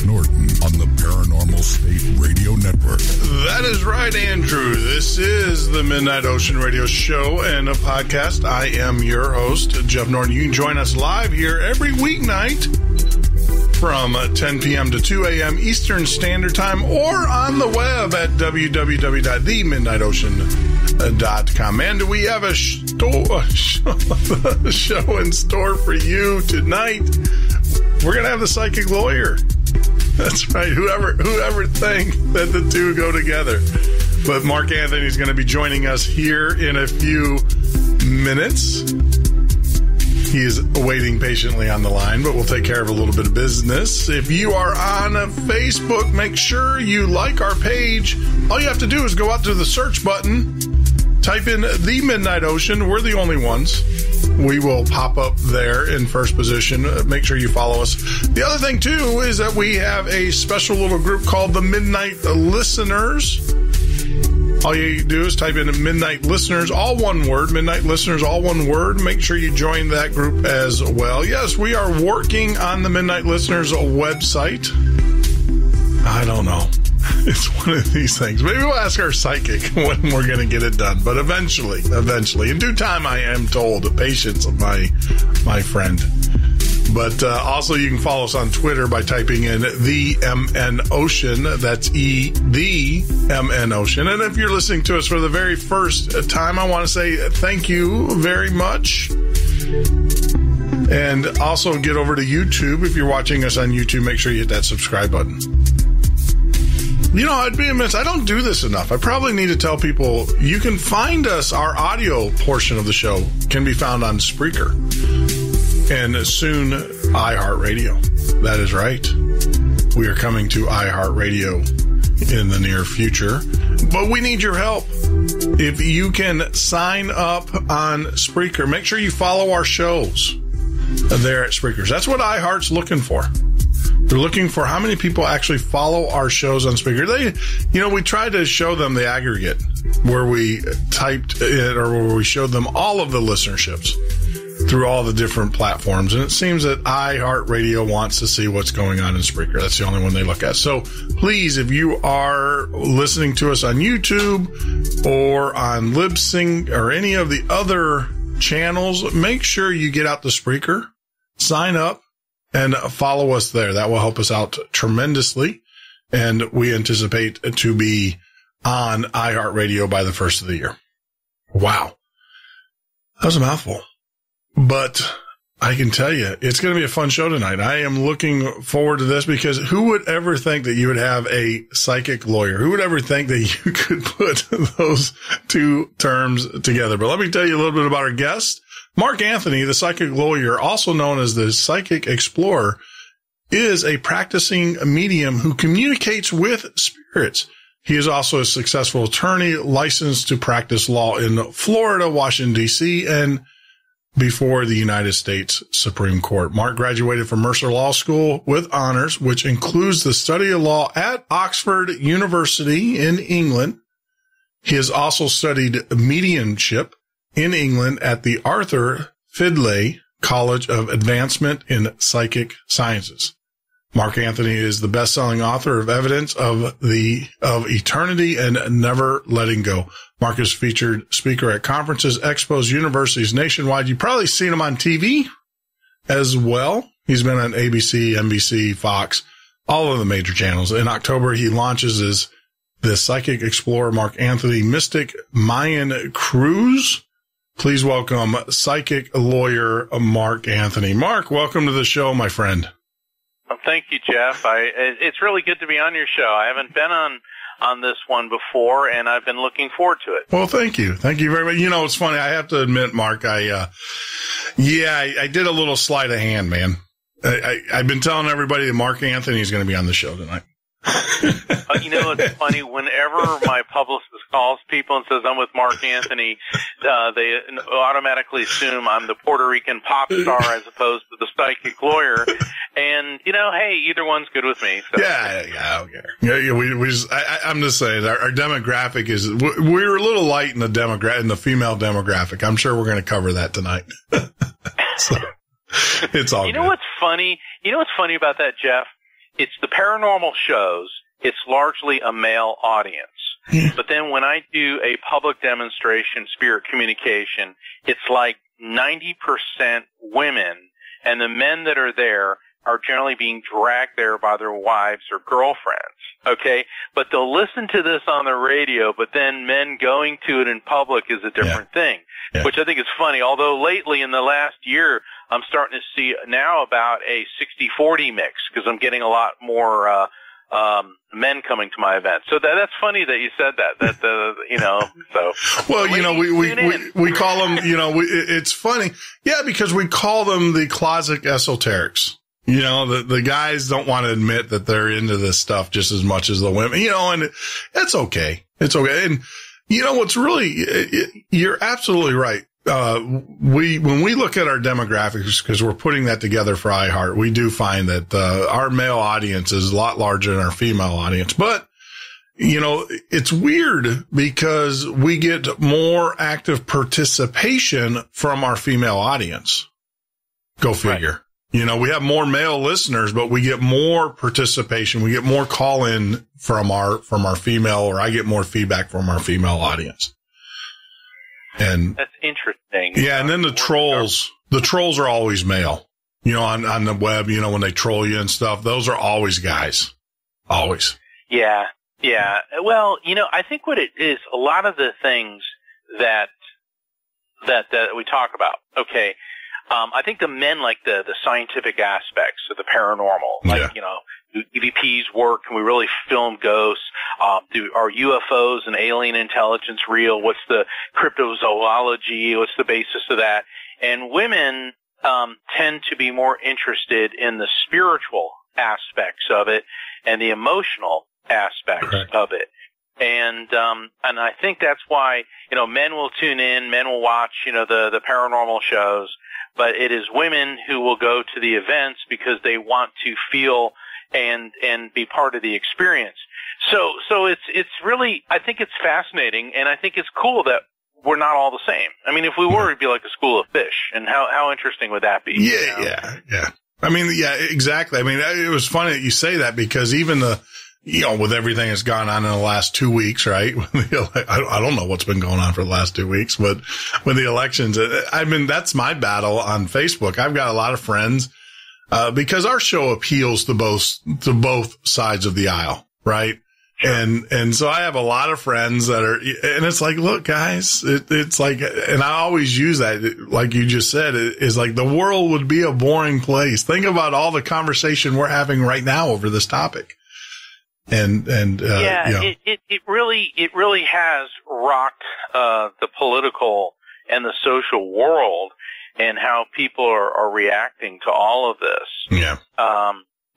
Jeff Norton on the Paranormal State Radio Network. That is right, Andrew. This is the Midnight Ocean Radio Show and a podcast. I am your host, Jeff Norton. You can join us live here every weeknight from 10 p.m. to 2 a.m. Eastern Standard Time, or on the web at www.themidnightocean.com. And we have a show in store for you tonight. We're going to have the psychic lawyer. That's right. Whoever think that the two go together. But Mark Anthony is going to be joining us here in a few minutes. He is waiting patiently on the line, but we'll take care of a little bit of business. If you are on Facebook, make sure you like our page. All you have to do is go out to the search button, type in The Midnight Ocean. We're the only ones. We will pop up there in first position. Make sure you follow us. The other thing, too, is that we have a special little group called the Midnight Listeners. All you do is type in Midnight Listeners, all one word, Midnight Listeners, all one word. Make sure you join that group as well. Yes, we are working on the Midnight Listeners website. I don't know. It's one of these things. Maybe we'll ask our psychic when we're going to get it done. But eventually, in due time, I am told. Patience, my friend. But also, you can follow us on Twitter by typing in the MN Ocean. That's the MN Ocean. And if you're listening to us for the very first time, I want to say thank you very much. And also get over to YouTube. If you're watching us on YouTube, make sure you hit that subscribe button. You know, I'd be amiss. I don't do this enough. I probably need to tell people you can find us. Our audio portion of the show can be found on Spreaker. And soon, iHeartRadio. That is right. We are coming to iHeartRadio in the near future. But we need your help. If you can sign up on Spreaker, make sure you follow our shows there at Spreaker. That's what iHeart's looking for. They're looking for how many people actually follow our shows on Spreaker. We tried to show them the aggregate where we typed it or where we showed them all of the listenerships through all the different platforms. And it seems that iHeartRadio wants to see what's going on in Spreaker. That's the only one they look at. So please, if you are listening to us on YouTube or on Libsyn or any of the other channels, make sure you get out the Spreaker, sign up, and follow us there. That will help us out tremendously. And we anticipate to be on iHeartRadio by the first of the year. Wow. That was a mouthful. But I can tell you, it's going to be a fun show tonight. I am looking forward to this because who would ever think that you would have a psychic lawyer? Who would ever think that you could put those two terms together? But let me tell you a little bit about our guest. Mark Anthony, the psychic lawyer, also known as the Psychic Explorer, is a practicing medium who communicates with spirits. He is also a successful attorney licensed to practice law in Florida, Washington, D.C., and before the United States Supreme Court. Mark graduated from Mercer Law School with honors, which includes the study of law at Oxford University in England. He has also studied mediumship in England at the Arthur Findlay College of Advancement in Psychic Sciences. Mark Anthony is the best-selling author of Evidence of Eternity and Never Letting Go. Mark is featured speaker at conferences, expos, universities nationwide. You've probably seen him on TV as well. He's been on ABC, NBC, Fox, all of the major channels. In October, he launches the Psychic Explorer Mark Anthony Mystic Mayan Cruise. Please welcome psychic lawyer Mark Anthony. Mark, welcome to the show, my friend. Well, thank you, Jeff. It's really good to be on your show. I haven't been on this one before, and I've been looking forward to it. Well, thank you. Thank you very much. You know, it's funny. I have to admit, Mark, I did a little sleight of hand, man. I've been telling everybody that Mark Anthony is going to be on the show tonight. You know, it's funny. Whenever my publicist calls people and says I'm with Mark Anthony, they automatically assume I'm the Puerto Rican pop star as opposed to the psychic lawyer. And you know, hey, either one's good with me. So. Yeah, I don't care. Yeah, I'm just saying our demographic is we're a little light in the female demographic. I'm sure we're going to cover that tonight. So, it's all. You know what's funny? You know what's funny about that, Jeff? it's the paranormal shows. It's largely a male audience. But then when I do a public demonstration, spirit communication, it's like 90% women, and the men that are there are generally being dragged there by their wives or girlfriends, okay? But they'll listen to this on the radio, but then men going to it in public is a different thing, which I think is funny. Although lately in the last year, I'm starting to see now about a 60-40 mix because I'm getting a lot more men coming to my event. So that's funny that you said that, so. Well, we call them, it's funny. Yeah, because we call them the closet esoterics. The guys don't want to admit that they're into this stuff just as much as the women, and it's okay. It's okay. And what's really, you're absolutely right. When we look at our demographics, because we're putting that together for iHeart, we do find that, our male audience is a lot larger than our female audience. But, it's weird because we get more active participation from our female audience. Go figure. Right. We have more male listeners, but we get more participation. We get more call in from our female, or I get more feedback from our female audience. And that's interesting. Yeah. And then the trolls are always male, on the web, when they troll you and stuff, those are always guys. Always. Yeah. Yeah. Well, I think what it is, a lot of the things that we talk about, okay. I think the men like the scientific aspects of the paranormal, like, do EVPs work? Can we really film ghosts? Are UFOs and alien intelligence real? What's the cryptozoology? What's the basis of that? And women, tend to be more interested in the spiritual aspects of it and the emotional aspects of it. And I think that's why, men will tune in, men will watch, the paranormal shows. But it is women who will go to the events because they want to feel and be part of the experience. So it's really, I think it's fascinating, and I think it's cool that we're not all the same. I mean, if we were, it'd be like a school of fish, and how interesting would that be? Yeah. I mean, yeah, exactly. I mean, it was funny that you say that because even with everything that's gone on in the last 2 weeks, right? I don't know what's been going on for the last 2 weeks, but with the elections, I mean, that's my battle on Facebook. I've got a lot of friends, because our show appeals to both sides of the aisle, right? And so I have a lot of friends that are, and it's like, look, guys, it's like, and I always use that, like you just said, is like the world would be a boring place. Think about all the conversation we're having right now over this topic. It really has rocked the political and the social world and how people are reacting to all of this. Yeah.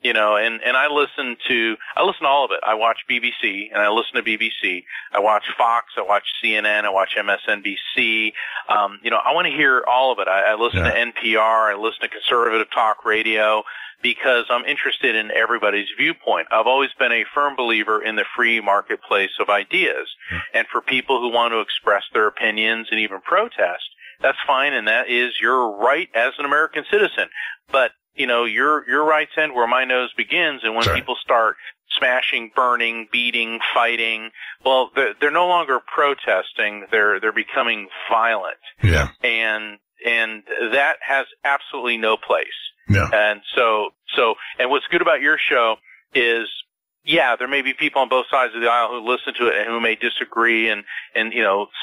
And I listen to all of it. I watch BBC and I listen to BBC. I watch Fox. I watch CNN. I watch MSNBC. I want to hear all of it. I listen to NPR. I listen to conservative talk radio because I'm interested in everybody's viewpoint. I've always been a firm believer in the free marketplace of ideas. And for people who want to express their opinions and even protest, that's fine. And that is your right as an American citizen. But your rights end where my nose begins, and when people start smashing, burning, beating, fighting, well, they're no longer protesting; they're becoming violent. Yeah, and that has absolutely no place. Yeah, and so, and what's good about your show is, there may be people on both sides of the aisle who listen to it and who may disagree and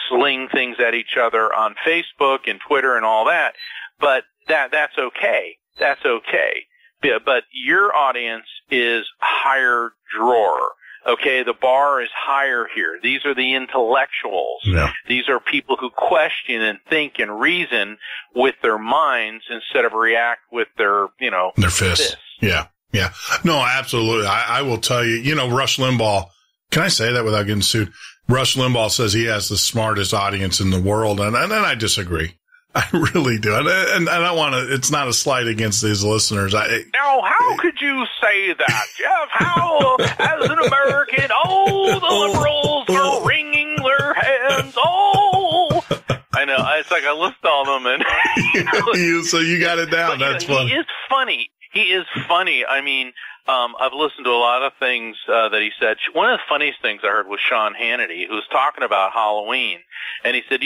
sling things at each other on Facebook and Twitter and all that, but that's okay. That's okay. But your audience is higher drawer. Okay, the bar is higher here. These are the intellectuals. Yeah. These are people who question and think and reason with their minds instead of react with their fists. Yeah. No, absolutely. I will tell you, Rush Limbaugh, can I say that without getting sued? Rush Limbaugh says he has the smartest audience in the world, and I disagree. I really do. And I don't want to, it's not a slight against these listeners. Now, how could you say that, Jeff? How, as an American, the liberals are wringing their hands. I know. It's like I list all of them. And, so you got it down. That's funny. He is funny. I mean, I've listened to a lot of things that he said. One of the funniest things I heard was Sean Hannity, who was talking about Halloween. And he said,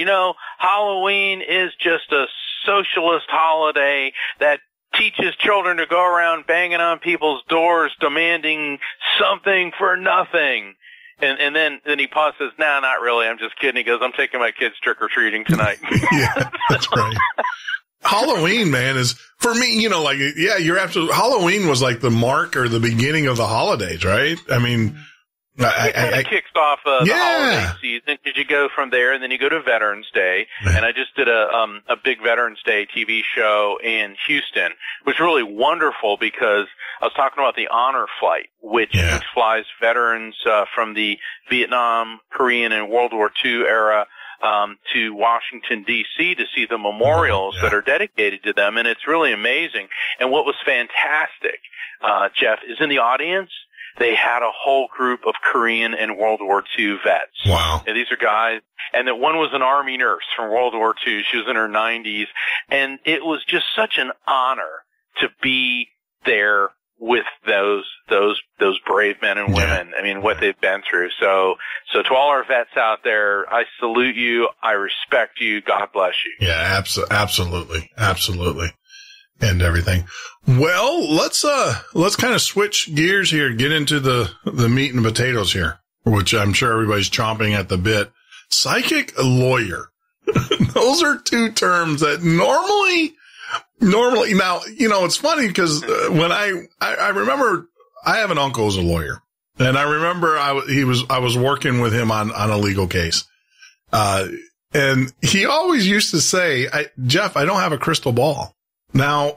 Halloween is just a socialist holiday that teaches children to go around banging on people's doors, demanding something for nothing. And then he paused and says, "No, not really. I'm just kidding." He goes, "I'm taking my kids trick-or-treating tonight." Yeah, that's right. Halloween, man, is, for me, you're absolutely, Halloween was like the mark or the beginning of the holidays, right? I mean, it kind of kicks off the holiday season, because you go from there and then you go to Veterans Day. And I just did a big Veterans Day TV show in Houston, which was really wonderful because I was talking about the Honor Flight, which flies veterans from the Vietnam, Korean, and World War II era to Washington, D.C. to see the memorials that are dedicated to them. And it's really amazing. And what was fantastic, Jeff, is in the audience, they had a whole group of Korean and World War II vets. Wow. And these are guys, and that one was an Army nurse from World War II. She was in her 90s. And it was just such an honor to be there with those brave men and women. I mean, what they've been through. So to all our vets out there, I salute you. I respect you. God bless you. Yeah, absolutely. Absolutely. And everything. Well, let's kind of switch gears here, get into the meat and potatoes here, which I'm sure everybody's chomping at the bit. Psychic lawyer. Those are two terms that normally, now, it's funny because when I remember, I have an uncle who's a lawyer, and I remember I was working with him on a legal case. And he always used to say, Jeff, I don't have a crystal ball. Now,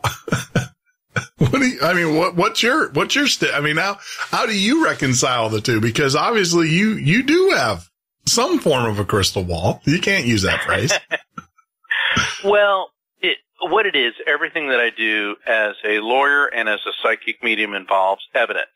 what's your now, how do you reconcile the two? Because obviously you do have some form of a crystal ball. You can't use that phrase. Well, what it is, everything that I do as a lawyer and as a psychic medium involves evidence.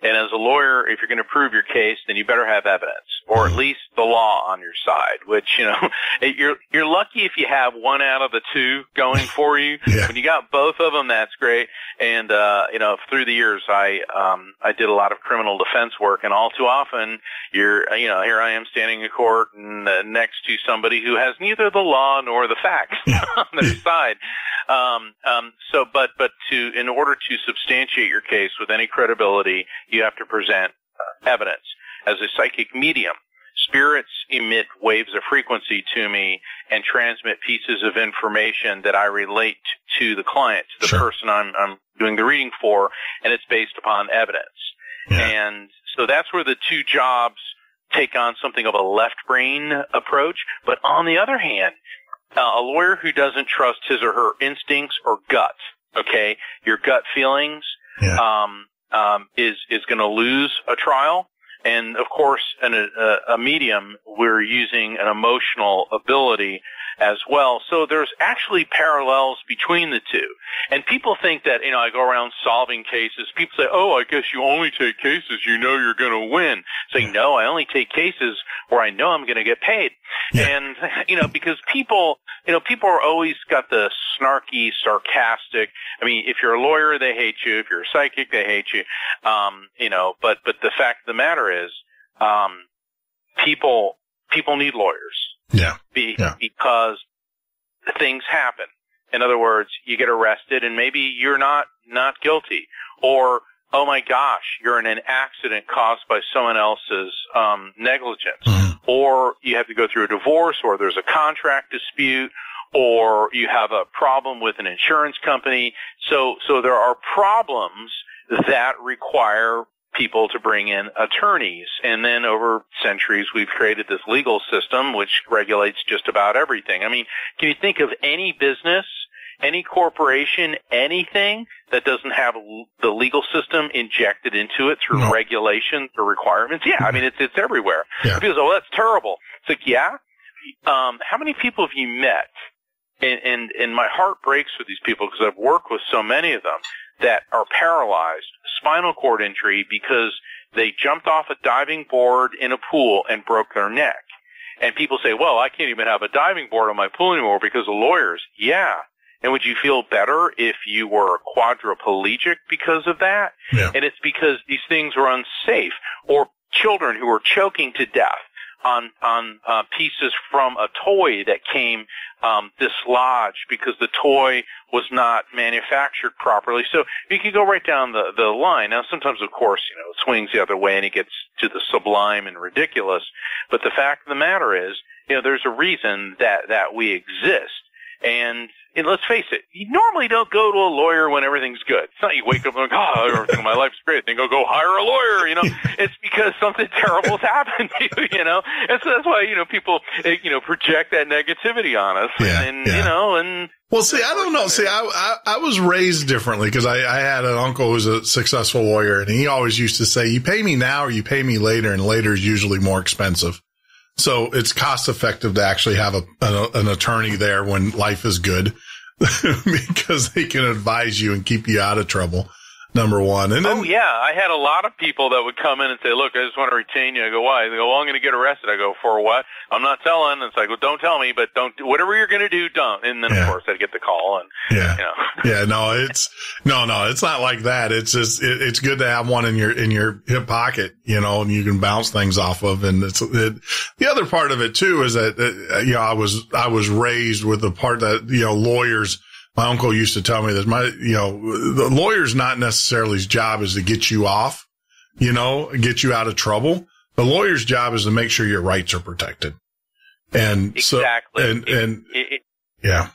And as a lawyer, if you're going to prove your case, then you better have evidence, or at least the law on your side, which, you're lucky if you have one out of the two going for you. Yeah. When you got both of them, that's great. And, through the years, I did a lot of criminal defense work, and all too often here I am standing in court and next to somebody who has neither the law nor the facts on their side. In order to substantiate your case with any credibility, you have to present evidence. As a psychic medium, spirits emit waves of frequency to me and transmit pieces of information that I relate to the client, to the person I'm doing the reading for, and it's based upon evidence. Yeah. And so that's where the two jobs take on something of a left brain approach. But on the other hand, a lawyer who doesn't trust his or her instincts or gut, okay, your gut feelings, is going to lose a trial. And of course, a medium, we're using an emotional ability as well. So there's actually parallels between the two. And people think that, I go around solving cases. People say, oh, I guess you only take cases you know you're going to win. Say, no, I only take cases where I know I'm going to get paid. Yeah. And, because people are always got the snarky, sarcastic. I mean, if you're a lawyer, they hate you. If you're a psychic, they hate you. But the fact of the matter is, people need lawyers. Yeah. Because things happen. In other words, you get arrested and maybe you're not guilty, or, oh my gosh, you're in an accident caused by someone else's negligence, or you have to go through a divorce, or there's a contract dispute, or you have a problem with an insurance company. So there are problems that require people to bring in attorneys. And then over centuries, we've created this legal system which regulates just about everything. I mean, can you think of any business, any corporation, anything that doesn't have the legal system injected into it through regulations or requirements? Yeah, I mean, it's everywhere. Yeah. People say, oh, that's terrible. It's like, yeah. How many people have you met? And my heart breaks for these people because I've worked with so many of them that are paralyzed, spinal cord injury, because they jumped off a diving board in a pool and broke their neck. And people say, well, I can't even have a diving board on my pool anymore because of lawyers. Yeah. And would you feel better if you were quadriplegic because of that? Yeah. And it's because these things are unsafe. Or children who are choking to death on pieces from a toy that came dislodged because the toy was not manufactured properly. So you can go right down the line. Now, sometimes, of course, it swings the other way and it gets to the sublime and ridiculous. But the fact of the matter is, there's a reason that we exist. And let's face it, you normally don't go to a lawyer when everything's good. It's not you wake up and go, everything in my life's great. Then go hire a lawyer, It's because something terrible's happened to you, And so that's why, people, project that negativity on us. Yeah, and Well, see, I don't know. See, I was raised differently because I had an uncle who was a successful lawyer, and he always used to say, you pay me now or you pay me later, and later is usually more expensive. So it's cost effective to actually have an attorney there when life is good because they can advise you and keep you out of trouble. Number one. And then, I had a lot of people that would come in and say, look, I just want to retain you. I go, why? They go, well, I'm going to get arrested. I go, for what? I'm not telling. It's like, well, don't tell me, but don't do whatever you're going to do, don't. And then, of course, I'd get the call. And, no, it's not like that. It's just, it's good to have one in your hip pocket, and you can bounce things off of. And the other part of it too is that, I was raised with the part that, lawyers, my uncle used to tell me this, the lawyer's not necessarily his job is to get you off, get you out of trouble. The lawyer's job is to make sure your rights are protected. And exactly. Yeah.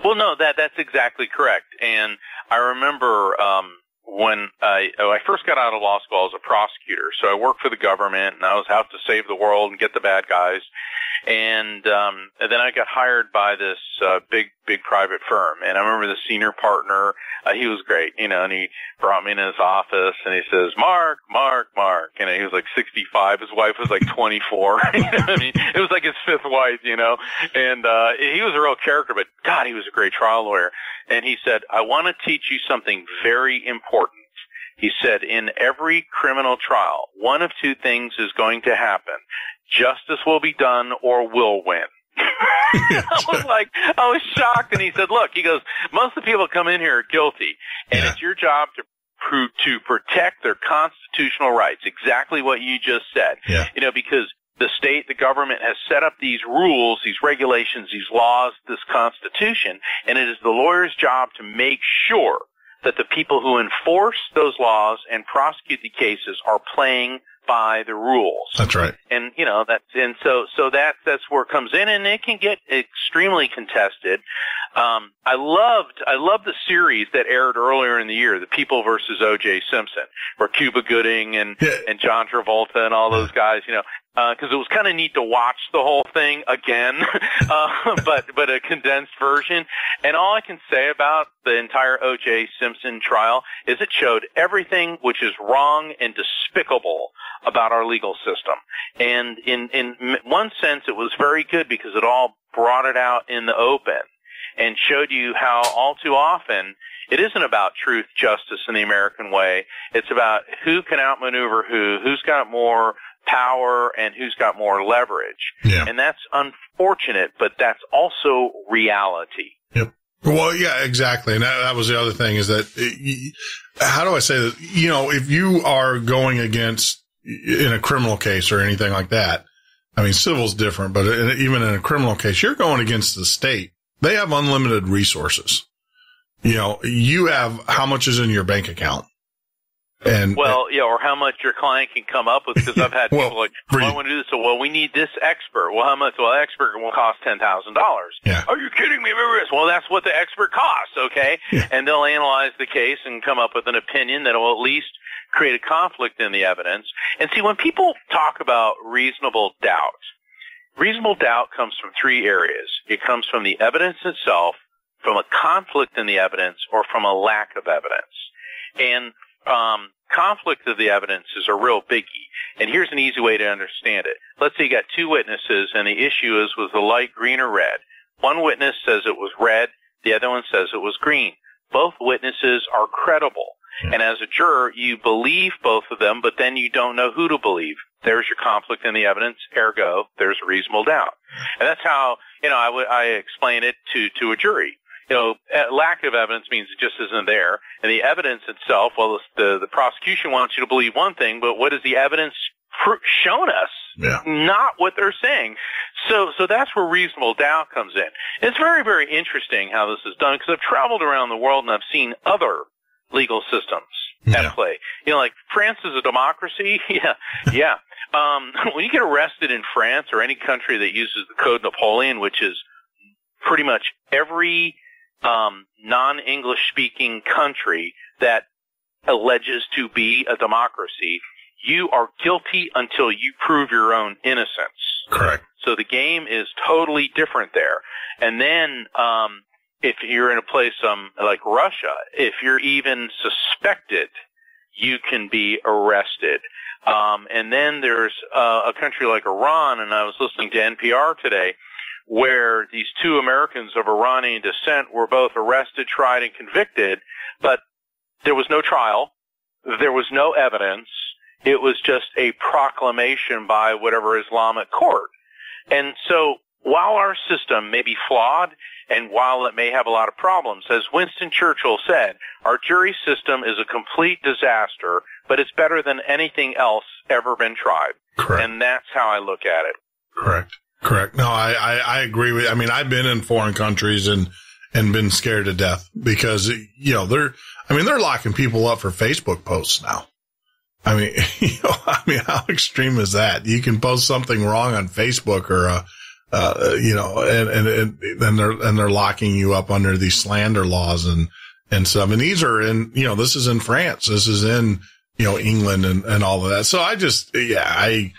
Well, no, that's exactly correct. And I remember, when I first got out of law school, I was a prosecutor. So I worked for the government and I was out to save the world and get the bad guys. And then I got hired by this big private firm. And I remember the senior partner, he was great, and he brought me in his office and he says, Mark. He was like 65. His wife was like 24. It was like his fifth wife, and he was a real character, but God, he was a great trial lawyer. And he said, I want to teach you something very important. He said, in every criminal trial, one of two things is going to happen. Justice will be done or we'll win. I was shocked. And he said, look, he goes, most of the people that come in here are guilty. And it's your job to protect their constitutional rights. Exactly what you just said. Yeah. Because the state, the government has set up these rules, these regulations, these laws, this Constitution, and it is the lawyer's job to make sure that the people who enforce those laws and prosecute the cases are playing by the rules. That's right. And so that's where it comes in, and it can get extremely contested. I loved the series that aired earlier in the year, The People versus O.J. Simpson, where Cuba Gooding and John Travolta and all those guys, because it was kind of neat to watch the whole thing again, but a condensed version. And all I can say about the entire O.J. Simpson trial is it showed everything which is wrong and despicable about our legal system. And in one sense, it was very good because it all brought it out in the open and showed you how all too often it isn't about truth, justice, and the American way. It's about who can outmaneuver who's got more power and who's got more leverage. Yeah. And that's unfortunate, but that's also reality. Yep. Well, yeah, exactly. And that was the other thing is that, how do I say that? If you are going against in a criminal case or anything like that, I mean, civil's different, but even in a criminal case, you're going against the state. They have unlimited resources. You have how much is in your bank account. Or how much your client can come up with, because I've had people like, I want to do this. So, we need this expert. Well, how much? Well, the expert will cost $10,000. Yeah. Are you kidding me? Well, that's what the expert costs, okay? Yeah. And they'll analyze the case and come up with an opinion that will at least create a conflict in the evidence. And see, when people talk about reasonable doubt comes from three areas. It comes from the evidence itself, from a conflict in the evidence, or from a lack of evidence. And conflict of the evidence is a real biggie. And here's an easy way to understand it. Let's say you got two witnesses, and the issue is, was the light green or red? One witness says it was red. The other one says it was green. Both witnesses are credible. And as a juror, you believe both of them, but then you don't know who to believe. There's your conflict in the evidence. Ergo, there's reasonable doubt. And that's how, I explain it to a jury. lack of evidence means it just isn't there. And the evidence itself, well, the prosecution wants you to believe one thing, but what has the evidence shown us? Yeah. Not what they're saying. So that's where reasonable doubt comes in. It's very, very interesting how this is done, because I've traveled around the world and I've seen other legal systems at play. Like France is a democracy. Yeah. When you get arrested in France or any country that uses the Code Napoleon, which is pretty much every non-English speaking country that alleges to be a democracy, you are guilty until you prove your own innocence. Correct. So the game is totally different there. And then, if you're in a place like Russia, if you're even suspected, you can be arrested. And then there's a country like Iran, and I was listening to NPR today, where these two Americans of Iranian descent were both arrested, tried, and convicted, but there was no trial. There was no evidence. It was just a proclamation by whatever Islamic court. And so while our system may be flawed and while it may have a lot of problems, as Winston Churchill said, our jury system is a complete disaster, but it's better than anything else ever been tried. Correct. And that's how I look at it. Correct. No, I agree with you. I mean, I've been in foreign countries and been scared to death because, they're locking people up for Facebook posts now. I mean, how extreme is that? You can post something wrong on Facebook or, and they're locking you up under these slander laws and stuff. And these are in, this is in France. This is in, England and all of that. So I just, I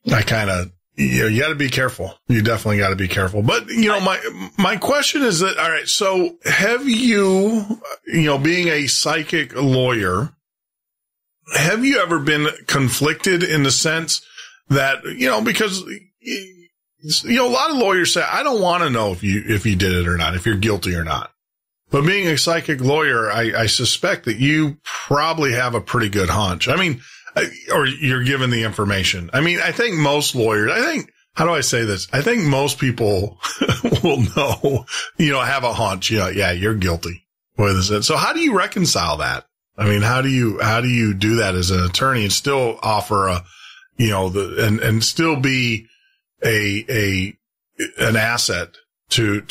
kind of, you got to be careful. You definitely got to be careful. But, my question is that, all right, so have you, being a psychic lawyer, have you ever been conflicted in the sense that, because, a lot of lawyers say, I don't want to know if you did it or not, if you're guilty or not. But being a psychic lawyer, I suspect that you probably have a pretty good hunch. I mean, or you're given the information. I mean, I think most lawyers, how do I say this? I think most people will know, have a hunch. Yeah, you're guilty. So how do you reconcile that? I mean, how do you do that as an attorney and still offer and still be an asset to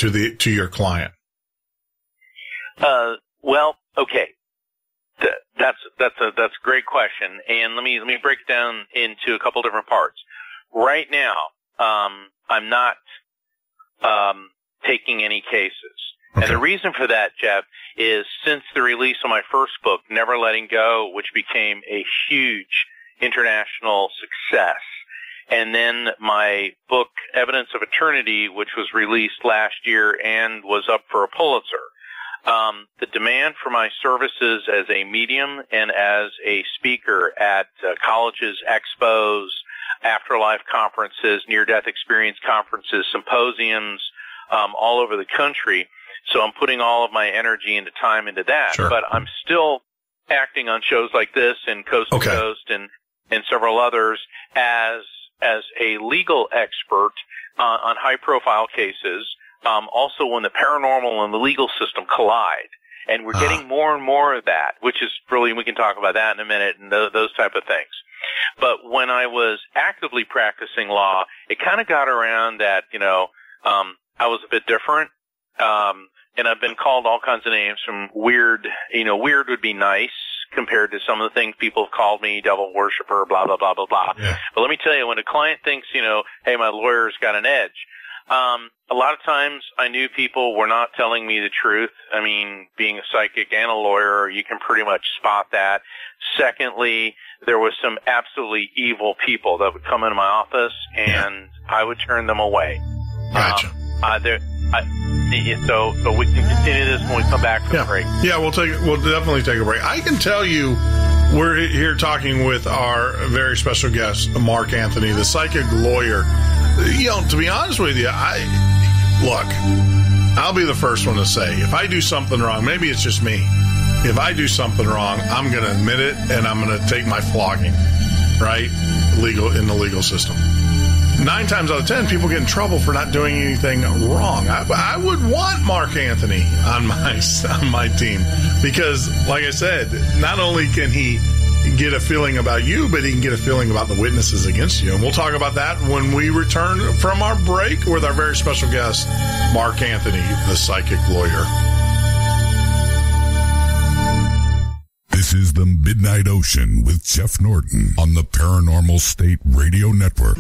your client? Well, okay. That's a great question. And let me break it down into a couple different parts. Right now, I'm not, taking any cases. Okay. And the reason for that, Jeff, is since the release of my first book, Never Letting Go, which became a huge international success, and then my book, Evidence of Eternity, which was released last year and was up for a Pulitzer, the demand for my services as a medium and as a speaker at colleges, expos, afterlife conferences, near-death experience conferences, symposiums, all over the country. So I'm putting all of my energy and time into that. Sure. But I'm still acting on shows like this and Coast to Coast and several others as a legal expert on high-profile cases. Also when the paranormal and the legal system collide. And we're getting more and more of that, which is really, we can talk about that in a minute and those type of things. But when I was actively practicing law, it kind of got around that, I was a bit different. And I've been called all kinds of names from weird, weird would be nice compared to some of the things people have called me, devil worshiper, blah, blah, blah, blah, blah. Yeah. But let me tell you, when a client thinks, hey, my lawyer's got an edge, a lot of times I knew people were not telling me the truth. I mean, being a psychic and a lawyer, you can pretty much spot that. Secondly, there was some absolutely evil people that would come into my office and I would turn them away. Gotcha. So we can continue this when we come back from the break. Yeah, we'll definitely take a break. I can tell you, we're here talking with our very special guest, Mark Anthony, the psychic lawyer. To be honest with you, I'll be the first one to say, if I do something wrong, maybe it's just me. If I do something wrong, I'm going to admit it and I'm going to take my flogging, right? In the legal system. 9 times out of 10, people get in trouble for not doing anything wrong. I would want Mark Anthony on my team because, like I said, not only can he get a feeling about you, but he can get a feeling about the witnesses against you. And we'll talk about that when we return from our break with our very special guest, Mark Anthony, the psychic lawyer. This is the Midnight Ocean with Jeff Norton on the Paranormal State Radio Network.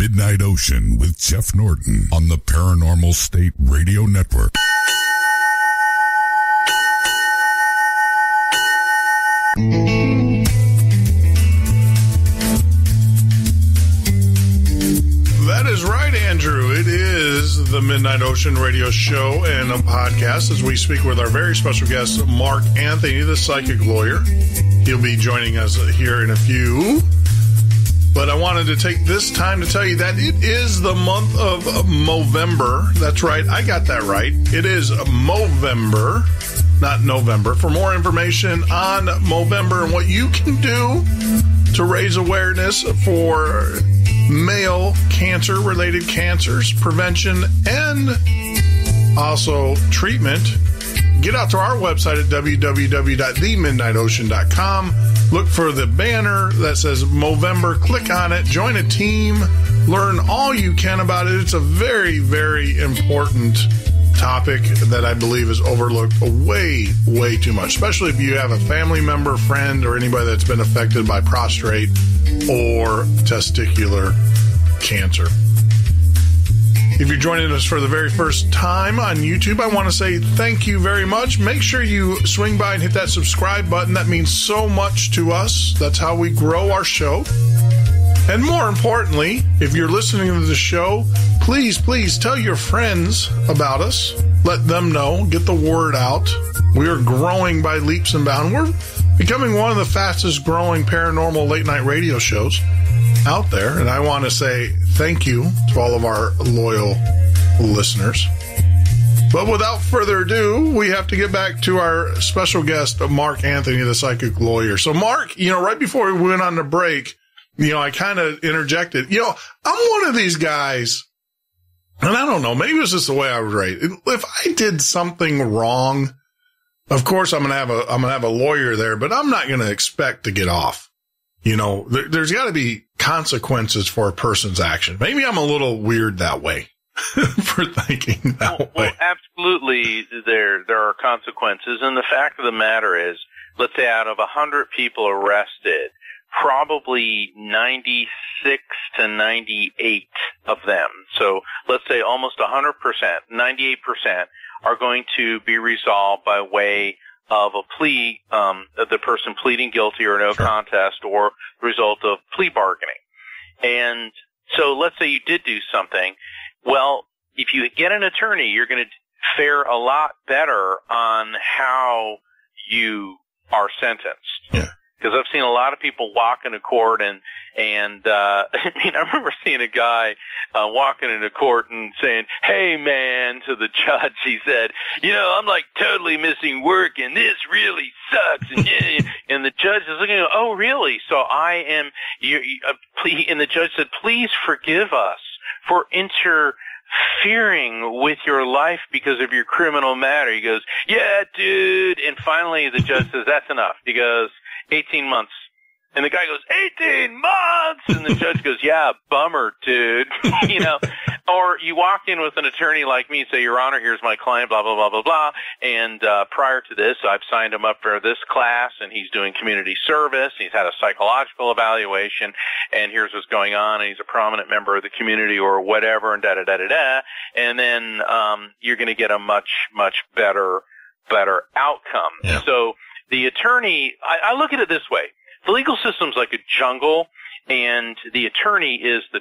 Midnight Ocean with Jeff Norton on the Paranormal State Radio Network. That is right, Andrew. It is the Midnight Ocean radio show and a podcast as we speak with our very special guest, Mark Anthony, the psychic lawyer. He'll be joining us here in a few. But I wanted to take this time to tell you that it is the month of Movember. That's right. I got that right. It is Movember, not November. For more information on Movember and what you can do to raise awareness for male cancer-related cancers, prevention, and also treatment, get out to our website at www.themidnightocean.com. Look for the banner that says Movember. Click on it. Join a team. Learn all you can about it. It's a very, very important topic that I believe is overlooked way, way too much, especially if you have a family member, friend, or anybody that's been affected by prostate or testicular cancer. If you're joining us for the very first time on YouTube, I want to say thank you very much. Make sure you swing by and hit that subscribe button. That means so much to us. That's how we grow our show. And more importantly, if you're listening to the show, please tell your friends about us. Let them know. Get the word out. We are growing by leaps and bounds. We're becoming one of the fastest growing paranormal late night radio shows out there. And I want to say thank you to all of our loyal listeners. But without further ado, we have to get back to our special guest, Mark Anthony, the psychic lawyer. So Mark, right before we went on the break, I kind of interjected, I'm one of these guys, and I don't know, maybe it's just the way I was raised. If I did something wrong, of course I'm going to have a lawyer there, but I'm not going to expect to get off. There's got to be consequences for a person's action. Maybe I'm a little weird that way for thinking that way. Well, absolutely, there are consequences. And the fact of the matter is, let's say out of 100 people arrested, probably 96 to 98 of them, so let's say almost 100%, 98% are going to be resolved by way of a plea, the person pleading guilty or no contest, or the result of plea bargaining. And so let's say you did do something. Well, if you get an attorney, you're going to fare a lot better on how you are sentenced. Yeah. Because I've seen a lot of people walk into court and I remember seeing a guy walking into court and saying, "Hey man," to the judge. He said, "I'm like totally missing work and this really sucks." And the judge is looking, "Oh really? So I am," and the judge said, "Please forgive us for interfering with your life because of your criminal matter." He goes, "Yeah, dude." And finally the judge says, "That's enough." He goes, 18 months. And the guy goes, 18 months! And the judge goes, "Yeah, bummer, dude." Or you walk in with an attorney like me and say, "Your Honor, here's my client, blah, blah, blah, blah, blah. And prior to this, I've signed him up for this class, and he's doing community service. He's had a psychological evaluation, and here's what's going on, and he's a prominent member of the community," or whatever, and da-da-da-da-da. And then you're going to get a much, much better outcome. Yeah. So the attorney, I look at it this way. The legal system's like a jungle, and the attorney is the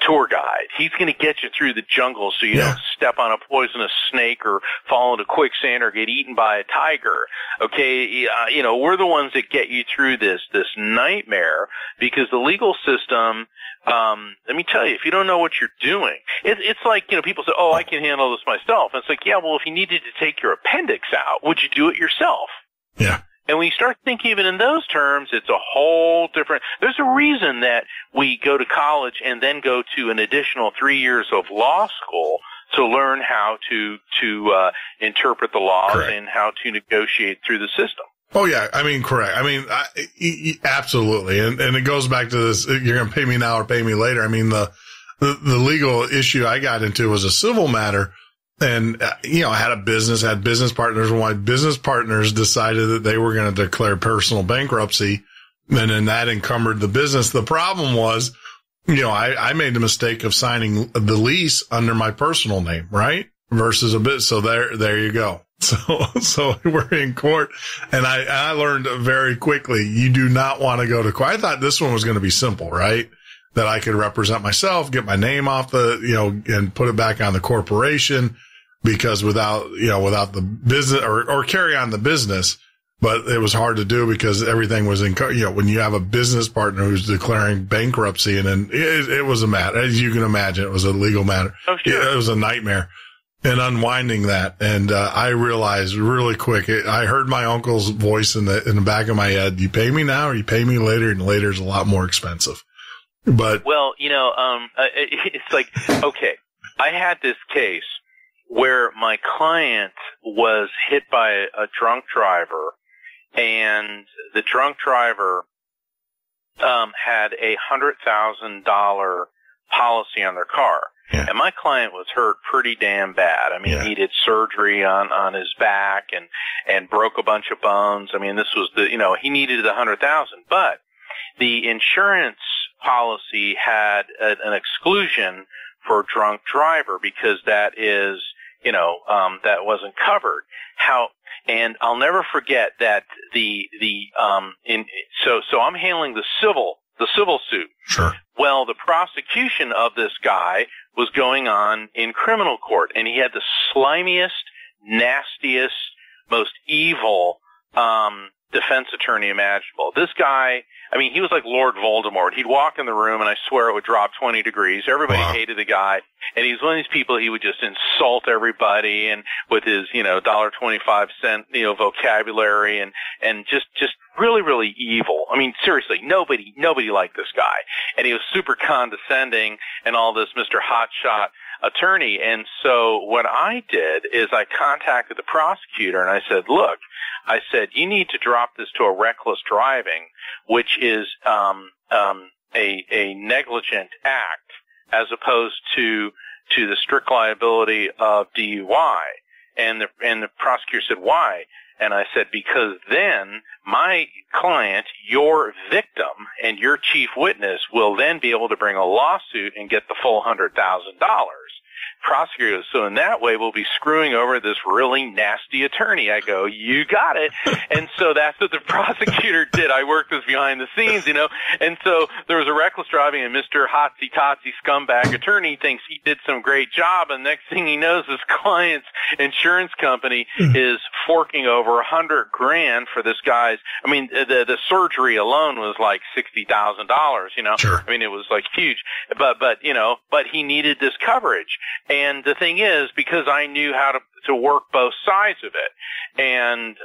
tour guide. He's going to get you through the jungle so you don't step on a poisonous snake or fall into quicksand or get eaten by a tiger. Okay, we're the ones that get you through this nightmare, because the legal system, let me tell you, if you don't know what you're doing, it's like, people say, "Oh, I can handle this myself." And it's like, yeah, well, if you needed to take your appendix out, would you do it yourself? Yeah. And when you start thinking even in those terms, it's a whole different. There's a reason that we go to college and then go to an additional 3 years of law school to learn how to interpret the laws. Correct. And how to negotiate through the system. Oh yeah, correct. Absolutely. And it goes back to this, you're going to pay me now or pay me later. The legal issue I got into was a civil matter. And, I had business partners, and my business partners decided that they were going to declare personal bankruptcy, and then that encumbered the business. The problem was, I made the mistake of signing the lease under my personal name, right? Versus a bit. So there you go. So we're in court, and I learned very quickly, you do not want to go to court. I thought this one was going to be simple, right? That I could represent myself, get my name off and put it back on the corporation, because without the business or carry on the business, But it was hard to do because everything was when you have a business partner who's declaring bankruptcy, and then it was a matter, as you can imagine, it was a legal matter. Oh, sure. It was a nightmare. And unwinding that. And, I realized really quick, I heard my uncle's voice in the back of my head. You pay me now or you pay me later? And later is a lot more expensive. But. Well, it's like, okay, I had this case where my client was hit by a drunk driver, and the drunk driver, had a $100,000 policy on their car. Yeah. And my client was hurt pretty damn bad. I mean, he did surgery on his back and broke a bunch of bones. I mean, this was he needed the $100,000, but the insurance policy had an exclusion for drunk driver because that is, that wasn't covered. And I'll never forget that so I'm handling the civil suit. Sure. Well, the prosecution of this guy was going on in criminal court, and he had the slimiest, nastiest, most evil defense attorney imaginable. This guy, I mean, he was like Lord Voldemort. He'd walk in the room, and I swear it would drop 20 degrees. Everybody hated the guy, and he's one of these people, he would just insult everybody, and with his, $1.25, vocabulary, and just really, really evil. I mean, seriously, nobody liked this guy. And he was super condescending and all this Mr. Hotshot attorney. And so what I did is I contacted the prosecutor and I said, look, you need to drop this to a reckless driving, which is a negligent act as opposed to the strict liability of DUI. And the prosecutor said, why? And I said, because then my client, your victim, and your chief witness will then be able to bring a lawsuit and get the full $100,000. Prosecutor, so in that way we'll be screwing over this really nasty attorney. I go, you got it. And so that's what the prosecutor did. I worked this behind the scenes, and so there was a reckless driving, and Mr. Hotsy-Totsy scumbag attorney thinks he did some great job, and next thing he knows, his client's insurance company is forking over $100,000 for this guy's. I mean, the surgery alone was like $60,000, Sure. I mean, it was like huge, but he needed this coverage. And the thing is, because I knew how to work both sides of it, and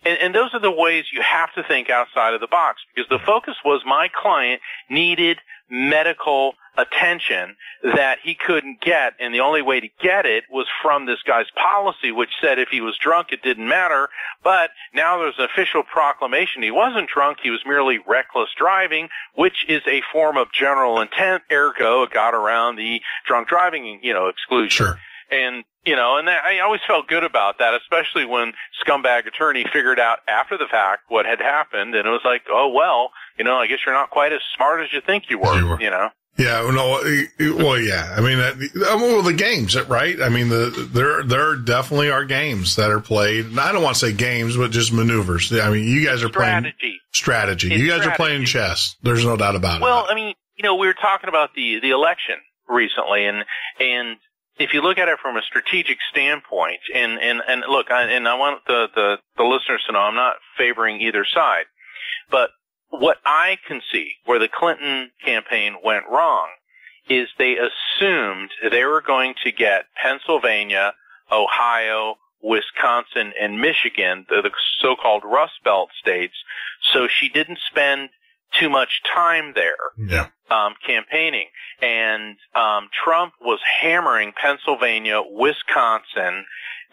and those are the ways you have to think outside of the box, because the focus was my client needed medical attention that he couldn't get, and the only way to get it was from this guy's policy, which said if he was drunk, it didn't matter. But now there's an official proclamation he wasn't drunk, he was merely reckless driving, which is a form of general intent, ergo it got around the drunk driving, exclusion. Sure. And, and I always felt good about that, especially when scumbag attorney figured out after the fact what had happened, and it was like, oh, well, I guess you're not quite as smart as you think you were. Yeah, no, well, yeah. I mean, the games, right? I mean, there definitely are games that are played. And I don't want to say games, but just maneuvers. I mean, you guys are playing strategy. You guys are playing chess. There's no doubt about it. Well, I mean, we were talking about the election recently, and if you look at it from a strategic standpoint, and look, I want the listeners to know I'm not favoring either side, but what I can see where the Clinton campaign went wrong is they assumed they were going to get Pennsylvania, Ohio, Wisconsin, and Michigan, the so-called Rust Belt states, so she didn't spend too much time there campaigning. And Trump was hammering Pennsylvania, Wisconsin,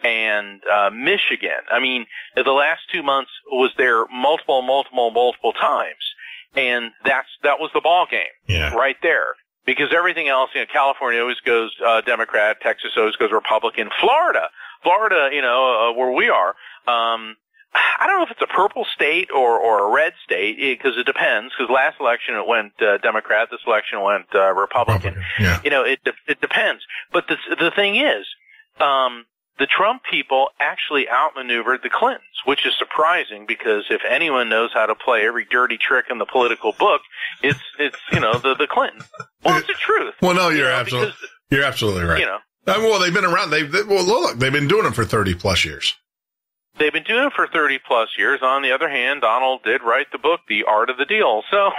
and Michigan. I mean, the last 2 months was there multiple times, and that was the ball game right there. Because everything else, California always goes Democrat, Texas always goes Republican, Florida, where we are. I don't know if it's a purple state or a red state, because it depends. Because last election it went Democrat, this election went Republican. Yeah. It depends. But the thing is, the Trump people actually outmaneuvered the Clintons, which is surprising, because if anyone knows how to play every dirty trick in the political book, it's the Clintons. Well, it's the truth. Well, no, you're absolutely right. Well, they've been around. They've been doing it for 30 plus years. they've been doing it for 30 plus years. On the other hand, Donald did write the book, The Art of the Deal. So,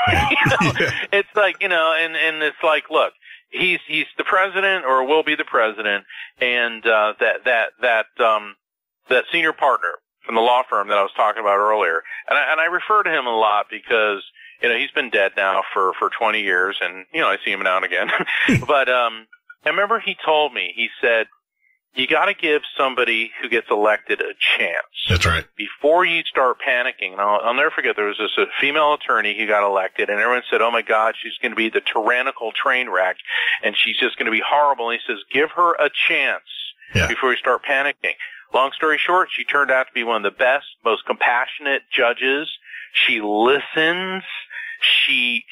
it's like, and it's like, look, he's the president or will be the president. And, that senior partner from the law firm that I was talking about earlier. And I refer to him a lot because, he's been dead now for 20 years and, I see him now and again. But, I remember he told me, he said, you got to give somebody who gets elected a chance. That's right. Before you start panicking. And I'll never forget, there was this female attorney who got elected, and everyone said, oh, my God, she's going to be the tyrannical train wreck, and she's just going to be horrible. And he says, give her a chance before you start panicking. Long story short, she turned out to be one of the best, most compassionate judges. She listens. She's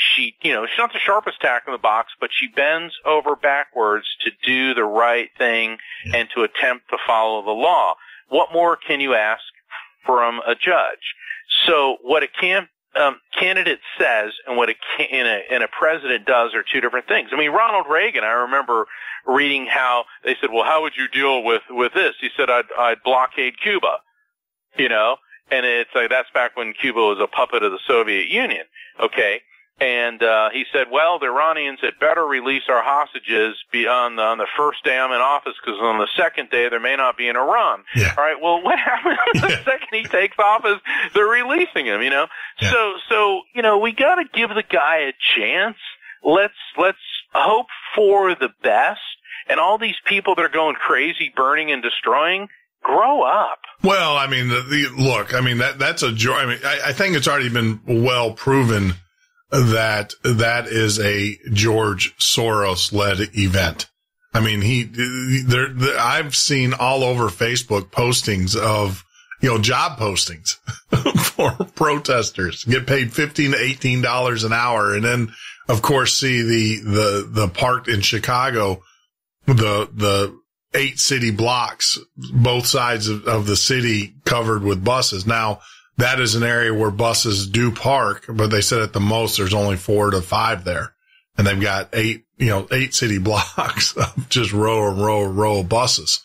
not the sharpest tack in the box, but she bends over backwards to do the right thing and to attempt to follow the law. What more can you ask from a judge? So what a candidate says and what a president does are two different things. I mean, Ronald Reagan, I remember reading how they said, well, how would you deal with this? He said, I'd blockade Cuba, and it's like, that's back when Cuba was a puppet of the Soviet Union. Okay. And, he said, well, the Iranians had better release our hostages on the first day I'm in office, because on the second day there may not be in Iran. Yeah. All right. Well, what happens the second he takes office? They're releasing him, Yeah. So, we got to give the guy a chance. Let's hope for the best. And all these people that are going crazy, burning and destroying, grow up. Well, I mean, that's a joy. I mean, I think it's already been well proven that is a George Soros-led event. I mean, I've seen all over Facebook postings of, job postings for protesters, get paid $15 to $18 an hour. And then, of course, see the park in Chicago, the 8 city blocks, both sides of the city covered with buses. Now, that is an area where buses do park, but they said at the most there's only 4 to 5 there. And they've got 8 city blocks of just row of buses,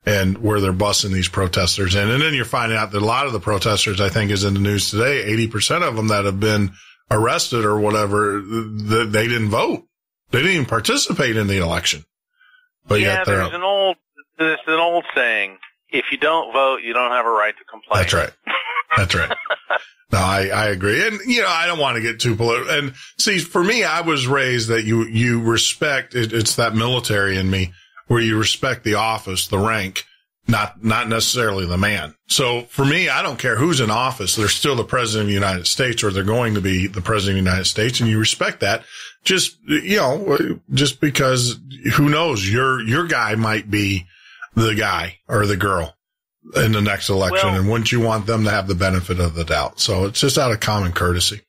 and where they're busing these protesters in. And then you're finding out that a lot of the protesters, I think is in the news today, 80% of them that have been arrested or whatever, they didn't vote. They didn't even participate in the election. But there's an old saying, if you don't vote, you don't have a right to complain. That's right. That's right. No, I agree. And, I don't want to get too political. And see, for me, I was raised that you respect, it's that military in me where you respect the office, the rank, not necessarily the man. So for me, I don't care who's in office. They're still the president of the United States, or they're going to be the president of the United States. And you respect that. Just because who knows, your guy might be the guy or the girl in the next election. And wouldn't you want them to have the benefit of the doubt? So it's just out of common courtesy.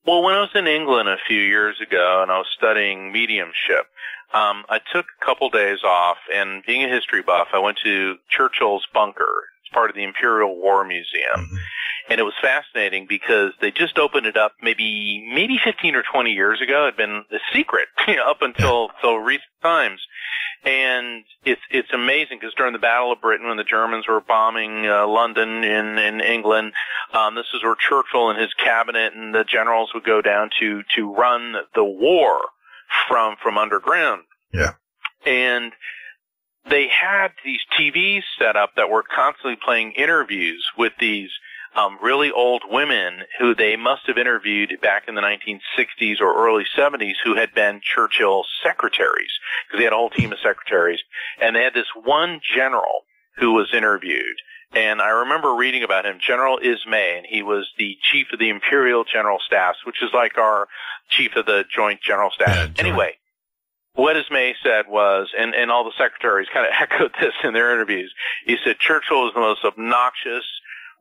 Well, when I was in England a few years ago and I was studying mediumship, I took a couple days off, and being a history buff, I went to Churchill's bunker. It's part of the Imperial War Museum. Mm-hmm. And it was fascinating because they just opened it up maybe 15 or 20 years ago. It had been a secret up until recent times. And it's amazing because during the Battle of Britain, when the Germans were bombing London in England, this is where Churchill and his cabinet and the generals would go down to run the war from underground. Yeah. And they had these TVs set up that were constantly playing interviews with these really old women who they must have interviewed back in the 1960s or early 70s, who had been Churchill's secretaries, because they had a whole team of secretaries. And they had this one general who was interviewed. And I remember reading about him, General Ismay, and he was the chief of the Imperial General Staffs, which is like our chief of the Joint General Staff. Yeah, anyway, what Ismay said was, and all the secretaries kind of echoed this in their interviews, he said Churchill was the most obnoxious,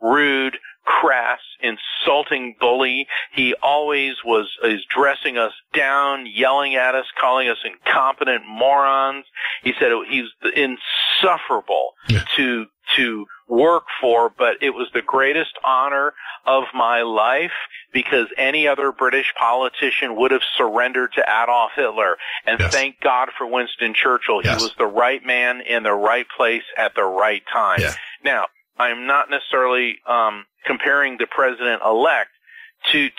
rude, crass, insulting bully. He always is dressing us down, yelling at us, calling us incompetent morons. He said he was insufferable to work for, but it was the greatest honor of my life because any other British politician would have surrendered to Adolf Hitler. And thank God for Winston Churchill. He was the right man in the right place at the right time. Yeah. Now, I'm not necessarily comparing the president-elect to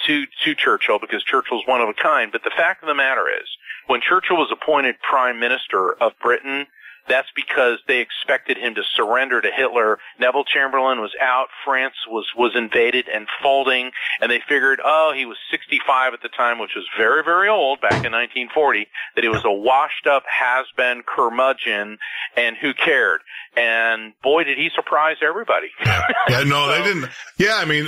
Churchill, because Churchill's one of a kind, but the fact of the matter is, when Churchill was appointed Prime Minister of Britain, that's because they expected him to surrender to Hitler. Neville Chamberlain was out. France was invaded and folding. And they figured, he was 65 at the time, which was very, very old back in 1940, that he was a washed-up, has-been curmudgeon, and who cared? And boy, did he surprise everybody. Yeah, no, they didn't. Yeah, I mean,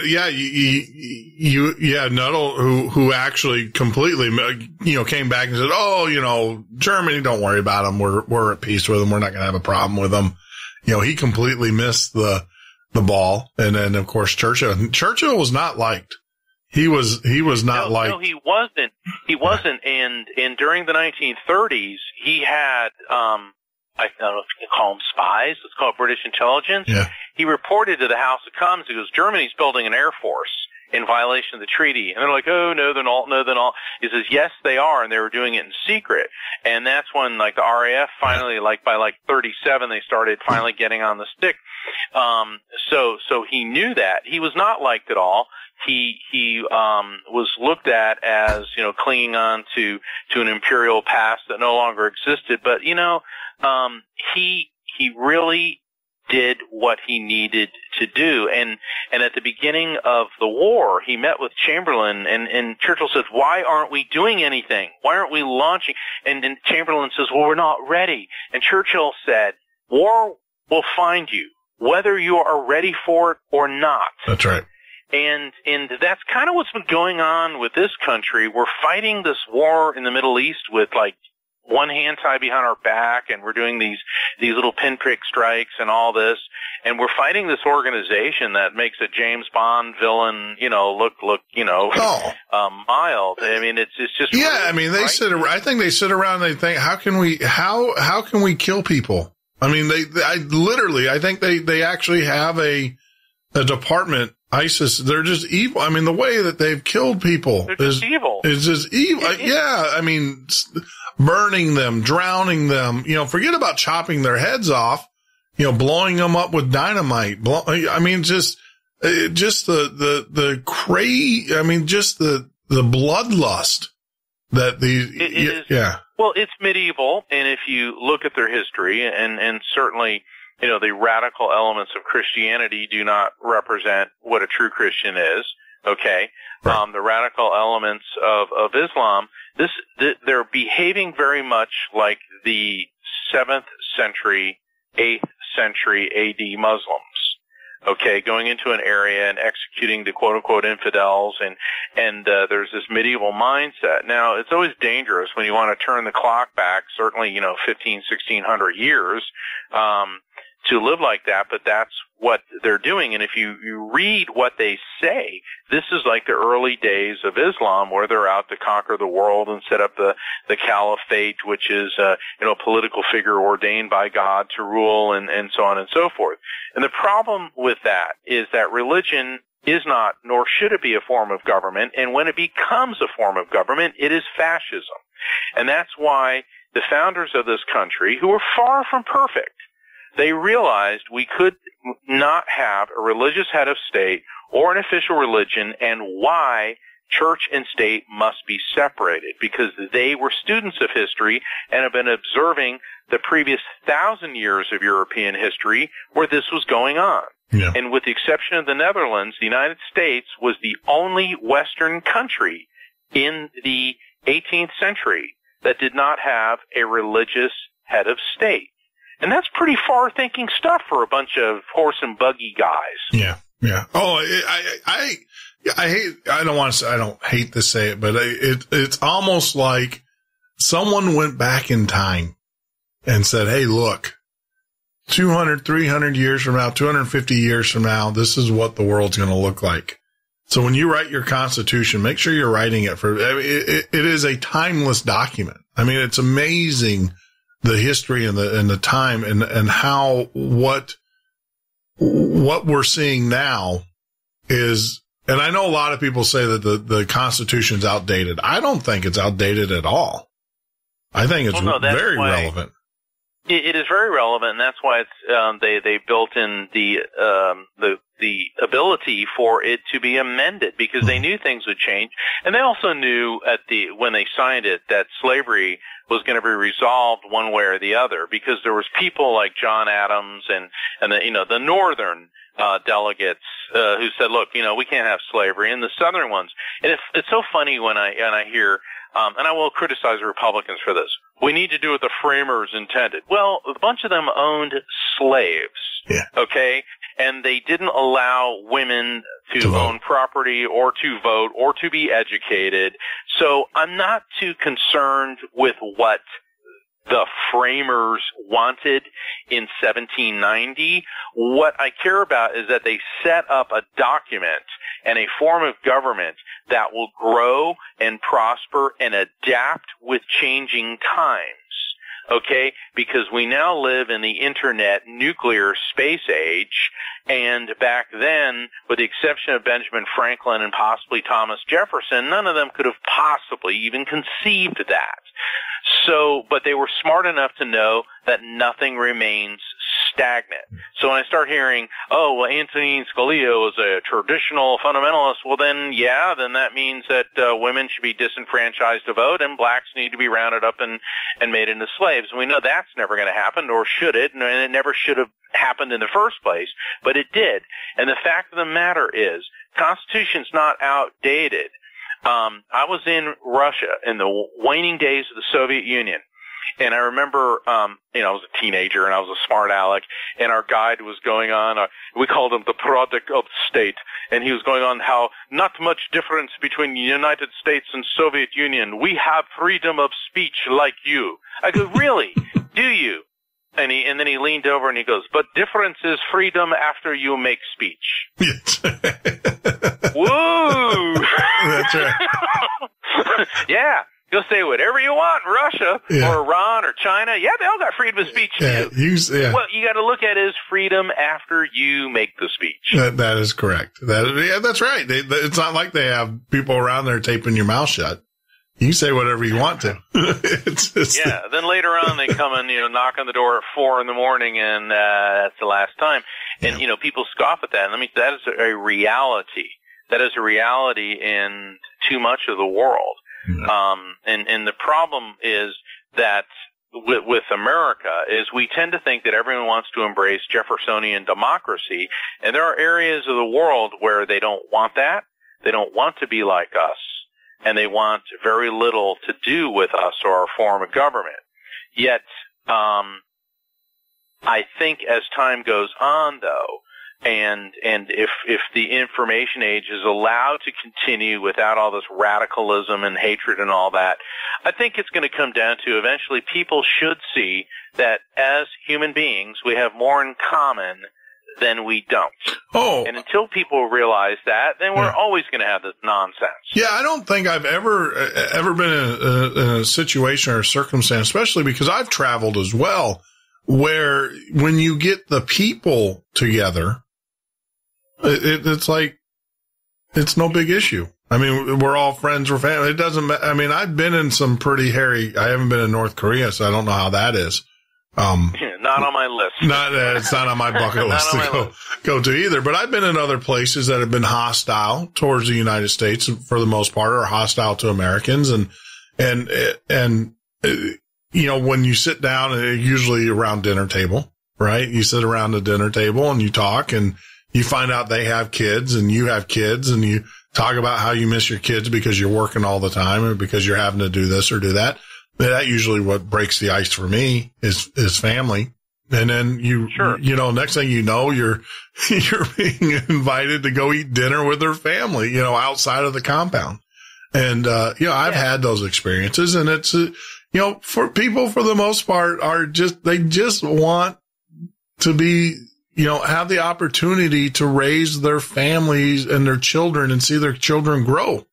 Nuttall, who actually completely, came back and said, Germany, don't worry about them. We're at peace with them. We're not going to have a problem with them. He completely missed the ball. And then, of course, Churchill was not liked. He was not liked. No, he wasn't. He wasn't. And during the 1930s, he had, I don't know if you can call them spies. Let's call it British intelligence. Yeah. He reported to the House of Commons, he goes, Germany's building an air force in violation of the treaty. And they're like, oh, no, they're not. No, they're not. He says, yes, they are. And they were doing it in secret. And that's when, the RAF finally, by 37, they started finally getting on the stick. So he knew that. He was not liked at all. He was looked at as, clinging on to an imperial past that no longer existed. But, he really did what he needed to do. And at the beginning of the war, he met with Chamberlain, and Churchill says, why aren't we doing anything? Why aren't we launching? And Chamberlain says, well, we're not ready. And Churchill said, war will find you, whether you are ready for it or not. That's right. And that's kind of what's been going on with this country. We're fighting this war in the Middle East with one hand tied behind our back, and we're doing these little pinprick strikes and all this, and we're fighting this organization that makes a James Bond villain, look, mild. I mean, it's just yeah. Really I mean, I think they sit around and they think, how can we kill people? I mean, I think they actually have a department. ISIS, they're just evil. I mean, the way that they've killed people is evil. Is just evil. Yeah. I mean, burning them, drowning them, forget about chopping their heads off, blowing them up with dynamite. I mean, just the crazy, I mean, just the bloodlust that yeah. Well, it's medieval. And if you look at their history and certainly, the radical elements of Christianity do not represent what a true Christian is. Okay. Right. The radical elements of Islam, they're behaving very much like the 7th century, 8th century AD Muslims. Okay. Going into an area and executing the quote unquote infidels and there's this medieval mindset. Now, it's always dangerous when you want to turn the clock back, certainly, 1600 years, to live like that, but that's what they're doing. And if you read what they say, this is like the early days of Islam, where they're out to conquer the world and set up the caliphate, which is a political figure ordained by God to rule, and so on and so forth. And the problem with that is that religion is not, nor should it be, a form of government, and when it becomes a form of government, it is fascism. And that's why the founders of this country, who were far from perfect, they realized we could not have a religious head of state or an official religion, and why church and state must be separated, because they were students of history and have been observing the previous 1,000 years of European history where this was going on. Yeah. And with the exception of the Netherlands, the United States was the only Western country in the 18th century that did not have a religious head of state. And that's pretty far-thinking stuff for a bunch of horse and buggy guys. Yeah, yeah. Oh, I don't hate to say it, but it's almost like someone went back in time and said, hey, look, 200, 300 years from now, 250 years from now, this is what the world's going to look like. So when you write your Constitution, make sure you're writing it it is a timeless document. I mean, it's amazing the history and the time and how what we're seeing now is, and I know a lot of people say that the Constitution's outdated. I don't think it's outdated at all. I think it's very relevant. It is very relevant, and that's why it's they built in the ability for it to be amended, because they knew things would change, and they also knew when they signed it that slavery was going to be resolved one way or the other, because there was people like John Adams and the northern delegates who said, look, we can't have slavery, and the southern ones. And it's so funny when I hear, and I will criticize the Republicans for this, we need to do what the framers intended. Well, a bunch of them owned slaves, okay? And they didn't allow women to own property or to vote or to be educated. So I'm not too concerned with what the framers wanted in 1790. What I care about is that they set up a document and a form of government that will grow and prosper and adapt with changing times. Okay? Because we now live in the internet nuclear space age, and back then, with the exception of Benjamin Franklin and possibly Thomas Jefferson, none of them could have possibly even conceived that. So, but they were smart enough to know that nothing remains stagnant. So when I start hearing, Antonin Scalia was a traditional fundamentalist, well then that means that women should be disenfranchised to vote and blacks need to be rounded up and made into slaves. And we know that's never going to happen, nor should it, and it never should have happened in the first place, but it did. And the fact of the matter is, Constitution's not outdated. I was in Russia in the waning days of the Soviet Union, and I remember, I was a teenager and I was a smart aleck, and our guide was going on, we called him the product of the state, and he was going on how not much difference between the United States and Soviet Union. We have freedom of speech like you. I go, really? Do you? And then he leaned over and he goes, but difference is freedom after you make speech. Woo! That's right. Yeah. Go say whatever you want in Russia or Iran or China. Yeah, they all got freedom of speech too. What you got to look at is freedom after you make the speech. That is correct. That's right. It's not like they have people around there taping your mouth shut. You can say whatever you want to. Then later on they come and, knock on the door at 4 a.m. and, that's the last time. And, people scoff at that. And that is a reality. That is a reality in too much of the world. And the problem is that with America is we tend to think that everyone wants to embrace Jeffersonian democracy. And there are areas of the world where they don't want that. They don't want to be like us. And they want very little to do with us or our form of government. Yet, I think as time goes on, though, and if the information age is allowed to continue without all this radicalism and hatred and all that, I think it's going to come down to eventually people should see that as human beings we have more in common than we don't. And until people realize that, then we're always going to have this nonsense. Yeah, I don't think I've ever been in a situation or a circumstance, especially because I've traveled as well, where when you get the people together, it's like, it's no big issue. I mean, we're all friends, we're family. It doesn't I've been in some pretty hairy, I haven't been in North Korea, so I don't know how that is. Not on my list. It's not on my bucket list to go to either. But I've been in other places that have been hostile towards the United States for the most part, or hostile to Americans. And when you sit down, usually around dinner table, right? You sit around the dinner table and you talk and you find out they have kids and you have kids and you talk about how you miss your kids because you're working all the time or because you're having to do this or do that. That usually what breaks the ice for me is family. And then next thing you know, you're being invited to go eat dinner with their family, outside of the compound. And, I've had those experiences, and it's, for people for the most part they just want to be, have the opportunity to raise their families and their children and see their children grow.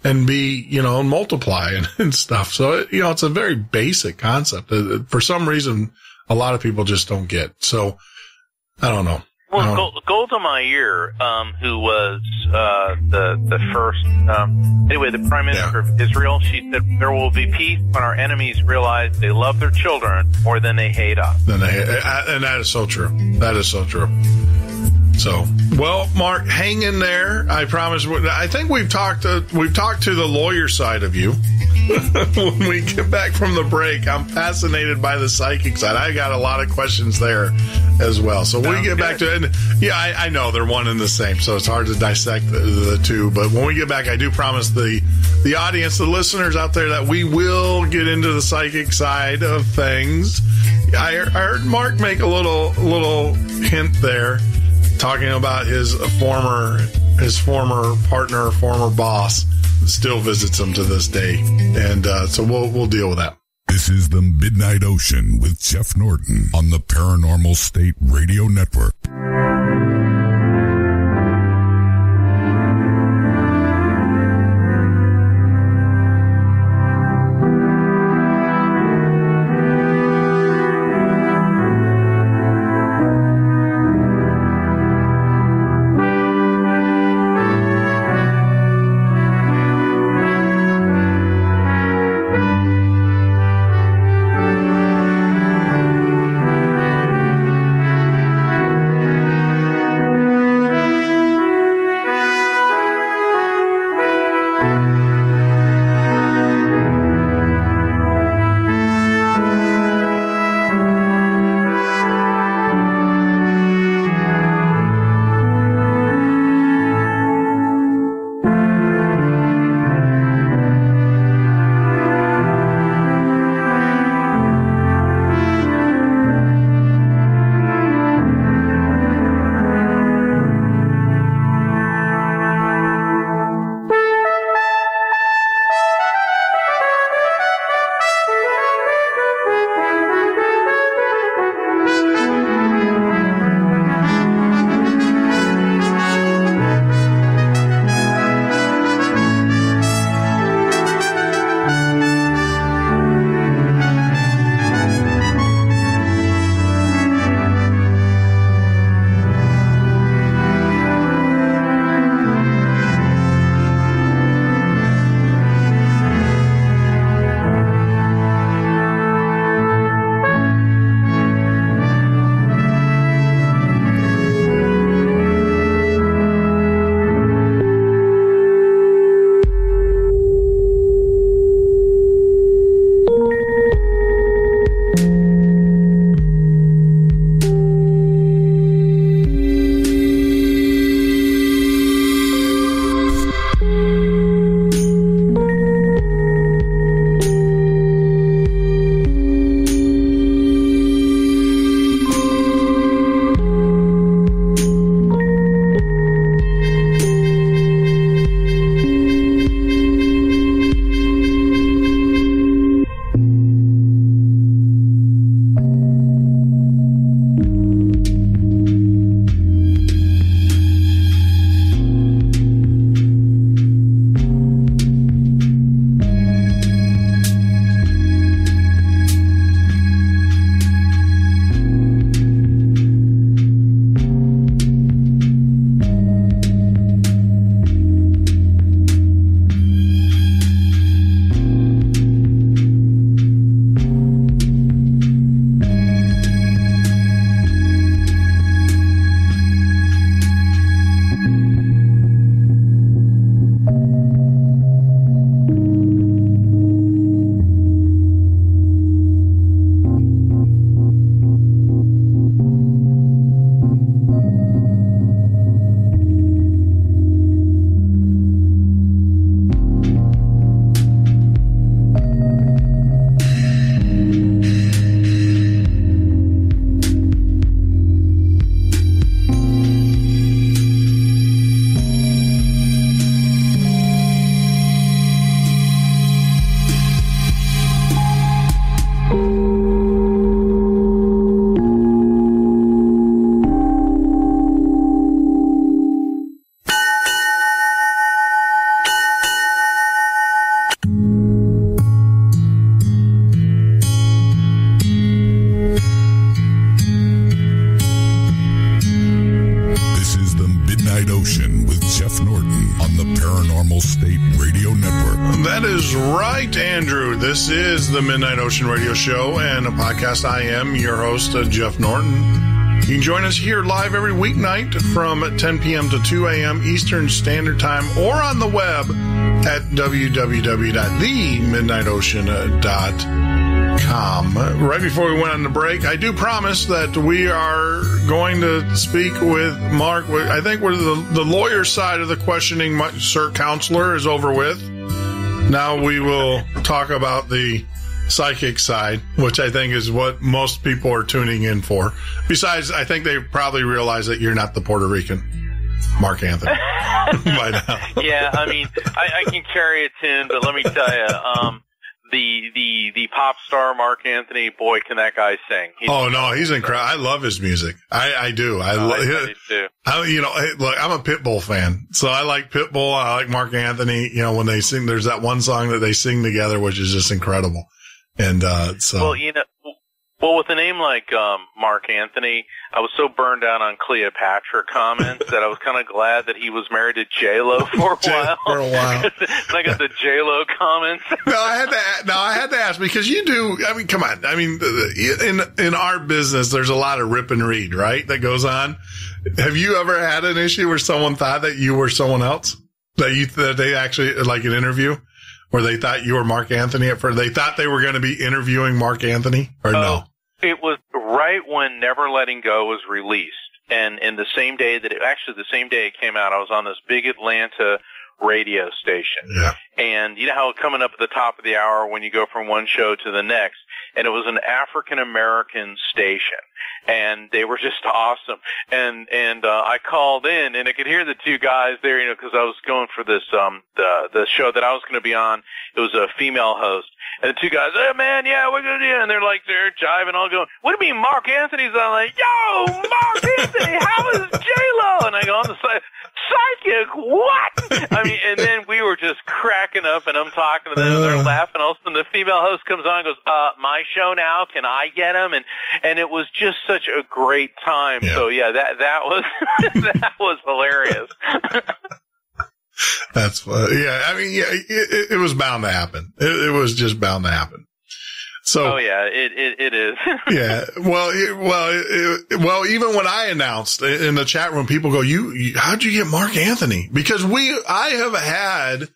And be, multiply and stuff. So, it's a very basic concept. For some reason, a lot of people just don't get. So, I don't know. Well, Golda Meir, who was the first, the Prime Minister of Israel, she said, there will be peace when our enemies realize they love their children more than they hate us. And that is so true. That is so true. So, well, Mark, hang in there. I promise. I think we've talked to the lawyer side of you. When we get back from the break, I'm fascinated by the psychic side. I got a lot of questions there as well. So when we get back to it, I know they're one and the same, so it's hard to dissect the two. But when we get back, I do promise the audience, the listeners out there, that we will get into the psychic side of things. I heard Mark make a little hint there, talking about his former partner, former boss. Still visits him to this day, and so we'll deal with that. This is the Midnight Ocean with Jeff Norton on the Paranormal State Radio Network. Radio Network. That is right, Andrew. This is the Midnight Ocean Radio Show and a podcast. I am your host, Jeff Norton. You can join us here live every weeknight from 10 p.m. to 2 a.m. Eastern Standard Time or on the web at www.themidnightocean.com. Right before we went on the break, I do promise that we are going to speak with Mark. I think we're the lawyer side of the questioning, Sir Counselor, is over with. Now we will talk about the psychic side, which I think is what most people are tuning in for. Besides, I think they probably realize that you're not the Puerto Rican Mark Anthony by now. Yeah, I mean, I can carry a tune, but let me tell you, the pop star Mark Anthony, boy, can that guy sing. He's incredible. I love his music. I do. I do too. Look, I'm a Pitbull fan, so I like Pitbull. I like Mark Anthony. When they sing, there's that one song that they sing together, which is just incredible. And Well, with a name like Mark Anthony, I was so burned out on Cleopatra comments that I was kind of glad that he was married to J-Lo for a while. I got the J-Lo comments. I had to ask because you do. I mean, come on. I mean, in our business, there's a lot of rip and read, right? That goes on. Have you ever had an issue where someone thought that you were someone else? That they actually, like an interview, where they thought you were Mark Anthony at first? They thought they were going to be interviewing Mark Anthony, or no? It was right when Never Letting Go was released. And the same day the same day it came out, I was on this big Atlanta radio station. Yeah. And you know how coming up at the top of the hour when you go from one show to the next, and it was an African-American station. And they were just awesome. And I called in and I could hear the two guys there, cause I was going for this, the show that I was going to be on. It was a female host. And the two guys, hey man, yeah, we're going to do it. And they're jiving, all going, what do you mean Mark Anthony's on? Like, yo, Mark Anthony, how is J-Lo? And I go on the side, psychic, what? I mean, and then we were just cracking up and I'm talking to them and they're laughing. All of a sudden the female host comes on and goes, my show now, can I get him? And it was just such a great time. Yeah. So yeah, that was, that was hilarious. That's yeah. I mean, yeah, it was bound to happen. It was just bound to happen. So, oh yeah, it is. Yeah. Well, even when I announced in the chat room, people go, how'd you get Mark Anthony? Because I have had,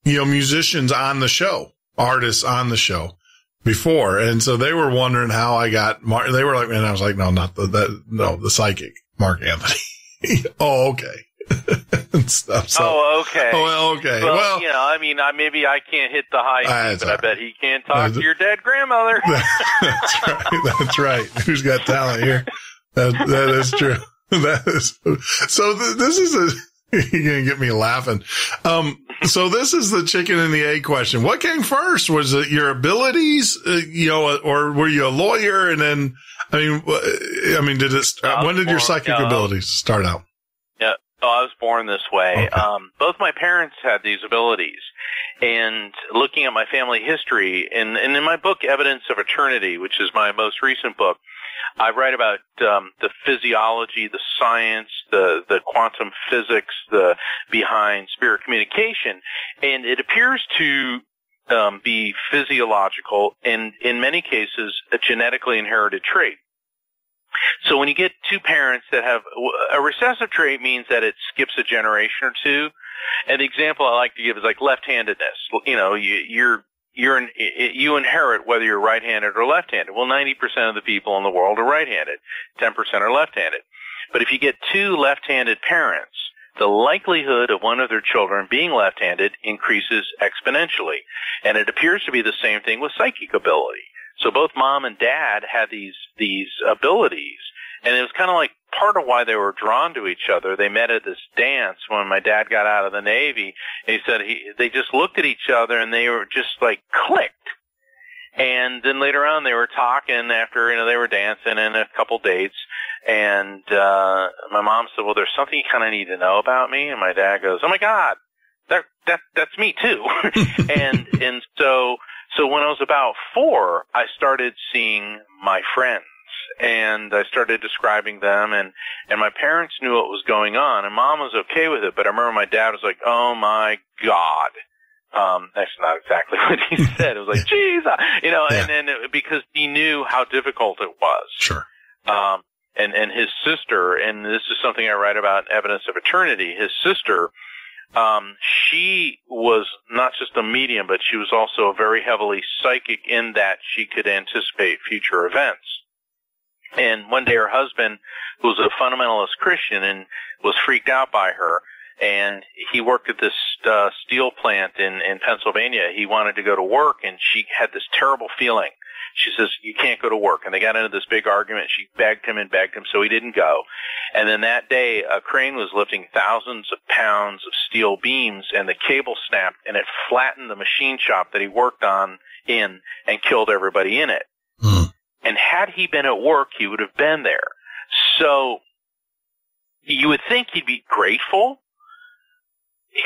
musicians on the show, artists on the show before. And so they were wondering how I got Mark. They were like, and I was like, no, not the psychic Mark Anthony. Oh, okay. And stuff. So, okay. Oh, okay. Well, I mean, maybe I can't hit the high, but I bet he can't talk to your dead grandmother. That's right. That's right. Who's got talent here? That is true. That is. So this is you're going to get me laughing. So this is the chicken and the egg question. What came first? Was it your abilities, or were you a lawyer? And then, when did it, when did your psychic abilities start out? Oh, I was born this way. Okay. Both my parents had these abilities. And looking at my family history, and in my book, Evidence of Eternity, which is my most recent book, I write about the physiology, the science, the quantum physics, behind spirit communication. And it appears to be physiological and, in many cases, a genetically inherited trait. So when you get two parents that have a recessive trait, means that it skips a generation or two. And the example I like to give is like left-handedness. You inherit whether you're right-handed or left-handed. Well, 90% of the people in the world are right-handed. 10% are left-handed. But if you get two left-handed parents, the likelihood of one of their children being left-handed increases exponentially. And it appears to be the same thing with psychic ability. So both mom and dad had these abilities, and it was kind of like part of why they were drawn to each other. They met at this dance when my dad got out of the Navy, and he said they just looked at each other and they were just like clicked. And then later on they were talking after, they were dancing and a couple dates, and my mom said, well, there's something you kind of need to know about me. And my dad goes, oh my God, that's me too. and so when I was about 4, I started seeing my friends, and I started describing them, and my parents knew what was going on, and Mom was okay with it, but I remember my dad was like, oh my God, That's not exactly what he said. It was like, Jesus, and then because he knew how difficult it was. Sure. And his sister, and this is something I write about in Evidence of Eternity, his sister, she was not just a medium, but she was also very heavily psychic in that she could anticipate future events. And one day her husband, who was a fundamentalist Christian and was freaked out by her, and he worked at this steel plant in Pennsylvania. He wanted to go to work, and she had this terrible feeling. She says, you can't go to work. And they got into this big argument. She begged him, so he didn't go. And then that day, a crane was lifting thousands of pounds of steel beams, and the cable snapped, and it flattened the machine shop that he worked on and killed everybody in it. And had he been at work, he would have been there. So you would think he'd be grateful.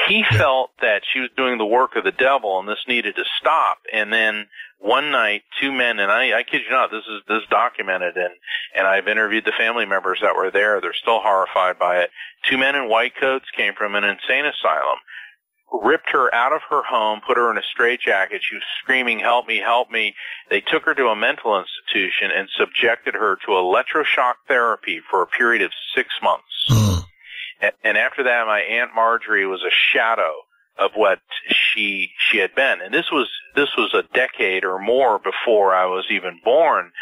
He felt that she was doing the work of the devil, and this needed to stop. And then one night, two men, and I kid you not, this is documented, and I've interviewed the family members that were there. They're still horrified by it. Two men in white coats came from an insane asylum, ripped her out of her home, put her in a straitjacket. She was screaming, help me, help me. They took her to a mental institution and subjected her to electroshock therapy for a period of 6 months. And after that, my Aunt Marjorie was a shadow of what she had been. And this was a decade or more before I was even born.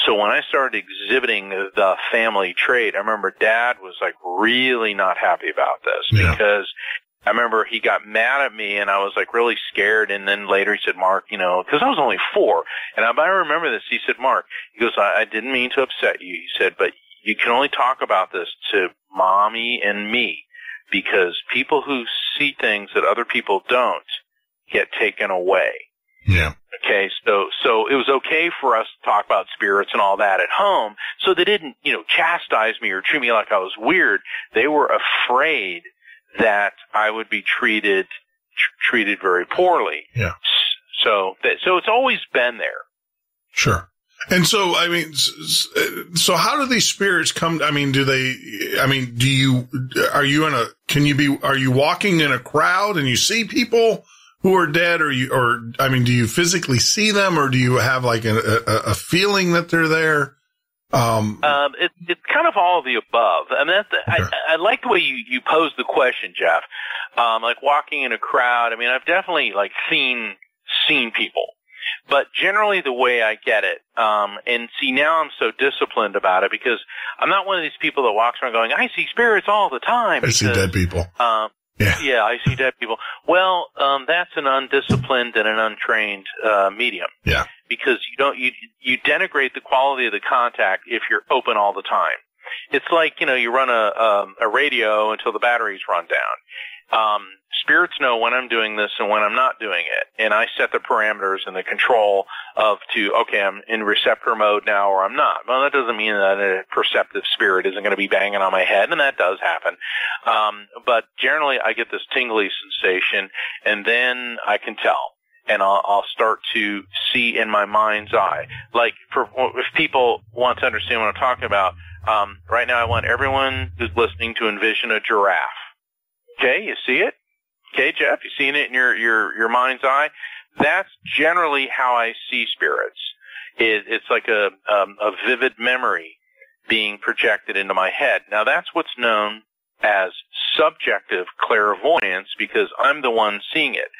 So when I started exhibiting the family trait, I remember Dad was like really not happy about this because I remember he got mad at me and I was like really scared. And then later he said, Mark, because I was only 4. And I remember this. He said, Mark, he goes, I didn't mean to upset you. He said, but you can only talk about this to Mommy and me because people who see things that other people don't get taken away. Yeah. Okay. So it was okay for us to talk about spirits and all that at home. So they didn't, chastise me or treat me like I was weird. They were afraid that I would be treated very poorly. Yeah. So it's always been there. Sure. And so, so how do these spirits come? Are you walking in a crowd and you see people who are dead do you physically see them or do you have like a feeling that they're there? It's kind of all of the above. I mean, I like the way you pose the question, Jeff. Like walking in a crowd. I mean, I've definitely like seen people. But generally the way I get it, and see now I'm so disciplined about it because I'm not one of these people that walks around going, I see spirits all the time. I see dead people. Yeah, I see dead people. Well, that's an undisciplined and an untrained medium. Yeah. Because you denigrate the quality of the contact if you're open all the time. It's like, you run a radio until the batteries run down. Spirits know when I'm doing this and when I'm not doing it. And I set the parameters and the control okay, I'm in receptor mode now or I'm not. Well, that doesn't mean that a perceptive spirit isn't going to be banging on my head, and that does happen. But generally I get this tingly sensation, and then I can tell. And I'll start to see in my mind's eye. Like, if people want to understand what I'm talking about, right now I want everyone who's listening to envision a giraffe. Okay, you see it? Okay, Jeff, you seen it in your mind's eye? That's generally how I see spirits. It's like a vivid memory being projected into my head. Now that's what's known as subjective clairvoyance because I'm the one seeing it.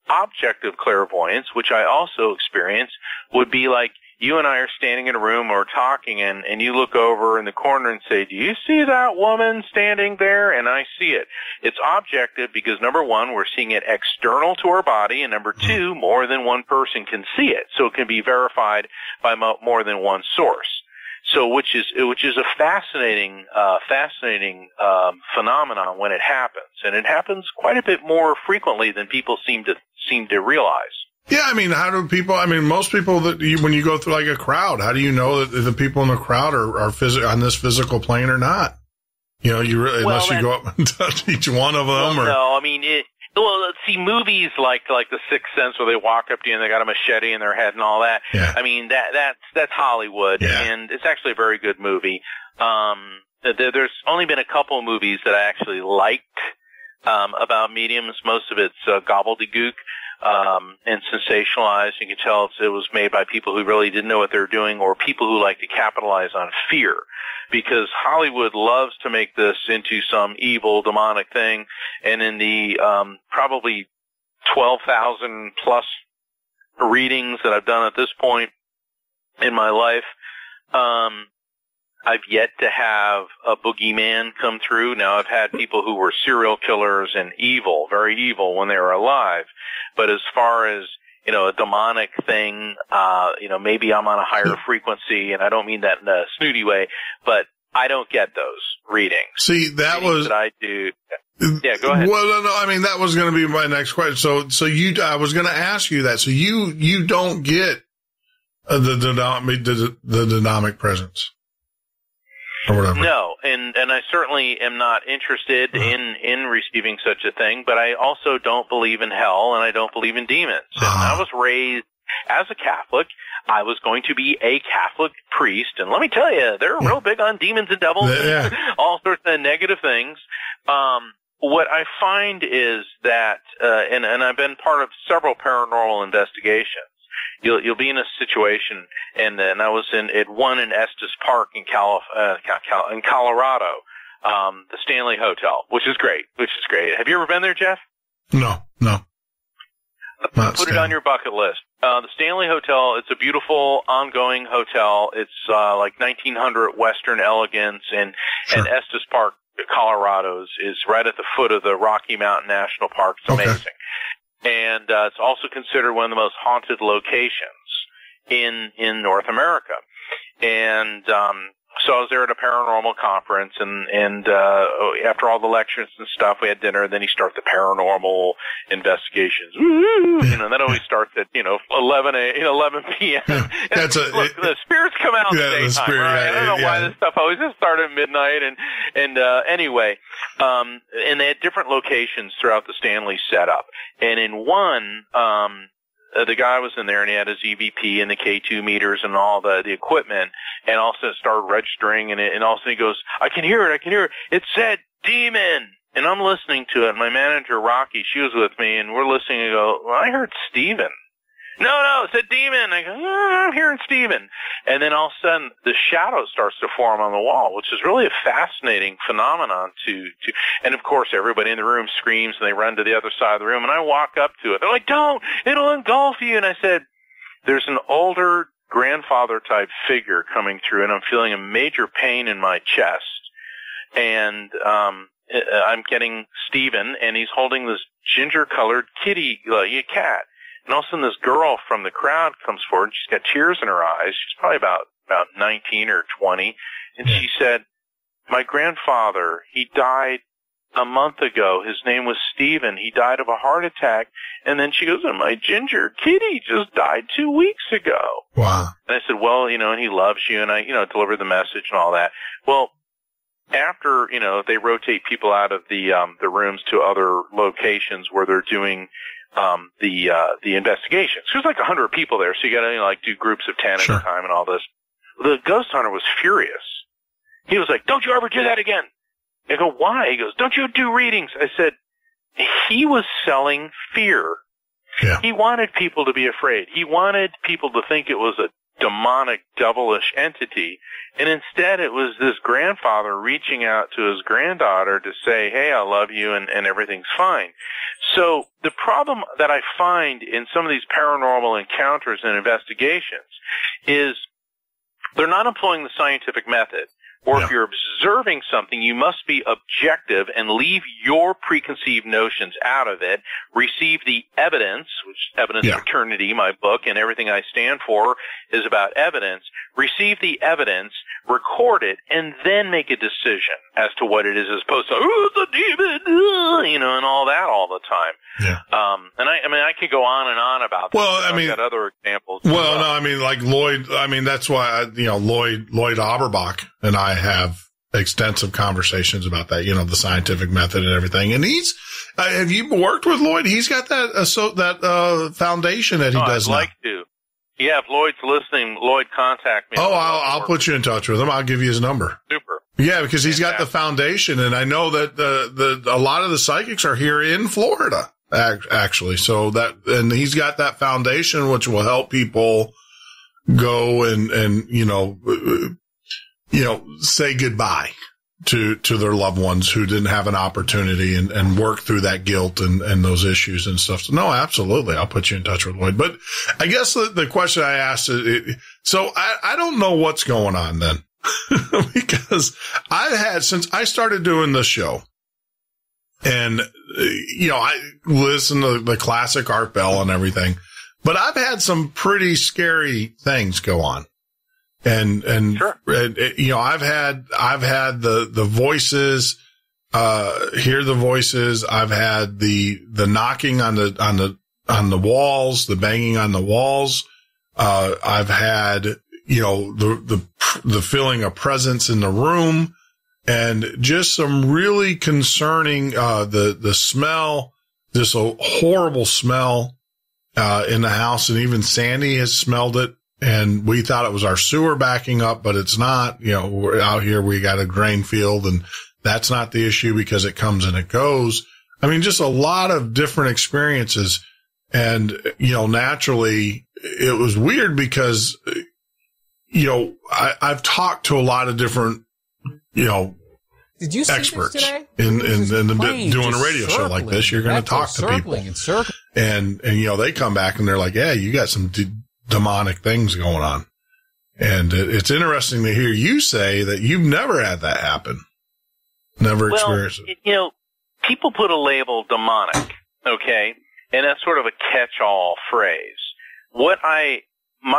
Objective clairvoyance, which I also experience, would be like you and I are standing in a room or talking and you look over in the corner and say, do you see that woman standing there? And I see it. It's objective because number one, we're seeing it external to our body, and number two, more than one person can see it. So it can be verified by more than one source. So which is a fascinating phenomenon when it happens. And it happens quite a bit more frequently than people seem to realize. Yeah, I mean, most people when you go through like a crowd, how do you know that the people in the crowd are on this physical plane or not? Unless you go up and touch each one of them. No, I mean, see movies like The Sixth Sense where they walk up to you and they got a machete in their head and all that. Yeah. I mean, that's Hollywood, and it's actually a very good movie. There's only been a couple of movies that I actually liked about mediums. Most of it's gobbledygook. and sensationalized. You can tell it was made by people who really didn't know what they were doing, or people who like to capitalize on fear. Because Hollywood loves to make this into some evil, demonic thing. And in the probably 12,000 plus readings that I've done at this point in my life, I've yet to have a boogeyman come through. Now, I've had people who were serial killers and evil, very evil when they were alive. But as far as, a demonic thing, maybe I'm on a higher frequency, and I don't mean that in a snooty way, but I don't get those readings. See, that was... that I do. Yeah, go ahead. Well, no, I mean, that was going to be my next question. So I was going to ask you that. So you don't get the dynamic presence or whatever. No, and I certainly am not interested in receiving such a thing, but I also don't believe in hell, and I don't believe in demons. And I was raised as a Catholic. I was going to be a Catholic priest, and let me tell you, they're real big on demons and devils and all sorts of negative things. What I find is that, and I've been part of several paranormal investigations. You'll be in a situation, and I was at one in Estes Park in Colorado, the Stanley Hotel, which is great. Have you ever been there, Jeff? No. Put it on your bucket list. The Stanley Hotel, it's a beautiful, ongoing hotel. It's like 1900 Western elegance, and Estes Park, Colorado, is right at the foot of the Rocky Mountain National Park. It's amazing. And it's also considered one of the most haunted locations in North America. And so I was there at a paranormal conference, and after all the lectures and stuff, we had dinner, and then you start the paranormal investigations. That always starts at 11 p.m. The spirits come out in the daytime, right? I don't know why this stuff always just started at midnight, and anyway, and they had different locations throughout the Stanley setup, and in one, the guy was in there, and he had his EVP and the K2 meters and all the equipment, and all of a sudden it started registering, and all of a sudden he goes, I can hear it. It said demon. And I'm listening to it. My manager, Rocky, she was with me, and we're listening, and go, well, I heard Steven. No, it said demon. I go, I'm hearing Steven. And then all of a sudden, the shadow starts to form on the wall, which is really a fascinating phenomenon and of course, everybody in the room screams, and they run to the other side of the room, and I walk up to it. They're like, don't, it'll engulf you. And I said, there's an older grandfather-type figure coming through, and I'm feeling a major pain in my chest. And I'm getting Steven, and he's holding this ginger-colored kitty, a cat. And all of a sudden, this girl from the crowd comes forward. She's got tears in her eyes. She's probably about 19 or 20. And she said, my grandfather, he died a month ago. His name was Steven. He died of a heart attack. And then she goes, and my ginger kitty just died 2 weeks ago. Wow. And I said, well, and he loves you. And I, delivered the message and all that. Well, after, they rotate people out of the rooms to other locations where they're doing the investigations. There's like 100 people there, so you gotta do groups of 10 at a time and all this. The ghost hunter was furious. He was like, don't you ever do that again. I go, why? He goes, don't you do readings? I said, he was selling fear. Yeah. He wanted people to be afraid. He wanted people to think it was a demonic, devilish entity. And instead it was this grandfather reaching out to his granddaughter to say, hey, I love you, and everything's fine. So the problem that I find in some of these paranormal encounters and investigations is they're not employing the scientific method. Or if you're observing something, you must be objective and leave your preconceived notions out of it. Receive the evidence, which Evidence of Eternity, my book, and everything I stand for is about evidence. Receive the evidence, record it, and then make a decision as to what it is, as opposed to, oh, it's a demon, and all that all the time. Yeah. And I could go on and on about this. Well, I've got other examples. Well, no, I mean, like Lloyd, that's why, Lloyd Auerbach and I have extensive conversations about that, the scientific method and everything. And have you worked with Lloyd? He's got that foundation that he does I'd now. Like to. Yeah, if Lloyd's listening, Lloyd, contact me. Oh, I'll put you in touch with him. I'll give you his number. Super. Yeah, because he's got the foundation, and I know that a lot of the psychics are here in Florida. actually. So and he's got that foundation, which will help people go and, say goodbye to their loved ones who didn't have an opportunity and work through that guilt and those issues and stuff. So no, absolutely. I'll put you in touch with Lloyd. But I guess the question I asked so I don't know what's going on then because since I started doing this show and, I listen to the classic Art Bell and everything, but I've had some pretty scary things go on. And sure. I've had the voices, hear the voices. I've had the knocking on the walls, the banging on the walls. I've had, the feeling of presence in the room and just some really concerning, the smell, this horrible smell, in the house. And even Sandy has smelled it. And we thought it was our sewer backing up, but it's not. We're out here, we got a grain field, and that's not the issue because it comes and it goes. I mean, just a lot of different experiences. And, naturally, it was weird because, I've talked to a lot of different, Did you see experts this today? in doing a radio show like this. You're going to talk to people. And, they come back and they're like, yeah, you got some demonic things going on. And it's interesting to hear you say that you've never had that happen. Never experienced it. People put a label demonic, okay? And that's sort of a catch-all phrase. My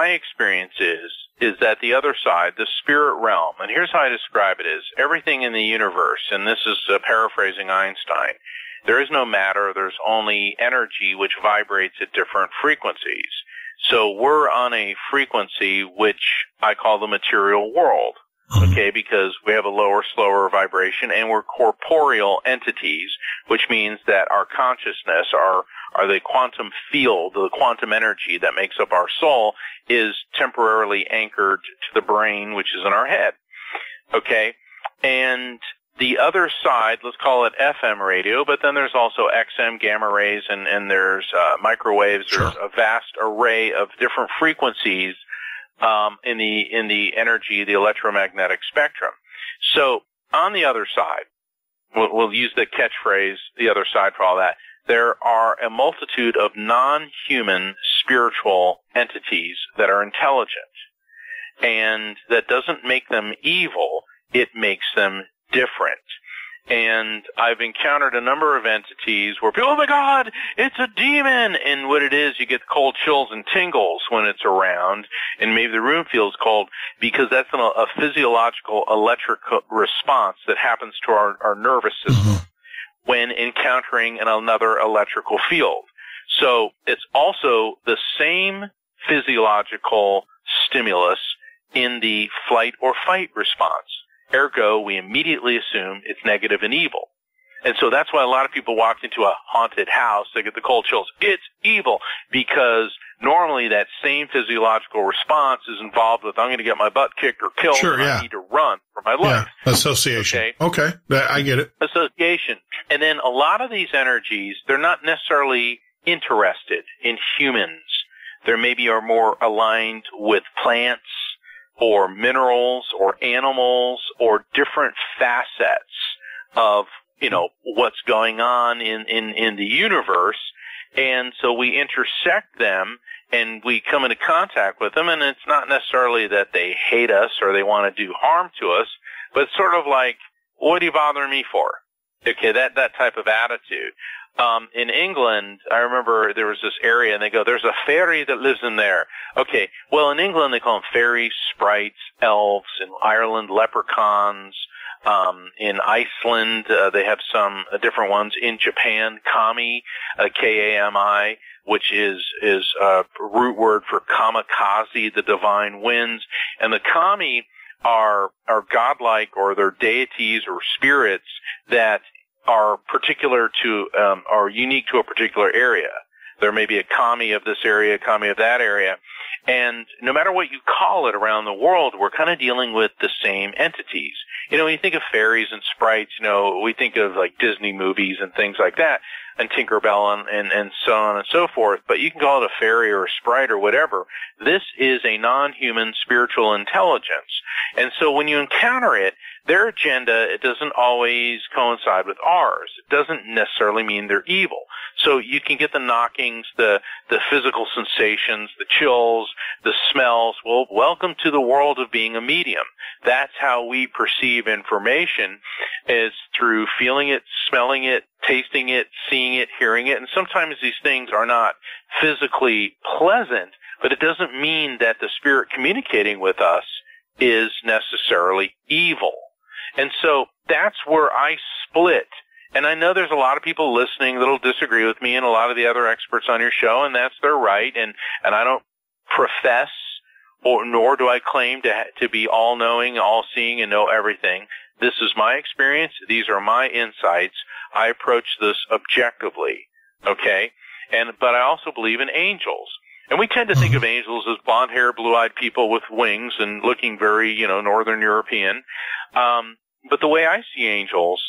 experience is that the other side, the spirit realm, and here's how I describe it is everything in the universe, and this is paraphrasing Einstein, there is no matter, there's only energy which vibrates at different frequencies. So we're on a frequency which I call the material world, okay, because we have a lower, slower vibration, and we're corporeal entities, which means that our consciousness, our the quantum field, the quantum energy that makes up our soul, is temporarily anchored to the brain, which is in our head, okay? And the other side, let's call it FM radio, but then there's also XM gamma rays and there's microwaves. Sure. There's a vast array of different frequencies in the energy, the electromagnetic spectrum. So on the other side, we'll use the catchphrase, the other side for all that, there are a multitude of non-human spiritual entities that are intelligent. And that doesn't make them evil, it makes them different. And I've encountered a number of entities where people, oh my God, it's a demon! And what it is, you get cold chills and tingles when it's around, and maybe the room feels cold because that's a physiological electric response that happens to our nervous system when encountering another electrical field. So it's also the same physiological stimulus in the flight or fight response. Ergo, we immediately assume it's negative and evil. And so that's why a lot of people walk into a haunted house, they get the cold chills. It's evil, because normally that same physiological response is involved with, I'm going to get my butt kicked or killed, and I need to run for my life. Yeah, association. Okay, I get it. Association. And then a lot of these energies, they're not necessarily interested in humans. They maybe are more aligned with plants, or minerals, or animals, or different facets of, what's going on in the universe. And so we intersect them and we come into contact with them, and it's not necessarily that they hate us or they want to do harm to us, but it's sort of like, what are you bothering me for? Okay, that type of attitude. In England, I remember there was this area, and they go, there's a fairy that lives in there. Okay, well, in England, they call them fairies, sprites, elves. In Ireland, leprechauns. In Iceland, they have some different ones. In Japan, kami, K-A-M-I, which is a root word for kamikaze, the divine winds. And the kami are godlike, or they're deities or spirits that are particular to, are unique to a particular area. There may be a kami of this area, a kami of that area. And no matter what you call it around the world, we're kind of dealing with the same entities. When you think of fairies and sprites, we think of like Disney movies and things like that. and Tinkerbell and so on and so forth, but you can call it a fairy or a sprite or whatever. This is a non-human spiritual intelligence. And so when you encounter it, their agenda, it doesn't always coincide with ours. It doesn't necessarily mean they're evil. So you can get the knockings, the physical sensations, the chills, the smells. Well, welcome to the world of being a medium. That's how we perceive information, is through feeling it, smelling it, tasting it, seeing it, hearing it. And sometimes these things are not physically pleasant, but it doesn't mean that the spirit communicating with us is necessarily evil. And so that's where I split. And I know there's a lot of people listening that'll disagree with me and a lot of the other experts on your show, and that's their right. And I don't profess, or nor do I claim to be all-knowing, all-seeing, and know everything. This is my experience. These are my insights. I approach this objectively, okay? But I also believe in angels. And we tend to think of angels as blonde-haired, blue-eyed people with wings and looking very, Northern European. But the way I see angels,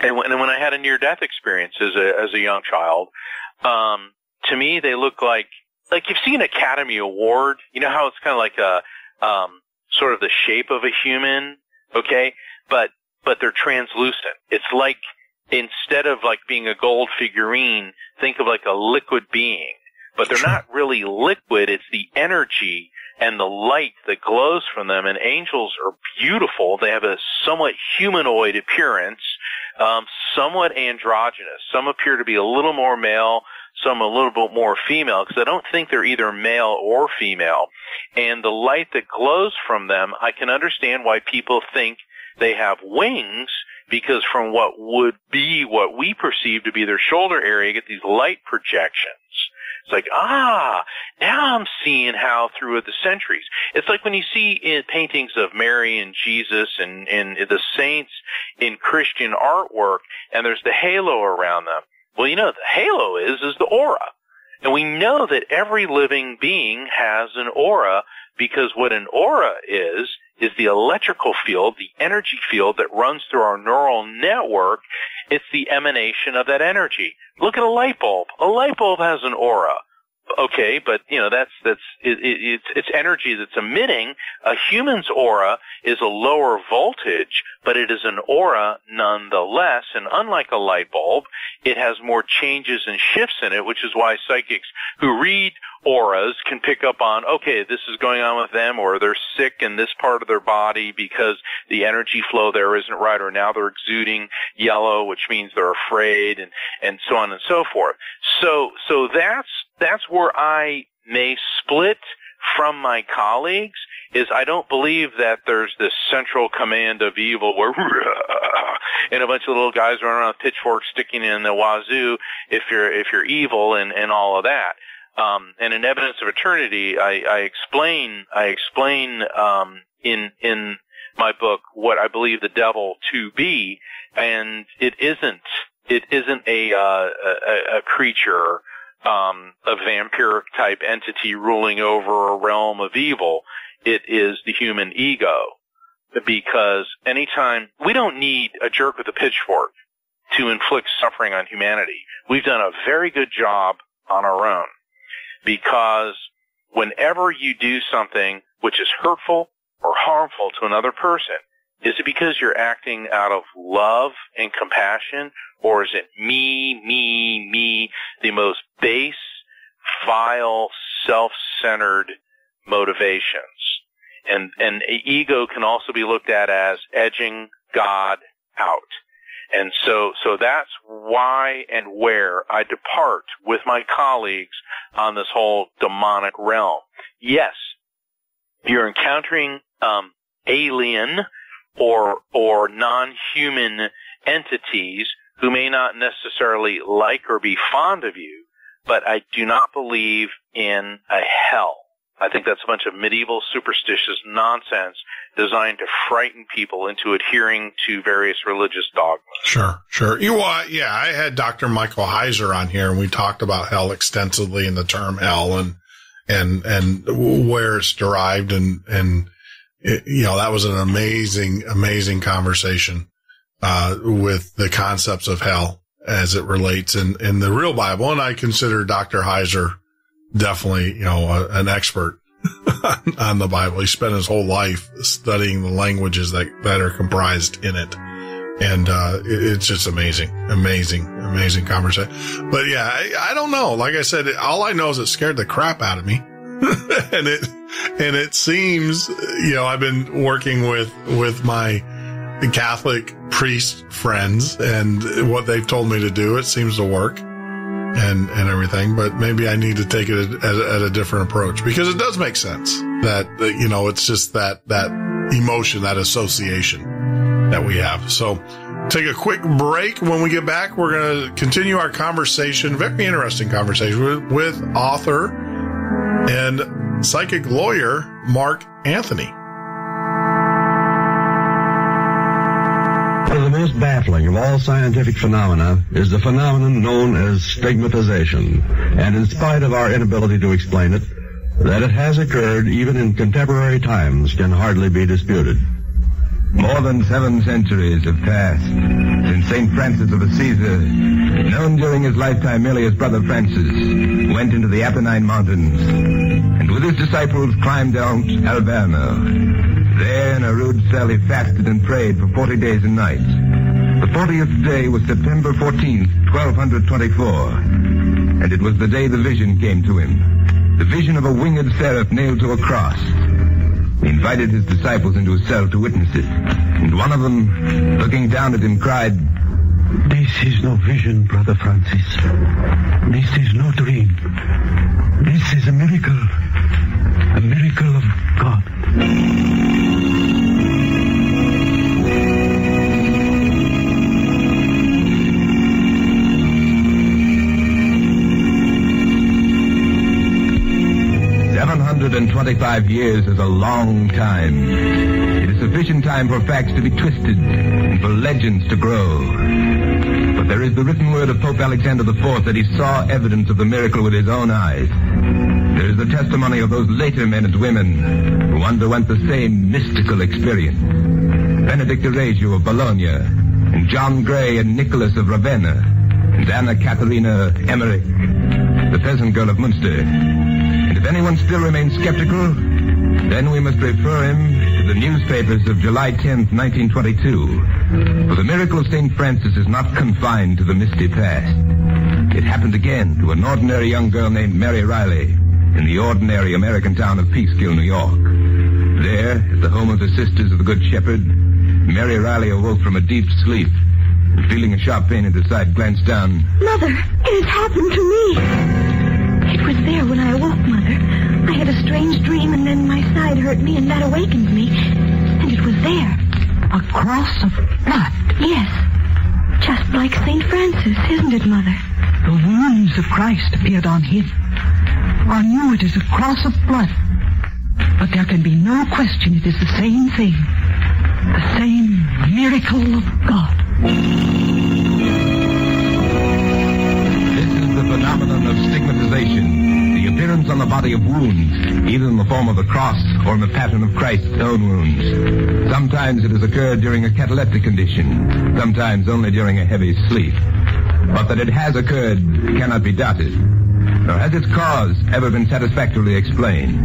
and when I had a near-death experience as a young child, to me they look like you've seen Academy Award. You know how it's kind of like a sort of the shape of a human, okay? But they're translucent. It's like, instead of like being a gold figurine, think of like a liquid being. But they're not really liquid. It's the energy and the light that glows from them. And angels are beautiful. They have a somewhat humanoid appearance, somewhat androgynous. Some appear to be a little more male, some a little bit more female, because I don't think they're either male or female. And the light that glows from them, I can understand why people think they have wings, because from what would be what we perceive to be their shoulder area, you get these light projections. It's like, now I'm seeing how throughout the centuries. It's like when you see in paintings of Mary and Jesus and the saints in Christian artwork, and there's the halo around them. Well, the halo is the aura. And we know that every living being has an aura, because what an aura is the electrical field, the energy field that runs through our neural network. It's the emanation of that energy. Look at a light bulb. A light bulb has an aura. Okay, but it's energy that's emitting. A human's aura is a lower voltage, but it is an aura nonetheless. And unlike a light bulb, it has more changes and shifts in it, which is why psychics who read auras can pick up on, okay, this is going on with them, or they're sick in this part of their body because the energy flow there isn't right, or now they're exuding yellow, which means they're afraid, and so on and so forth. So that's where I may split from my colleagues, is I don't believe that there's this central command of evil where and a bunch of little guys running around with pitchforks sticking in the wazoo if you're evil and all of that. And in Evidence of Eternity, I explain in my book what I believe the devil to be, and it isn't a creature, a vampiric type entity ruling over a realm of evil. It is the human ego, because anytime we don't need a jerk with a pitchfork to inflict suffering on humanity. We've done a very good job on our own. Because whenever you do something which is hurtful or harmful to another person, is it because you're acting out of love and compassion, or is it me, the most base, vile, self-centered motivations? And ego can also be looked at as edging God out. And so that's why and where I depart with my colleagues on this whole demonic realm. Yes, you're encountering alien or non-human entities who may not necessarily like or be fond of you, but I do not believe in a hell. I think that's a bunch of medieval superstitious nonsense designed to frighten people into adhering to various religious dogmas. Sure. Yeah, I had Dr. Michael Heiser on here, and we talked about hell extensively and the term hell and where it's derived, and that was an amazing conversation with the concepts of hell as it relates in the real Bible. And I consider Dr. Heiser definitely, an expert on the Bible. He spent his whole life studying the languages that are comprised in it. And, it's just amazing conversation. But yeah, I don't know. Like I said, all I know is it scared the crap out of me. and it seems, I've been working with my Catholic priest friends, and what they've told me to do, it seems to work and everything, but maybe I need to take it at a different approach, because it does make sense that, it's just that emotion, that association that we have. So take a quick break. When we get back, we're going to continue our conversation, very interesting conversation with author and psychic lawyer Mark Anthony. One of the most baffling of all scientific phenomena is the phenomenon known as stigmatization, and in spite of our inability to explain it, that it has occurred even in contemporary times can hardly be disputed. More than 7 centuries have passed since St. Francis of Assisi, known during his lifetime merely as Brother Francis, went into the Apennine Mountains and with his disciples climbed Mount Alverno. There in a rude cell he fasted and prayed for 40 days and nights. The 40th day was September 14th, 1224, and it was the day the vision came to him, the vision of a winged seraph nailed to a cross. He invited his disciples into his cell to witness it, and one of them, looking down at him, cried, "This is no vision, Brother Francis. This is no dream. This is a miracle of God." 725 years is a long time. It is sufficient time for facts to be twisted and for legends to grow. But there is the written word of Pope Alexander IV that he saw evidence of the miracle with his own eyes. There is the testimony of those later men and women who underwent the same mystical experience. Benedict Arezzo of Bologna, and John Gray and Nicholas of Ravenna, and Anna Katharina Emmerich, the peasant girl of Munster. And if anyone still remains skeptical, then we must refer him to the newspapers of July 10th, 1922. For the miracle of St. Francis is not confined to the misty past. It happened again to an ordinary young girl named Mary Riley in the ordinary American town of Peekskill, New York. There, at the home of the Sisters of the Good Shepherd, Mary Riley awoke from a deep sleep and, feeling a sharp pain in her side, glanced down. "Mother, it has happened to me." "It was there when I awoke, Mother. I had a strange dream, and then my side hurt me, and that awakened me. And it was there. A cross of blood." "Yes. Just like St. Francis, isn't it, Mother?" "The wounds of Christ appeared on him. I knew it is a cross of blood. But there can be no question it is the same thing. The same miracle of God." This is the phenomenon of stigmatization, the appearance on the body of wounds, either in the form of a cross or in the pattern of Christ's own wounds. Sometimes it has occurred during a cataleptic condition, sometimes only during a heavy sleep. But that it has occurred cannot be doubted, nor has its cause ever been satisfactorily explained.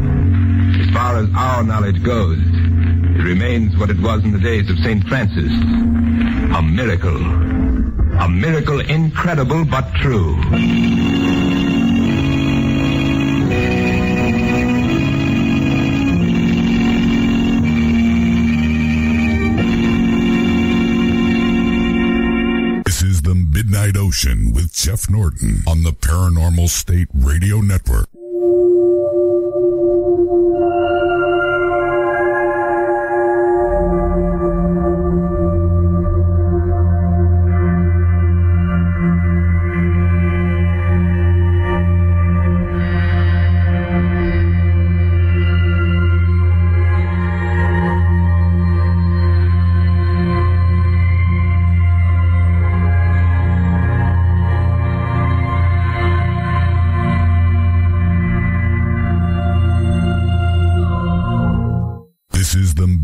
As far as our knowledge goes, it remains what it was in the days of St. Francis. A miracle. A miracle incredible but true. This is the Midnight Ocean with Jeff Norton on the Paranormal State Radio Network.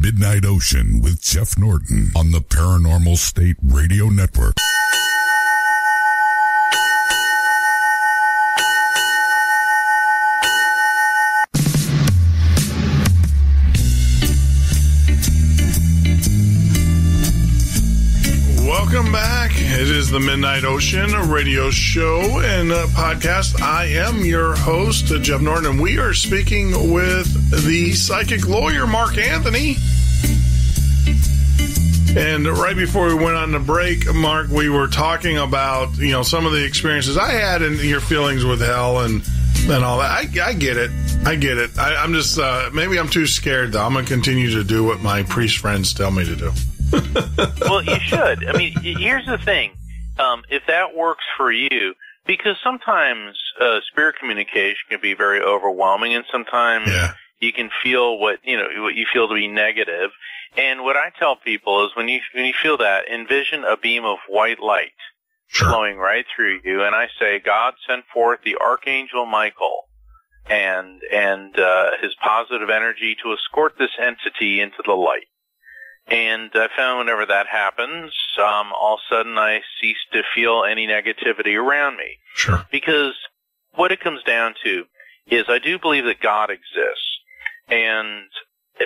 Midnight Ocean with Jeff Norton on the Paranormal State Radio Network. is the Midnight Ocean, a radio show and a podcast. I am your host, Jeff Norton, and we are speaking with the psychic lawyer, Mark Anthony. And right before we went on the break, Mark, we were talking about, some of the experiences I had and your feelings with hell and all that. I get it. I'm just, maybe I'm too scared, though. I'm going to continue to do what my priest friends tell me to do. Well, you should. I mean, here's the thing. If that works for you, because sometimes spirit communication can be very overwhelming, and sometimes you can feel what you feel to be negative. And what I tell people is when you feel that, envision a beam of white light flowing right through you, and I say, God sent forth the Archangel Michael and his positive energy to escort this entity into the light. And I found whenever that happens, all of a sudden I cease to feel any negativity around me. Sure. Because what it comes down to is I do believe that God exists. And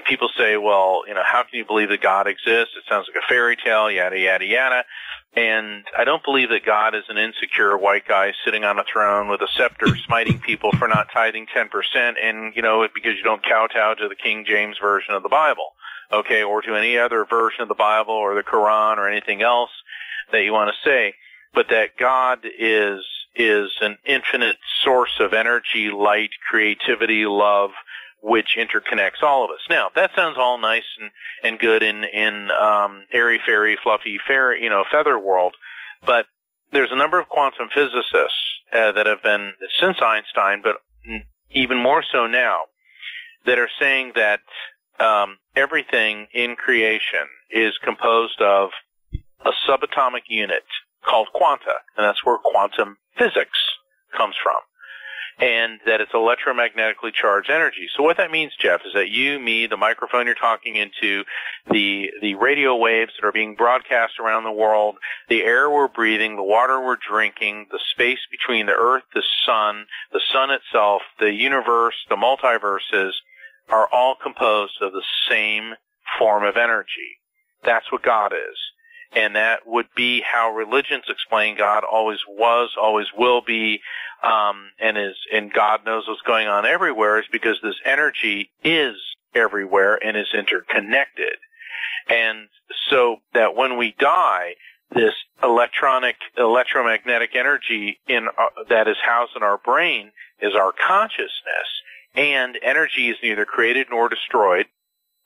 people say, well, how can you believe that God exists? It sounds like a fairy tale, yada, yada, yada. And I don't believe that God is an insecure white guy sitting on a throne with a scepter smiting people for not tithing 10% and, because you don't kowtow to the King James Version of the Bible. Okay, or to any other version of the Bible or the Quran or anything else that you want to say, but that God is an infinite source of energy, light, creativity, love, which interconnects all of us. Now, that sounds all nice and good in airy fairy, fluffy fairy, feather world, but there's a number of quantum physicists that have been since Einstein, but even more so now, that are saying that everything in creation is composed of a subatomic unit called quanta, and that's where quantum physics comes from, and that it's electromagnetically charged energy. So what that means, Jeff, is that you, me, the microphone you're talking into, the radio waves that are being broadcast around the world, the air we're breathing, the water we're drinking, the space between the earth, the sun itself, the universe, the multiverses, are all composed of the same form of energy. That's what God is. And that would be how religions explain God always was, always will be, and God knows what's going on everywhere, is because this energy is everywhere and is interconnected. And so that when we die, this electromagnetic energy that is housed in our brain is our consciousness. And energy is neither created nor destroyed,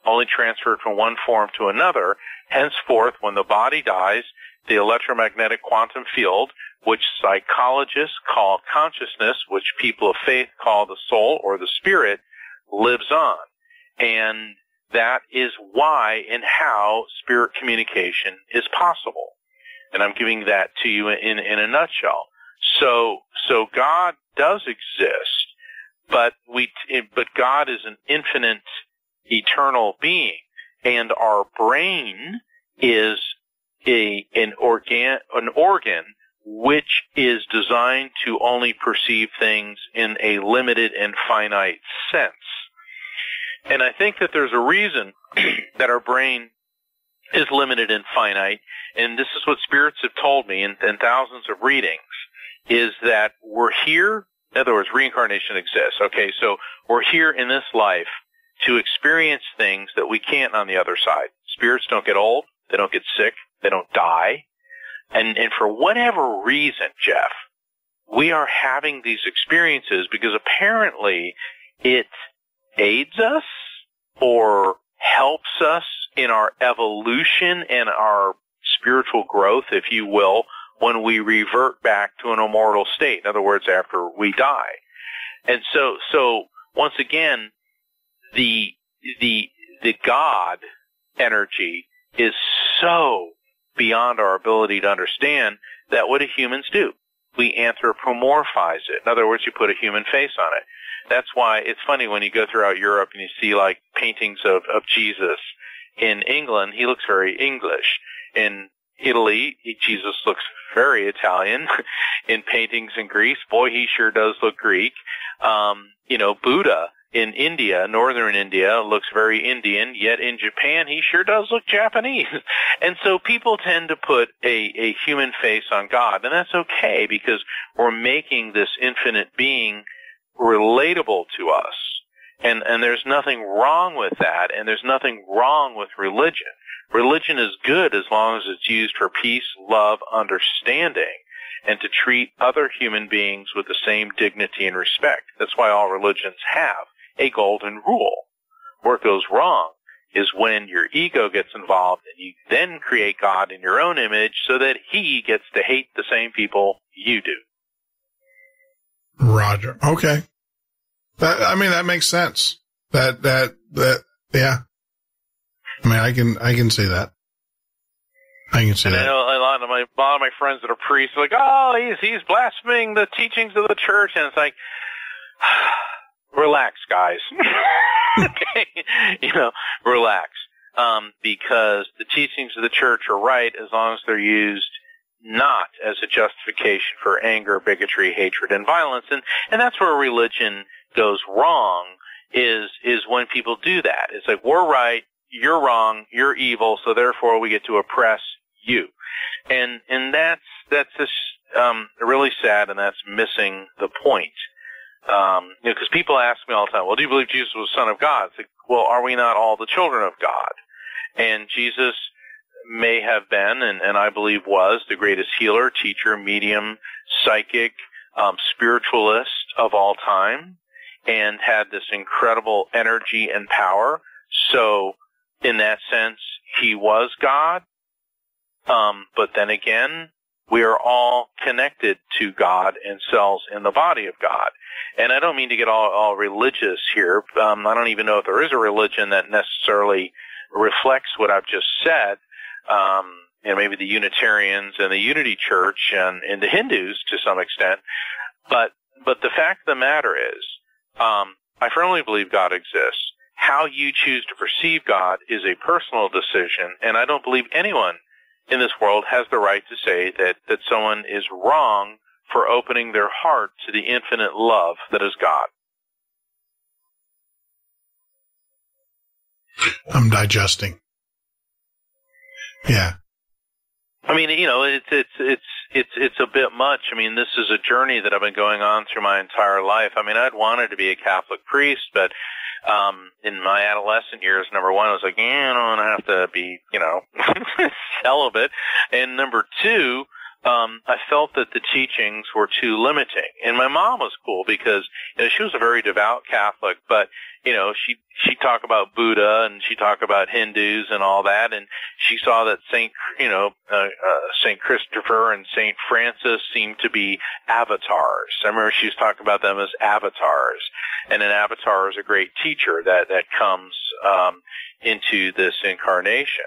only transferred from one form to another. Henceforth, when the body dies, the electromagnetic quantum field, which psychologists call consciousness, which people of faith call the soul or the spirit, lives on. And that is why and how spirit communication is possible. And I'm giving that to you in a nutshell. So God does exist. But God is an infinite, eternal being, and our brain is an organ which is designed to only perceive things in a limited and finite sense. And I think that there's a reason that our brain is limited and finite, and this is what spirits have told me in thousands of readings, is that we're here. In other words, reincarnation exists. Okay, so we're here in this life to experience things that we can't on the other side. Spirits don't get old. They don't get sick. They don't die. And for whatever reason, Jeff, we are having these experiences because apparently it aids us or helps us in our evolution and our spiritual growth, if you will, when we revert back to an immortal state. In other words, after we die. And so once again, the God energy is so beyond our ability to understand that what do humans do? We anthropomorphize it. In other words, you put a human face on it. That's why it's funny when you go throughout Europe and you see like paintings of Jesus. In England, he looks very English. In Italy, Jesus looks very Italian. In paintings in Greece, boy, he sure does look Greek. Buddha in India, northern India, looks very Indian, yet in Japan he sure does look Japanese. And so people tend to put a human face on God, and that's okay because we're making this infinite being relatable to us. And there's nothing wrong with that, and there's nothing wrong with religion. Religion is good as long as it's used for peace, love, understanding, and to treat other human beings with the same dignity and respect. That's why all religions have a golden rule. Where it goes wrong is when your ego gets involved and you then create God in your own image so that he gets to hate the same people you do. Roger. Okay. That makes sense. Yeah. I mean, I can see that. I can see that. I know a lot of my friends that are priests are like, oh, he's blaspheming the teachings of the church, and it's like, relax, guys. Okay, relax. Because the teachings of the church are right as long as they're used not as a justification for anger, bigotry, hatred, and violence. And that's where religion goes wrong, is when people do that. It's like, we're right, you're wrong, you're evil, so therefore we get to oppress you. And that's just really sad, and that's missing the point. Because people ask me all the time, well, do you believe Jesus was the Son of God? It's like, well, are we not all the children of God? And Jesus may have been, and I believe was, the greatest healer, teacher, medium, psychic, spiritualist of all time, and had this incredible energy and power. So, in that sense, he was God. But then again, we are all connected to God and cells in the body of God. And I don't mean to get all religious here. I don't even know if there is a religion that necessarily reflects what I've just said. Maybe the Unitarians and the Unity Church and the Hindus to some extent. But the fact of the matter is, I firmly believe God exists. How you choose to perceive God is a personal decision, and I don't believe anyone in this world has the right to say that someone is wrong for opening their heart to the infinite love that is God. I'm digesting. Yeah. I mean, it's a bit much. I mean, this is a journey that I've been going on through my entire life. I mean, I'd wanted to be a Catholic priest, but in my adolescent years, number one, I was like, I don't want to have to be, celibate. And number two, I felt that the teachings were too limiting. And my mom was cool because, she was a very devout Catholic, but, she'd talk about Buddha and she'd talk about Hindus and all that. And she saw that Saint Christopher and Saint Francis seemed to be avatars. I remember she was talking about them as avatars. And an avatar is a great teacher that comes, into this incarnation.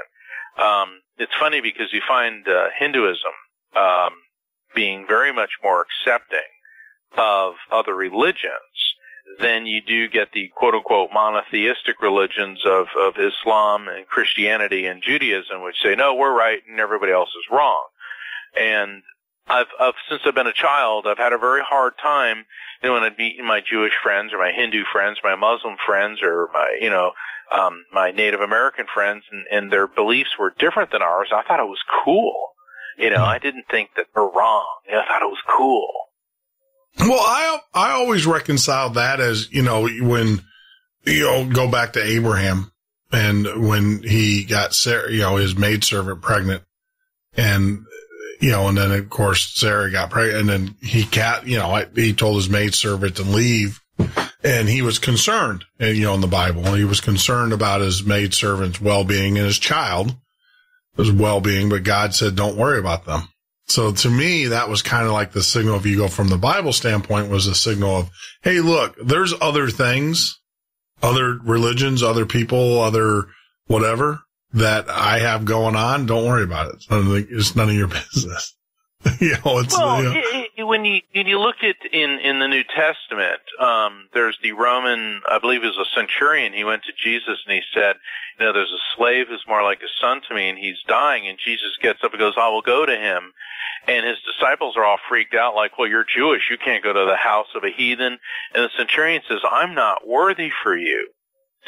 It's funny because you find, Hinduism, being very much more accepting of other religions than you do get the quote-unquote monotheistic religions of Islam and Christianity and Judaism, which say, no, we're right and everybody else is wrong. And since I've been a child, I've had a very hard time, when I'd meet my Jewish friends or my Hindu friends, my Muslim friends, or my Native American friends, and their beliefs were different than ours. I thought it was cool. I didn't think that they're wrong. I thought it was cool. Well, I always reconciled that as, when, go back to Abraham and when he got Sarah, his maidservant pregnant and, and then of course Sarah got pregnant and then he told his maidservant to leave and he was concerned, in the Bible, he was concerned about his maidservant's well-being and his child. His well-being, but God said, don't worry about them. So to me, that was kind of like the signal, if you go from the Bible standpoint, was a signal of, hey, look, there's other things, other religions, other people, other whatever that I have going on. Don't worry about it. It's none of your business. When you look at in the New Testament, there's the Roman, I believe it was a centurion. He went to Jesus and he said, there's a slave who's more like a son to me, and he's dying. And Jesus gets up and goes, I will go to him. And his disciples are all freaked out, like, well, you're Jewish. You can't go to the house of a heathen. And the centurion says, I'm not worthy for you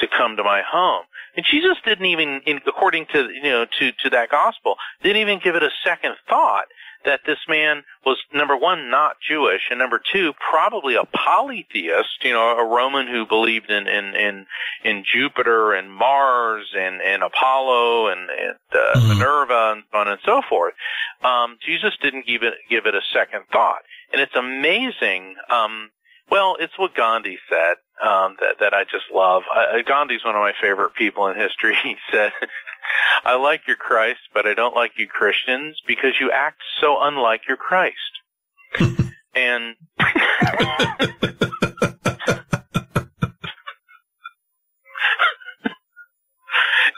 to come to my home. And Jesus didn't even, according to, to that gospel, didn't even give it a second thought that this man was, number one, not Jewish, and number two, probably a polytheist, a Roman who believed in Jupiter and Mars and Apollo and Minerva and so on and so forth. Jesus didn't give it a second thought. And it's amazing. Well, it's what Gandhi said, that I just love. Gandhi's one of my favorite people in history. He said, I like your Christ, but I don't like you Christians because you act so unlike your Christ. And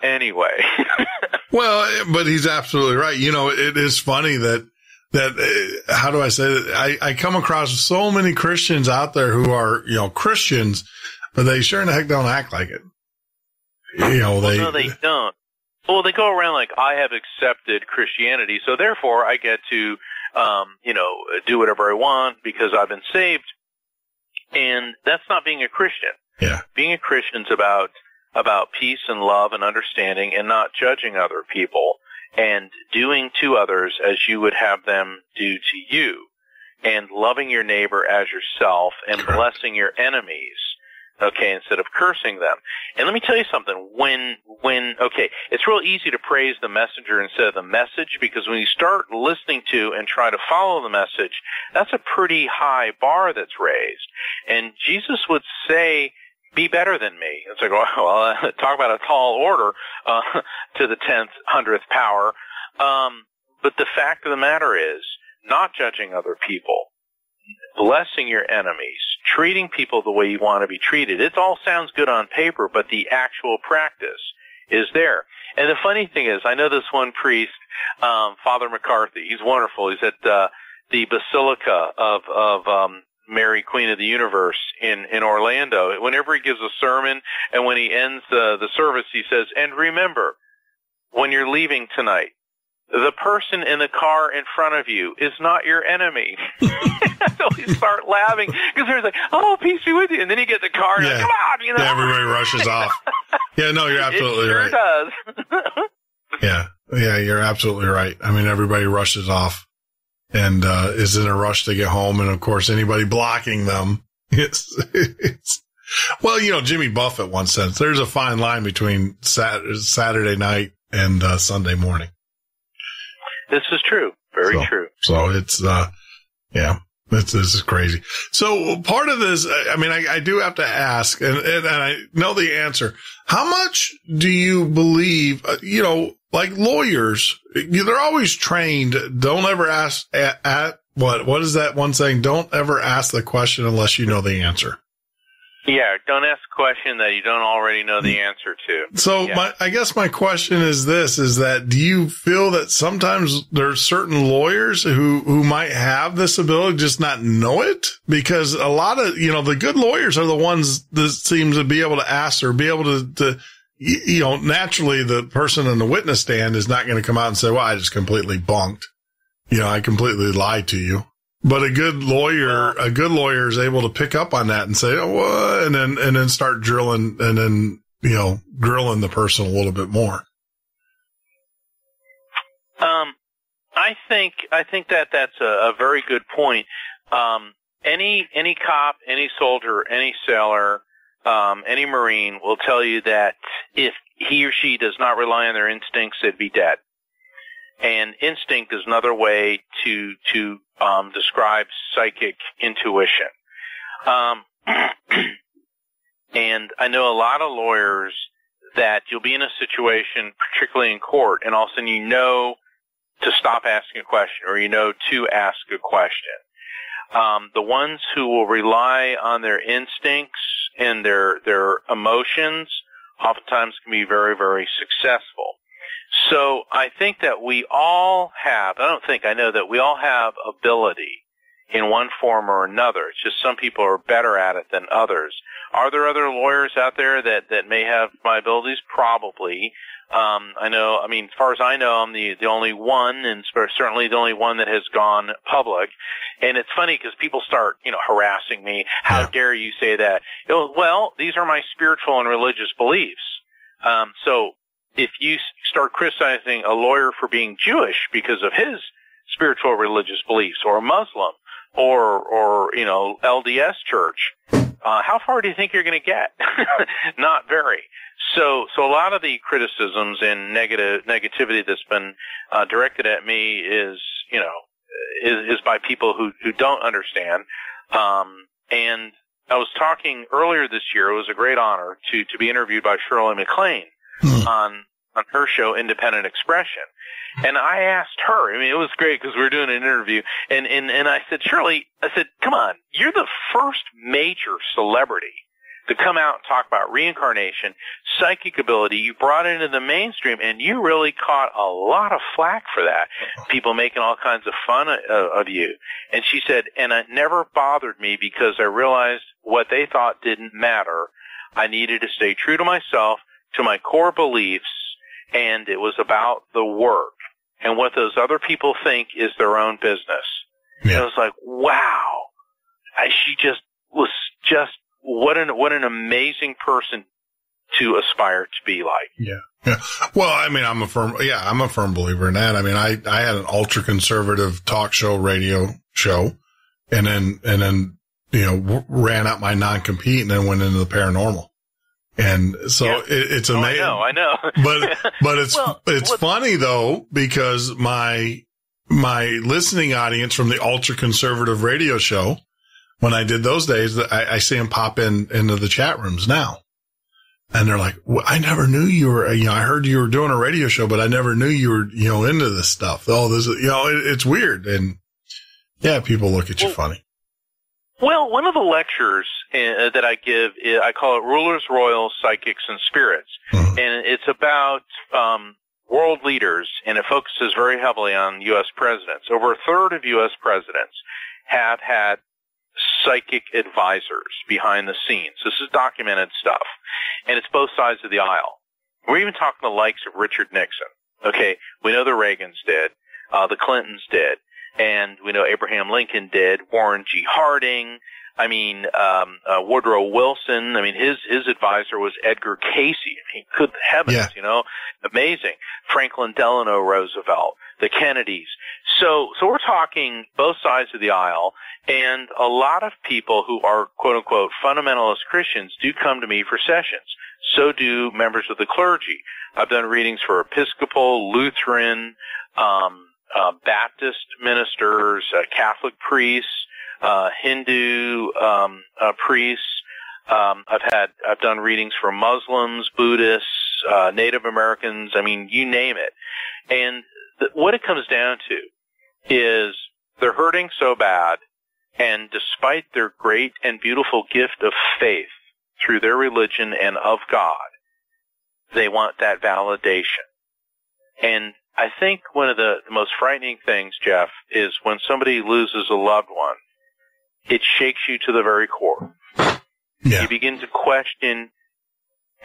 anyway. Well, but he's absolutely right. It is funny that how do I say that? I come across so many Christians out there who are, Christians, but they sure in the heck don't act like it. No, they don't. Well, they go around like, I have accepted Christianity, so therefore I get to, do whatever I want because I've been saved. And that's not being a Christian. Yeah. Being a Christian's about peace and love and understanding and not judging other people and doing to others as you would have them do to you and loving your neighbor as yourself and blessing your enemies. Okay, instead of cursing them. And let me tell you something, it's real easy to praise the messenger instead of the message, because when you start listening to and try to follow the message, that's a pretty high bar that's raised. And Jesus would say, be better than me. It's like, well, talk about a tall order, to the 100th power. But the fact of the matter is, not judging other people, blessing your enemies, treating people the way you want to be treated. It all sounds good on paper, but the actual practice is there. And the funny thing is, I know this one priest, Father McCarthy. He's wonderful. He's at the Basilica of Mary, Queen of the Universe in Orlando. Whenever he gives a sermon and when he ends the service, he says, and remember, when you're leaving tonight, the person in the car in front of you is not your enemy. So we start laughing because they're like, oh, peace be with you. And then you get the car and come on, Yeah, everybody rushes off. Yeah, no, you're absolutely right. It sure does. Yeah, you're absolutely right. I mean, everybody rushes off and is in a rush to get home. And, of course, anybody blocking them, well, Jimmy Buffett once said, there's a fine line between Saturday night and Sunday morning. This is true. Very true. So it's, this is crazy. So part of this, I mean, I do have to ask, and I know the answer. How much do you believe, like lawyers, they're always trained, don't ever ask what is that one saying? Don't ever ask the question unless you know the answer. Yeah, don't ask a question that you don't already know the answer to. So I guess my question is this, is that do you feel that sometimes there's certain lawyers who might have this ability, just not know it? Because a lot of, the good lawyers are the ones that seem to be able to ask or be able to naturally the person in the witness stand is not going to come out and say, well, I just completely bunked. I completely lied to you. But a good lawyer is able to pick up on that and say, oh, what? And then start drilling and then, grilling the person a little bit more. I think that's a very good point. Any cop, any soldier, any sailor, any Marine will tell you that if he or she does not rely on their instincts, they'd be dead. And instinct is another way to describe psychic intuition. And I know a lot of lawyers that you'll be in a situation, particularly in court, and all of a sudden you know to stop asking a question or to ask a question. The ones who will rely on their instincts and their emotions oftentimes can be very, very successful. So I think that we all have, I know that we all have ability in one form or another. It's just some people are better at it than others. Are there other lawyers out there that may have my abilities? Probably. As far as I know, I'm the only one, and certainly the only one that has gone public. And it's funny because people start, harassing me. How dare you say that? Well, these are my spiritual and religious beliefs. So if you start criticizing a lawyer for being Jewish because of his spiritual religious beliefs, or a Muslim, or LDS church, how far do you think you're going to get? Not very. So a lot of the criticisms and negativity that's been directed at me is by people who don't understand. And I was talking earlier this year. It was a great honor to be interviewed by Shirley MacLaine on her show, Independent Expression. And I asked her, it was great because we were doing an interview, and I said, Shirley, come on, you're the first major celebrity to come out and talk about reincarnation, psychic ability. You brought it into the mainstream, and you really caught a lot of flack for that. People making all kinds of fun of you. And she said, and it never bothered me because I realized what they thought didn't matter. I needed to stay true to myself, to my core beliefs, and it was about the work. And what those other people think is their own business. Yeah. And I was like, wow. She just was what an amazing person to aspire to be like. Yeah. Well, I'm a firm believer in that. I had an ultra conservative talk show, radio show, and then ran out my non-compete and then went into the paranormal. And so it's amazing. I know. But it's funny though, because my listening audience from the ultra conservative radio show, when I did those days, I see them pop into the chat rooms now. And they're like, well, I never knew you were, I heard you were doing a radio show, but I never knew you were, into this stuff. It's weird. And people look at you funny. Well, one of the lectures that I give, I call it Rulers, Royals, Psychics, and Spirits. Mm-hmm. And it's about world leaders, and it focuses very heavily on U.S. presidents. Over a third of U.S. presidents have had psychic advisors behind the scenes. This is documented stuff. And it's both sides of the aisle. We're even talking the likes of Richard Nixon. Okay, we know the Reagans did, the Clintons did. And we know Abraham Lincoln did, Warren G. Harding, Woodrow Wilson. His advisor was Edgar Casey. Good heavens, amazing. Franklin Delano Roosevelt, the Kennedys. So we're talking both sides of the aisle, and a lot of people who are quote unquote fundamentalist Christians do come to me for sessions. So do members of the clergy. I've done readings for Episcopal, Lutheran, Baptist ministers, Catholic priests, Hindu priests. I've done readings for Muslims, Buddhists, Native Americans. You name it. And what it comes down to is they're hurting so bad, and despite their great and beautiful gift of faith through their religion and of God, they want that validation. And I think one of the most frightening things, Jeff, is when somebody loses a loved one, it shakes you to the very core. Yeah. You begin to question,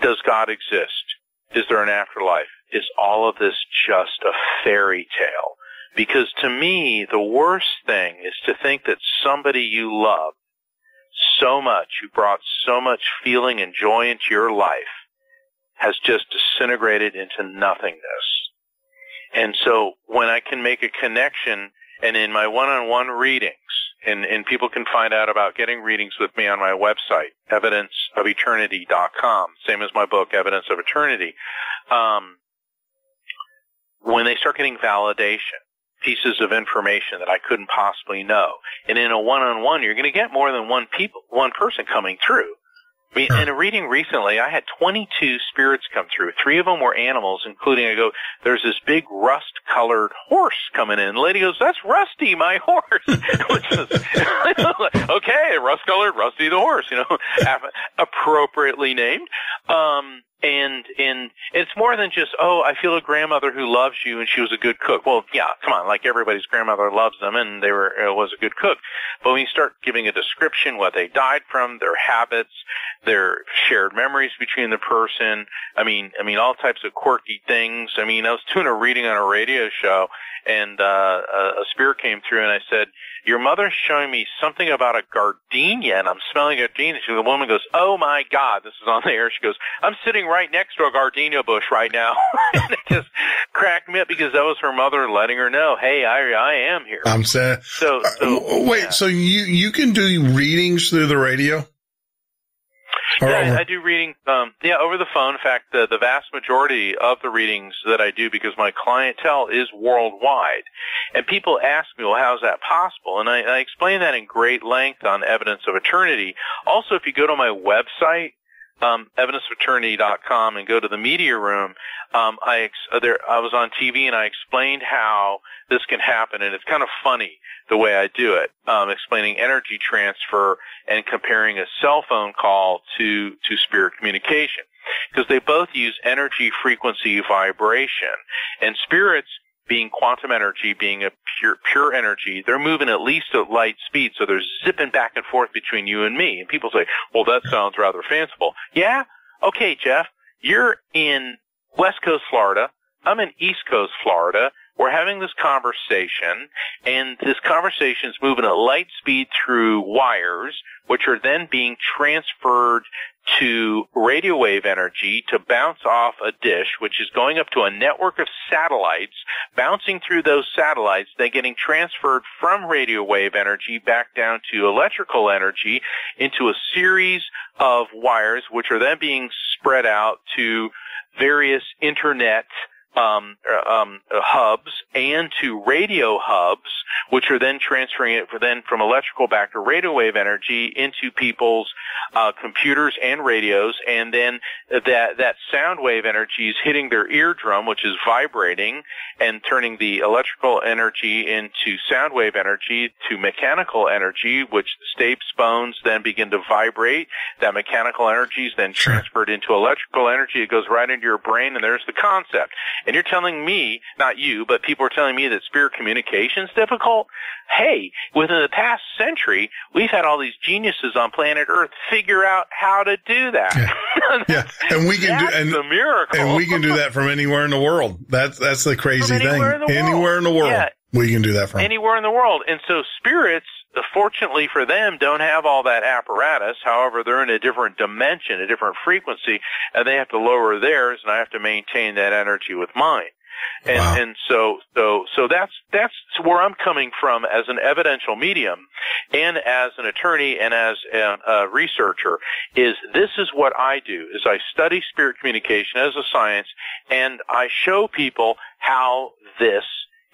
does God exist? Is there an afterlife? Is all of this just a fairy tale? Because to me, the worst thing is to think that somebody you love so much, who brought so much feeling and joy into your life, has just disintegrated into nothingness. And so when I can make a connection, and in my one-on-one readings, and people can find out about getting readings with me on my website, evidenceofeternity.com, same as my book, Evidence of Eternity, when they start getting validation, pieces of information that I couldn't possibly know, and in a one-on-one, you're going to get more than one person coming through. In a reading recently, I had 22 spirits come through. 3 of them were animals, including, there's this big rust-colored horse coming in. The lady goes, that's Rusty, my horse. Which is, okay, rust-colored, Rusty the horse, appropriately named. And it's more than just, oh, I feel a grandmother who loves you and she was a good cook. Well, yeah, come on, like everybody's grandmother loves them and they was a good cook. But when you start giving a description, what they died from, their habits, their shared memories between the person, I mean, all types of quirky things. I mean, I was doing a reading on a radio show and a spirit came through and I said, your mother's showing me something about a gardenia, and I'm smelling a gardenia. The woman goes, oh, my God, this is on the air. She goes, I'm sitting right next to a gardenia bush right now. And it just cracked me up because that was her mother letting her know, hey, I am here. I'm saying. So wait, yeah. So you can do readings through the radio? Yeah, I do readings, over the phone. In fact, the vast majority of the readings that I do, because my clientele is worldwide, and people ask me, well, how is that possible? And I explain that in great length on Evidence of Eternity. Also, if you go to my website, evidenceofeternity.com, and go to the media room, I was on TV and I explained how this can happen, and it's kind of funny the way I do it, explaining energy transfer and comparing a cell phone call to spirit communication, because they both use energy, frequency, vibration, and spirits, being quantum energy, being a pure energy, they're moving at least at light speed, so they're zipping back and forth between you and me. And people say, well, that sounds rather fanciful. Yeah? Okay, Jeff, you're in West Coast Florida. I'm in East Coast Florida. We're having this conversation, and this conversation is moving at light speed through wires, which are then being transferred to radio wave energy to bounce off a dish, which is going up to a network of satellites, bouncing through those satellites, then getting transferred from radio wave energy back down to electrical energy into a series of wires, which are then being spread out to various internet hubs and to radio hubs, which are then transferring it from electrical back to radio wave energy into people's computers and radios, and then that sound wave energy is hitting their eardrum, which is vibrating and turning the electrical energy into sound wave energy to mechanical energy, which the stapes bones then begin to vibrate. That mechanical energy is then transferred into electrical energy. It goes right into your brain, and there's the concept. And you're telling me, not you, but people are telling me that spirit communication is difficult? Hey, within the past century, we've had all these geniuses on planet Earth figure out how to do that. Yeah, and we can do a miracle. And we can do that from anywhere in the world. That's the crazy thing. Anywhere in the world, yeah. We can do that from. Anywhere in the world. And so spirits, fortunately for them, don't have all that apparatus. However, they're in a different dimension, a different frequency, and they have to lower theirs, and I have to maintain that energy with mine. And, wow. And so that's where I'm coming from as an evidential medium and as an attorney and as a researcher. Is this is what I do, is I study spirit communication as a science, and I show people how this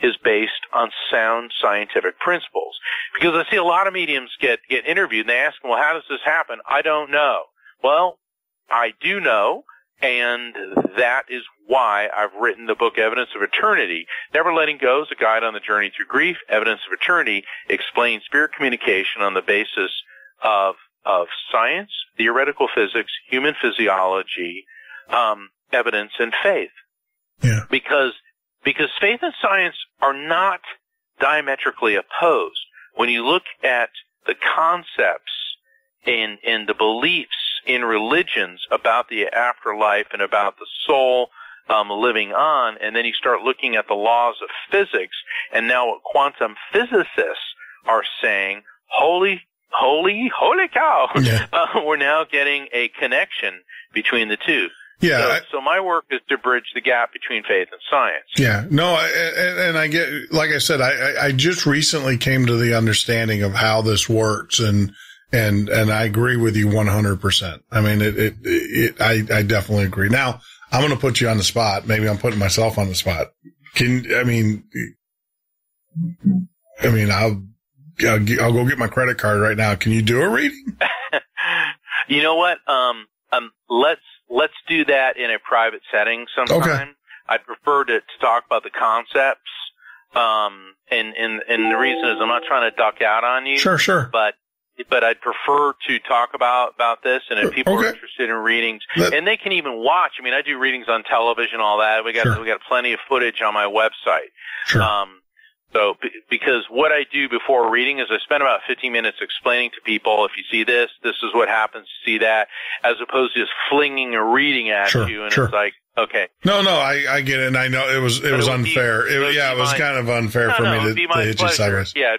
is based on sound scientific principles. Because I see a lot of mediums get interviewed and they ask them, well, how does this happen? I don't know. Well, I do know, and that is why I've written the book Evidence of Eternity. Never Letting Go is a guide on the journey through grief. Evidence of Eternity explains spirit communication on the basis of science, theoretical physics, human physiology, evidence, and faith. Yeah. Because faith and science are not diametrically opposed. When you look at the concepts and the beliefs in religions about the afterlife and about the soul living on, and then you start looking at the laws of physics, and now what quantum physicists are saying, holy cow, yeah. We're now getting a connection between the two. Yeah. So my work is to bridge the gap between faith and science. Yeah. No, and I get, like I said, I just recently came to the understanding of how this works, and I agree with you 100%. I mean, I definitely agree. Now, I'm going to put you on the spot. Maybe I'm putting myself on the spot. I'll go get my credit card right now. Can you do a reading? You know what? Let's do that in a private setting sometime. Okay. I'd prefer to talk about the concepts. And the reason is I'm not trying to duck out on you. Sure. But but I'd prefer to talk about this. And if people are interested in readings, and they can even watch. I mean, I do readings on television, all that. We got plenty of footage on my website. Sure. So, because what I do before reading is I spend about 15 minutes explaining to people, if you see this, this is what happens, see that, as opposed to just flinging a reading at you, and it's like, okay. No, I get it, and I know it was unfair. It was kind of unfair for me to hit you sideways. Yeah.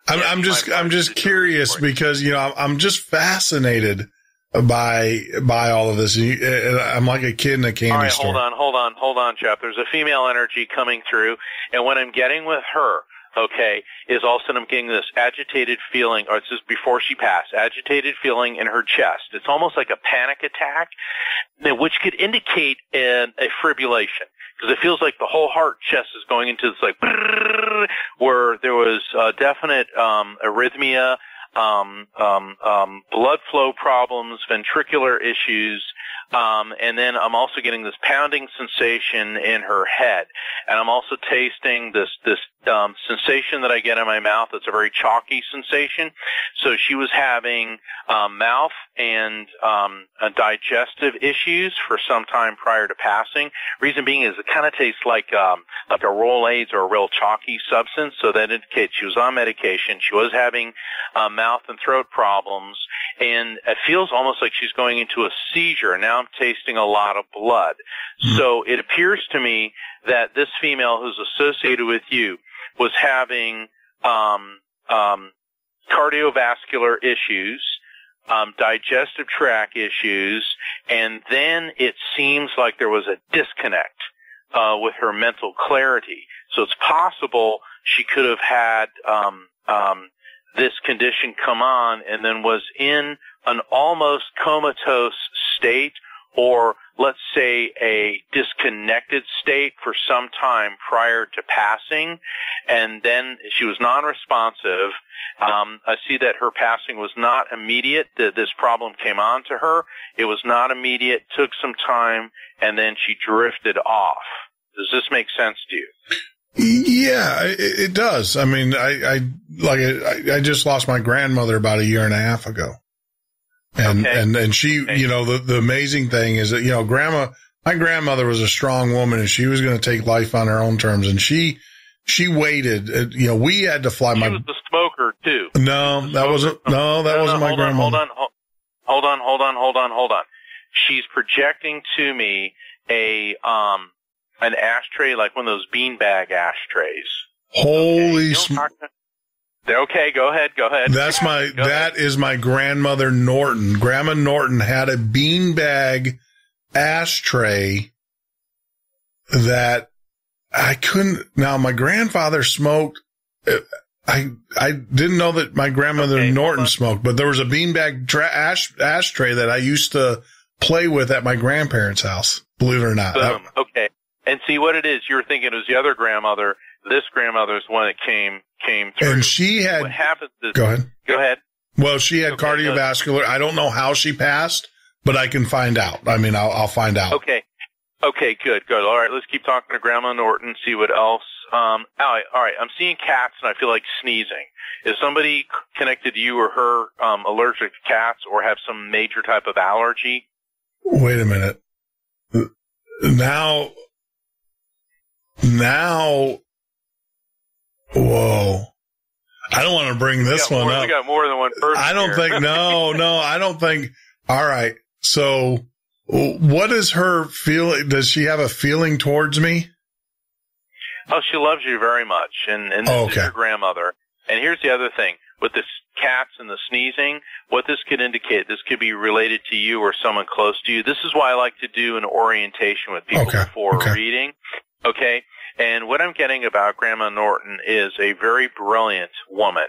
I'm just curious because, you know, I'm just fascinated by all of this. I'm like a kid in a candy store. Hold on, Jeff. There's a female energy coming through, and what I'm getting with her, is all of a sudden I'm getting this agitated feeling, or it's just before she passed, agitated feeling in her chest. It's almost like a panic attack, which could indicate a fibrillation, because it feels like the whole heart chest is going into this like where there was definite arrhythmia, blood flow problems, ventricular issues, and then I'm also getting this pounding sensation in her head, and I'm also tasting this sensation that I get in my mouth. It's a very chalky sensation. So she was having mouth and digestive issues for some time prior to passing. Reason being is it kind of tastes like a Rolaids or a real chalky substance. So that indicates she was on medication. She was having mouth and throat problems, and it feels almost like she's going into a seizure. Now I'm tasting a lot of blood. So it appears to me that this female who's associated with you was having cardiovascular issues, digestive tract issues, and then it seems like there was a disconnect with her mental clarity. So it's possible she could have had this condition come on and then was in an almost comatose state, or let's say a disconnected state for some time prior to passing, and then she was non-responsive. I see that her passing was not immediate. This problem came on to her. It was not immediate, took some time, and then she drifted off. Does this make sense to you? Yeah, it does. I mean, I just lost my grandmother about a year and a half ago. And she, you know, the amazing thing is that, you know, my grandmother was a strong woman, and she was going to take life on her own terms. And she waited, you know, we had to fly. She was the smoker too. No, that wasn't my grandmother. Hold on. She's projecting to me an ashtray, like one of those beanbag ashtrays. Holy Okay, go ahead. That is my grandmother Norton. Grandma Norton had a beanbag ashtray that I couldn't. Now, my grandfather smoked. I didn't know that my grandmother Norton smoked, but there was a beanbag ashtray that I used to play with at my grandparents' house. Believe it or not. Boom. Okay. And see what it is. You were thinking it was the other grandmother. This grandmother's one that came through. And she had. What happens is, go ahead. Well, she had cardiovascular. I don't know how she passed, but I can find out. I mean, I'll find out. Okay, good. All right, let's keep talking to Grandma Norton, see what else. All right, I'm seeing cats, and I feel like sneezing. Is somebody connected to you or her allergic to cats, or have some major type of allergy? Wait a minute. Now, whoa. I don't want to bring this one up. We got more than one person. I don't think, I don't think. All right. So what is her feeling? Does she have a feeling towards me? Oh, she loves you very much. And this is your grandmother. And here's the other thing. With the cats and the sneezing, what this could indicate, this could be related to you or someone close to you. This is why I like to do an orientation with people before reading. Okay. And what I'm getting about Grandma Norton is a very brilliant woman,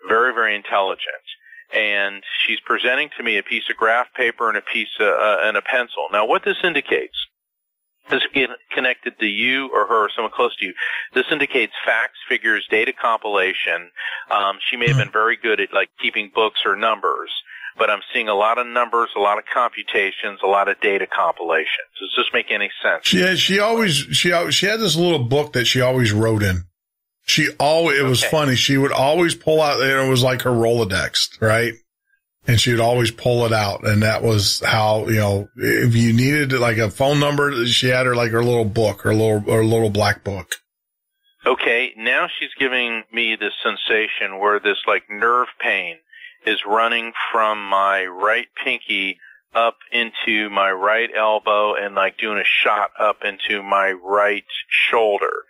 very, very intelligent. And she's presenting to me a piece of graph paper and and a pencil. Now, what this indicates, this is connected to you or her or someone close to you. This indicates facts, figures, data compilation. She may have been very good at like keeping books or numbers, but I'm seeing a lot of numbers, a lot of computations, a lot of data compilation. Does this make any sense? Yeah, she had this little book that she always wrote in. It was funny. She would always pull out, it was like her Rolodex, right? and she would always pull it out. And that was how, you know, if you needed like a phone number, she had her like her little book, her little black book. Okay, now she's giving me this sensation where this like nerve pain is running from my right pinky up into my right elbow and like doing a shot up into my right shoulder.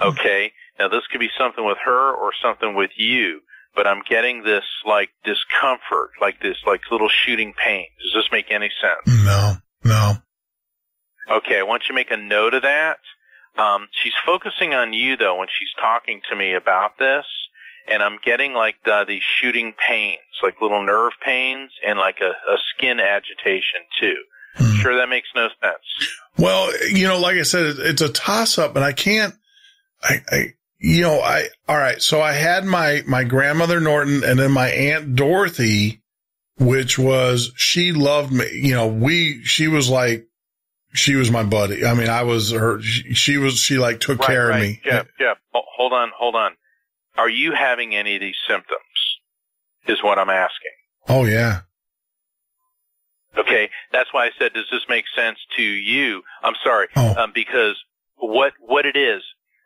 Okay, now this could be something with her or something with you, but I'm getting this like discomfort, like this like little shooting pain. Does this make any sense? No. Okay, I want you to make a note of that. She's focusing on you though when she's talking to me about this, and I'm getting like these shooting pains, like little nerve pains, and like a skin agitation too. Sure, that makes no sense. Well, you know, like I said, it's a toss up, and I can't. All right. So I had my grandmother Norton, and then my Aunt Dorothy, which was, she loved me. You know, she was my buddy. I mean, I was her, she like took care of me. Jeff, hold on. Are you having any of these symptoms? Is what I'm asking. Oh, yeah. Okay. That's why I said, does this make sense to you? I'm sorry. Because what it is,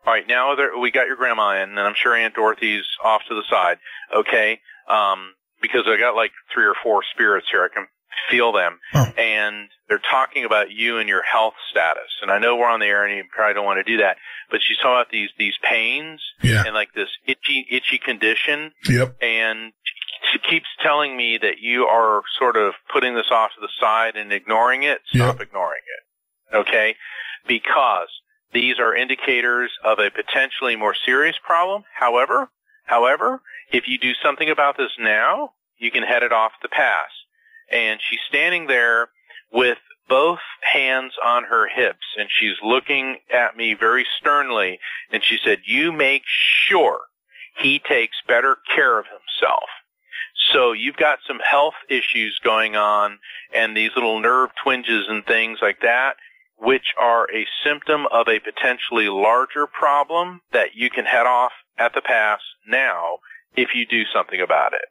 all right, now we got your grandma in, and I'm sure Aunt Dorothy's off to the side, okay? Because I got like 3 or 4 spirits here. I can feel them. And they're talking about you and your health status. And I know we're on the air and you probably don't want to do that, but she's talking about these pains and like this itchy condition. Yep. And she keeps telling me that you are sort of putting this off to the side and ignoring it. Stop ignoring it. Okay? Because these are indicators of a potentially more serious problem. However, if you do something about this now, you can head it off the pass. And she's standing there with both hands on her hips, and she's looking at me very sternly, and she said, you make sure he takes better care of himself. So you've got some health issues going on, and these little nerve twinges and things like that, which are a symptom of a potentially larger problem that you can head off at the pass now if you do something about it.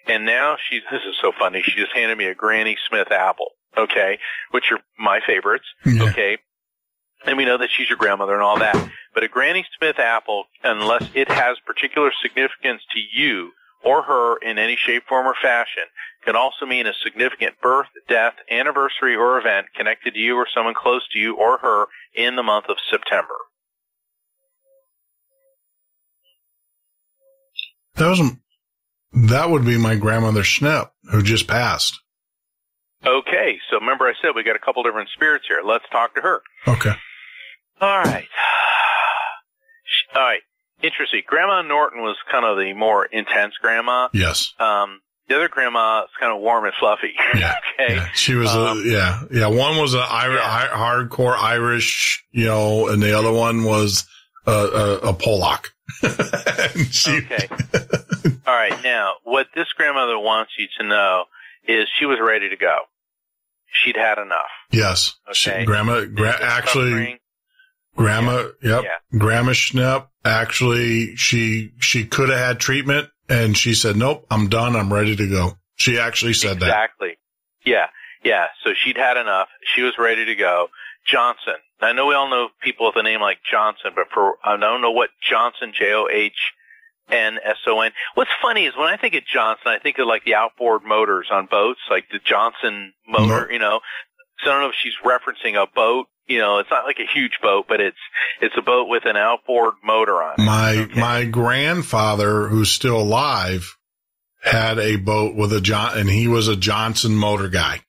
And now this is so funny, she just handed me a Granny Smith apple, okay, which are my favorites, okay, and we know that she's your grandmother and all that, but a Granny Smith apple, unless it has particular significance to you or her in any shape, form, or fashion, can also mean a significant birth, death, anniversary, or event connected to you or someone close to you or her in the month of September. That would be my grandmother Schnepp, who just passed. Okay, so remember I said we got a couple different spirits here. Let's talk to her. Okay. All right. Interesting. Grandma Norton was kind of the more intense grandma. Yes. The other grandma is kind of warm and fluffy. Yeah. Okay. Yeah. She was one was hardcore Irish, you know, and the other one was a Polak. Okay. All right. Now, what this grandmother wants you to know is she was ready to go. She'd had enough. Yes. Okay. Grandma Schnepp, actually, she could have had treatment, and she said, nope, I'm done. I'm ready to go. She actually said that. Exactly. Yeah. So she'd had enough. She was ready to go. Johnson. I know we all know people with a name like Johnson, but I don't know what Johnson, Johnson. What's funny is when I think of Johnson, I think of like the outboard motors on boats, like the Johnson motor, you know. So I don't know if she's referencing a boat. You know, it's not like a huge boat, but it's a boat with an outboard motor on it. My grandfather, who's still alive, had a boat with and he was a Johnson motor guy.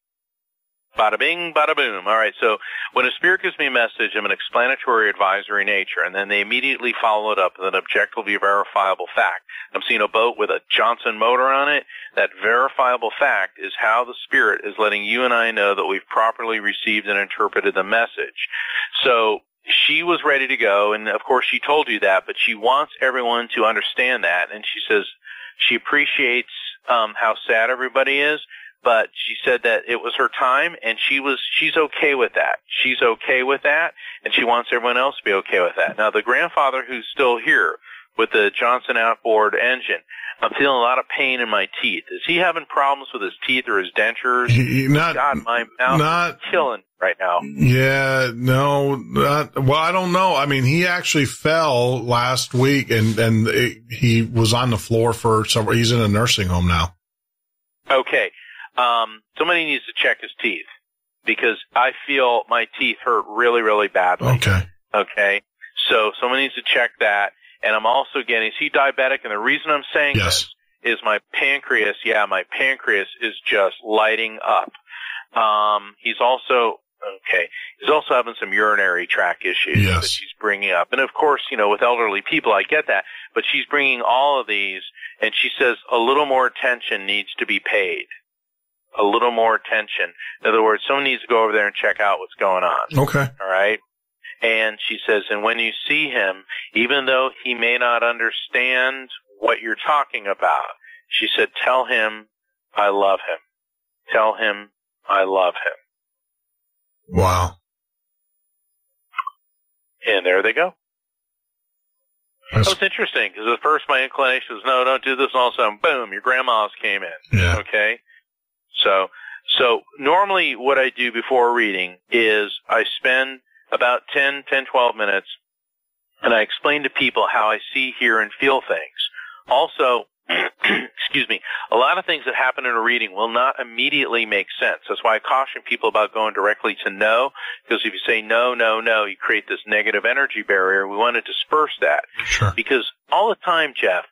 Bada bing, bada boom. All right, so when a spirit gives me a message of an explanatory advisory nature, and then they immediately follow it up with an objectively verifiable fact. I'm seeing a boat with a Johnson motor on it. That verifiable fact is how the spirit is letting you and I know that we've properly received and interpreted the message. So she was ready to go, and of course she told you that, but she wants everyone to understand that, and she says she appreciates how sad everybody is, but she said that it was her time, and she's okay with that. She's okay with that, and she wants everyone else to be okay with that. Now, the grandfather who's still here, with the Johnson outboard engine. I'm feeling a lot of pain in my teeth. Is he having problems with his teeth or his dentures? God, my mouth is killing right now. Yeah, no, well, I don't know. I mean, he actually fell last week and he was on the floor for he's in a nursing home now. Okay. Somebody needs to check his teeth because I feel my teeth hurt really, really badly. Okay. So someone needs to check that. And I'm also getting, is he diabetic? And the reason I'm saying this is my pancreas is just lighting up. He's also having some urinary tract issues that she's bringing up. And of course, with elderly people, I get that. But she's bringing all of these, and she says a little more attention needs to be paid. A little more attention. In other words, someone needs to go over there and check out what's going on. Okay. All right? And she says, and when you see him, even though he may not understand what you're talking about, she said, tell him I love him. Tell him I love him. Wow. And there they go. That was interesting because at first my inclination was, no, don't do this. And all of a sudden, boom, your grandma's came in. Yeah. Okay. So normally what I do before reading is I spend about 10, 12 minutes, and I explain to people how I see, hear, and feel things. Also, excuse me, a lot of things that happen in a reading will not immediately make sense. That's why I caution people about going directly to no, because if you say no, no, no, you create this negative energy barrier. We want to disperse that. Sure. Because all the time, Jeff,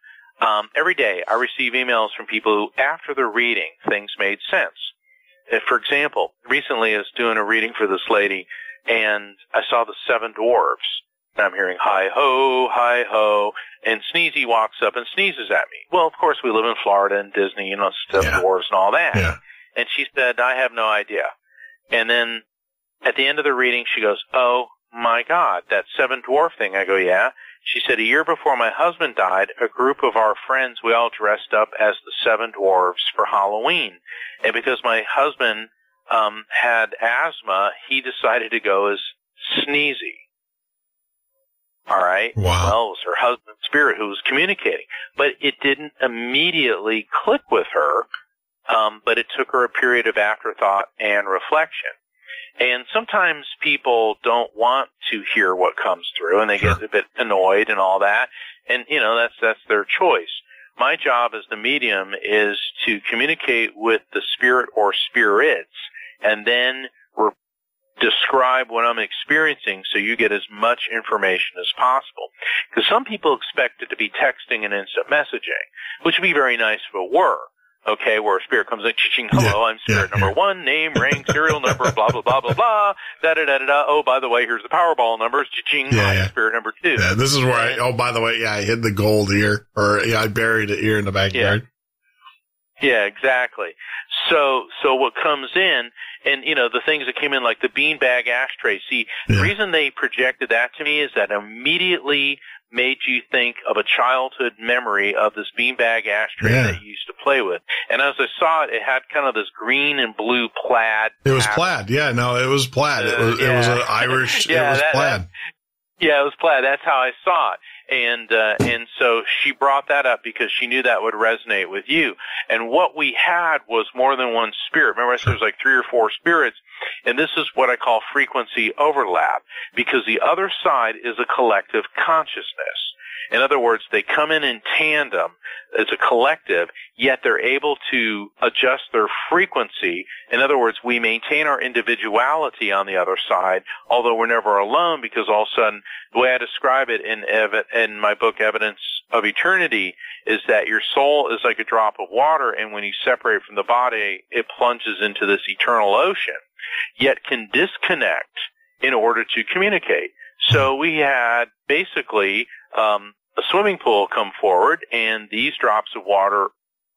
every day I receive emails from people who, after the reading, things made sense. For example, recently I was doing a reading for this lady, and I saw the 7 dwarves. And I'm hearing hi ho, and Sneezy walks up and sneezes at me. Well, of course, we live in Florida and Disney, 7 dwarves and all that. Yeah. And she said, I have no idea. And then at the end of the reading, she goes, oh my God, that 7 dwarf thing. I go, yeah. She said, a year before my husband died, a group of our friends, we all dressed up as the 7 dwarves for Halloween. And because my husband had asthma, he decided to go as Sneezy. All right? Wow. Well, it was her husband's spirit who was communicating. But it didn't immediately click with her, but it took her a period of afterthought and reflection. And sometimes people don't want to hear what comes through, and they get a bit annoyed and all that. And, that's their choice. My job as the medium is to communicate with the spirit or spirits and then describe what I'm experiencing so you get as much information as possible. Because some people expect it to be texting and instant messaging, which would be very nice if it were. Okay, where a spirit comes in, ching, hello, I'm spirit number 1, name, ring, serial number, blah, blah, blah, blah, blah, da-da-da-da-da. Oh, by the way, here's the Powerball numbers, ching, spirit number 2. Yeah, this is where by the way, I hid the gold ear, I buried an ear in the backyard. Yeah, exactly. So what comes in, and, the things that came in, like the beanbag ashtray, see, the reason they projected that to me is that immediately made you think of a childhood memory of this beanbag ashtray that you used to play with. And as I saw it, it had kind of this green and blue plaid. It was plaid. Yeah, no, it was plaid. It was an Irish, it was plaid. It was plaid. That's how I saw it. And so she brought that up because she knew that would resonate with you. And what we had was more than one spirit. Remember I said there's like 3 or 4 spirits. And this is what I call frequency overlap, because the other side is a collective consciousness. In other words, they come in tandem as a collective, yet they're able to adjust their frequency. In other words, we maintain our individuality on the other side, although we're never alone, because all of a sudden, the way I describe it in my book, Evidence of Eternity, is that your soul is like a drop of water, and when you separate from the body, it plunges into this eternal ocean, yet can disconnect in order to communicate. So we had basically a swimming pool come forward, and these drops of water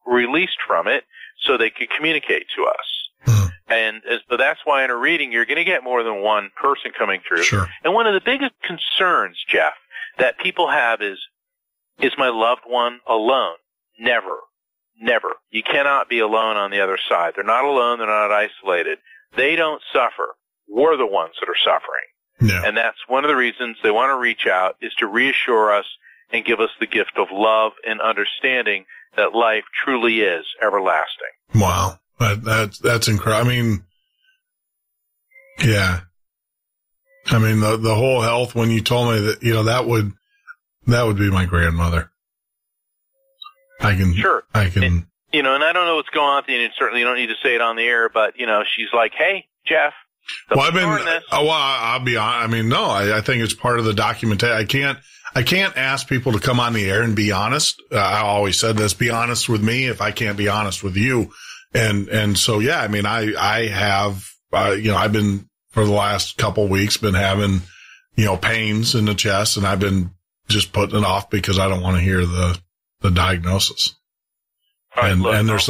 released from it so they could communicate to us. And so that's why in a reading, you're going to get more than one person coming through. Sure. And one of the biggest concerns, Jeff, that people have is my loved one alone? Never. Never. You cannot be alone on the other side. They're not alone. They're not isolated. They don't suffer. We're the ones that are suffering. Yeah. And that's one of the reasons they want to reach out, is to reassure us and give us the gift of love and understanding that life truly is everlasting. Wow. That's incredible. I mean, yeah. I mean, the whole health, when you told me that, that would be my grandmother. Sure. And, and I don't know what's going on with you, and certainly you don't need to say it on the air, but, she's like, hey, Jeff. Well, I'll be honest. I mean, no, I think it's part of the documentation. I can't ask people to come on the air and be honest. I always said this, be honest with me if I can't be honest with you. And so, yeah, I mean, I have, I've been for the last couple of weeks been having, pains in the chest, and I've been just putting it off because I don't want to hear the diagnosis. Right, and there's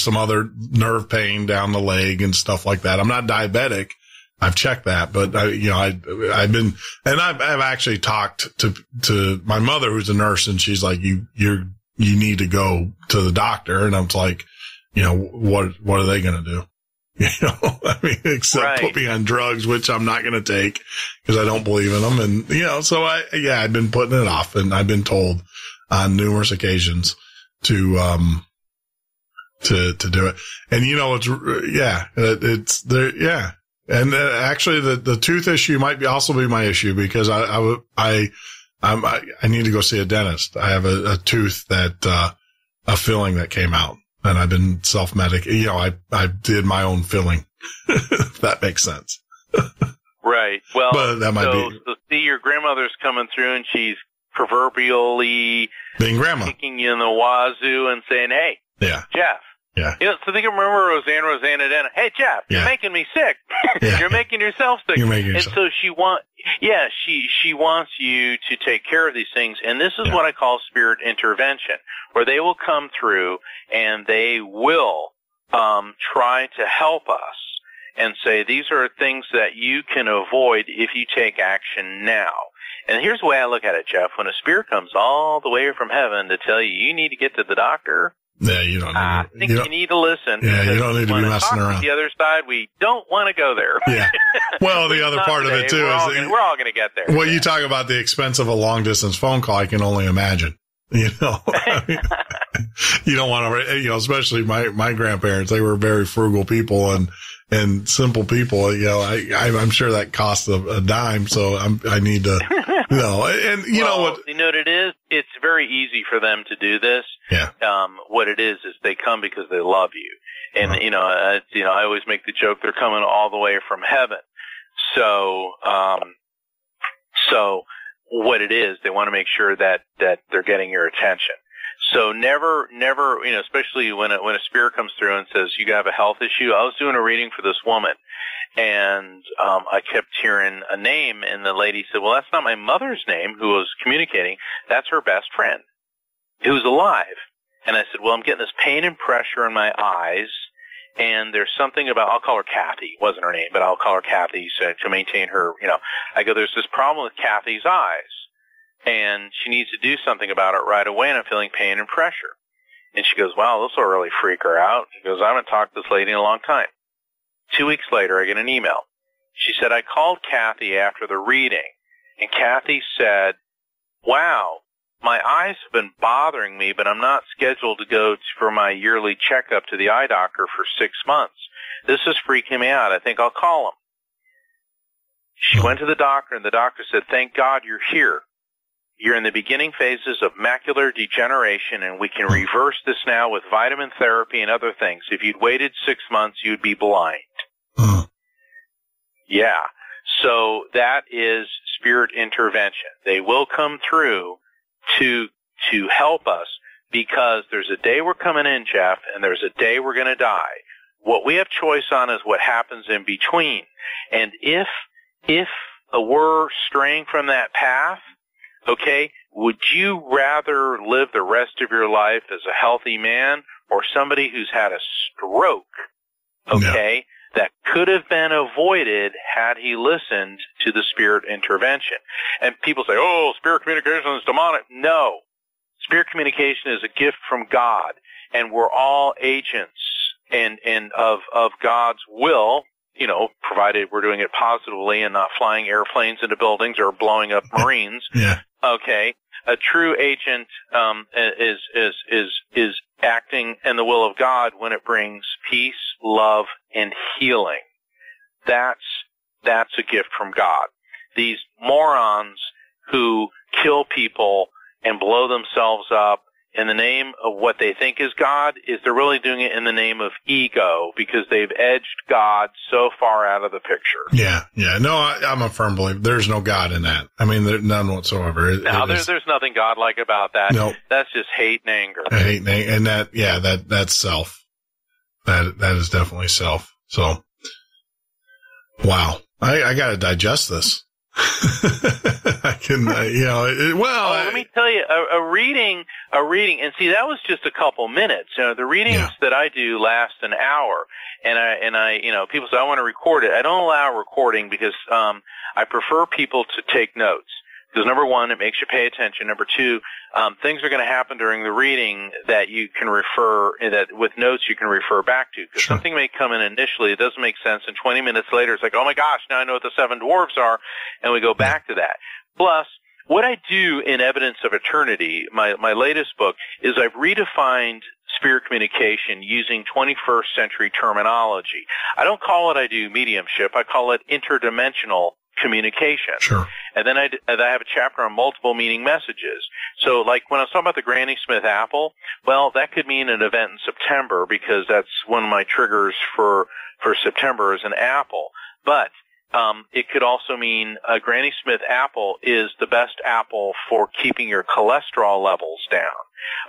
some other nerve pain down the leg and stuff like that. I'm not diabetic. I've checked that, but I've been, and I've actually talked to my mother, who's a nurse, and she's like, you need to go to the doctor. And I'm like, what are they going to do? I mean, except put me on drugs, which I'm not going to take because I don't believe in them. And, so I've been putting it off, and I've been told on numerous occasions to do it. And, it's there. Yeah. And actually the tooth issue might also be my issue because I need to go see a dentist. I have a tooth that, a filling that came out, and I've been self-medicating. I did my own filling. If that makes sense. Right. Well, but that might be. So see, your grandmother's coming through, and she's proverbially being grandma, kicking you in the wazoo and saying, hey, Jeff. Yeah. So think, remember Rosanna Denna. Hey, Jeff, you're making me sick. You're making yourself sick. And so she wants you to take care of these things. And this is what I call spirit intervention, where they will come through and they will, try to help us and say, these are things that you can avoid if you take action now. And here's the way I look at it, Jeff. When a spirit comes all the way from heaven to tell you need to get to the doctor, yeah, you don't. I think you need to listen. Yeah, you don't need to be messing around. The other side, we don't want to go there. Yeah. Well, the other part of it too is we're all going to get there. Well, you talk about the expense of a long distance phone call. I can only imagine. You don't want to. Especially my grandparents. They were very frugal people and simple people. I'm sure that costs a dime. So I need to. And you know what? You know what it is? It's very easy for them to do this. Yeah. What it is they come because they love you. And, I always make the joke, they're coming all the way from heaven. So what it is, they want to make sure that they're getting your attention. So never, especially when a spirit comes through and says, you have a health issue. I was doing a reading for this woman, and I kept hearing a name, and the lady said, well, that's not my mother's name who was communicating. That's her best friend who's alive. And I said, well, I'm getting this pain and pressure in my eyes, and there's something about, I'll call her Kathy. Wasn't her name, but I'll call her Kathy to maintain her, I go, there's this problem with Kathy's eyes, and she needs to do something about it right away, and I'm feeling pain and pressure. And she goes, wow, this will really freak her out. He goes, I haven't talked to this lady in a long time. 2 weeks later, I get an email. She said, I called Kathy after the reading, and Kathy said, wow, my eyes have been bothering me, but I'm not scheduled to go for my yearly checkup to the eye doctor for 6 months. This is freaking me out. I think I'll call him. She went to the doctor, and the doctor said, thank God you're here. You're in the beginning phases of macular degeneration, and we can reverse this now with vitamin therapy and other things. If you'd waited 6 months, you'd be blind. Yeah. So that is spirit intervention. They will come through to help us, because there's a day we're coming in, Jeff, and there's a day we're going to die. What we have choice on is what happens in between. And if we're straying from that path, okay, would you rather live the rest of your life as a healthy man or somebody who's had a stroke, okay, that could have been avoided had he listened to the spirit intervention? And people say, oh, spirit communication is demonic. No. Spirit communication is a gift from God, and we're all agents and of God's will, provided we're doing it positively and not flying airplanes into buildings or blowing up Marines. Yeah. Okay. a true agent is acting in the will of God when it brings peace, love, and healing. That's a gift from God. These morons who kill people and blow themselves up in the name of what they think is God, is they're really doing it in the name of ego, because they've edged God so far out of the picture. Yeah. No, I'm a firm believer. There's no God in that. I mean, none whatsoever. There's nothing godlike about that. No. That's just hate and anger. Hate and anger. And that's self. That is definitely self. So, wow. I got to digest this. I can, let me tell you, a reading, and see, that was just a couple minutes. The readings that I do last an hour, and I, people say, I want to record it. I don't allow recording because, I prefer people to take notes. Because number one, it makes you pay attention. Number two, things are going to happen during the reading that you can that with notes you can refer back to. Because something may come in initially, it doesn't make sense, and 20 minutes later it's like, oh my gosh, now I know what the 7 dwarfs are, and we go back to that. Plus, what I do in Evidence of Eternity, my latest book, is I've redefined spirit communication using 21st century terminology. I don't call it I do mediumship, I call it interdimensional communication. Sure. And then I have a chapter on multiple meaning messages. So like when I was talking about the Granny Smith apple, well, that could mean an event in September because that's one of my triggers for September is an apple. But it could also mean a Granny Smith apple is the best apple for keeping your cholesterol levels down.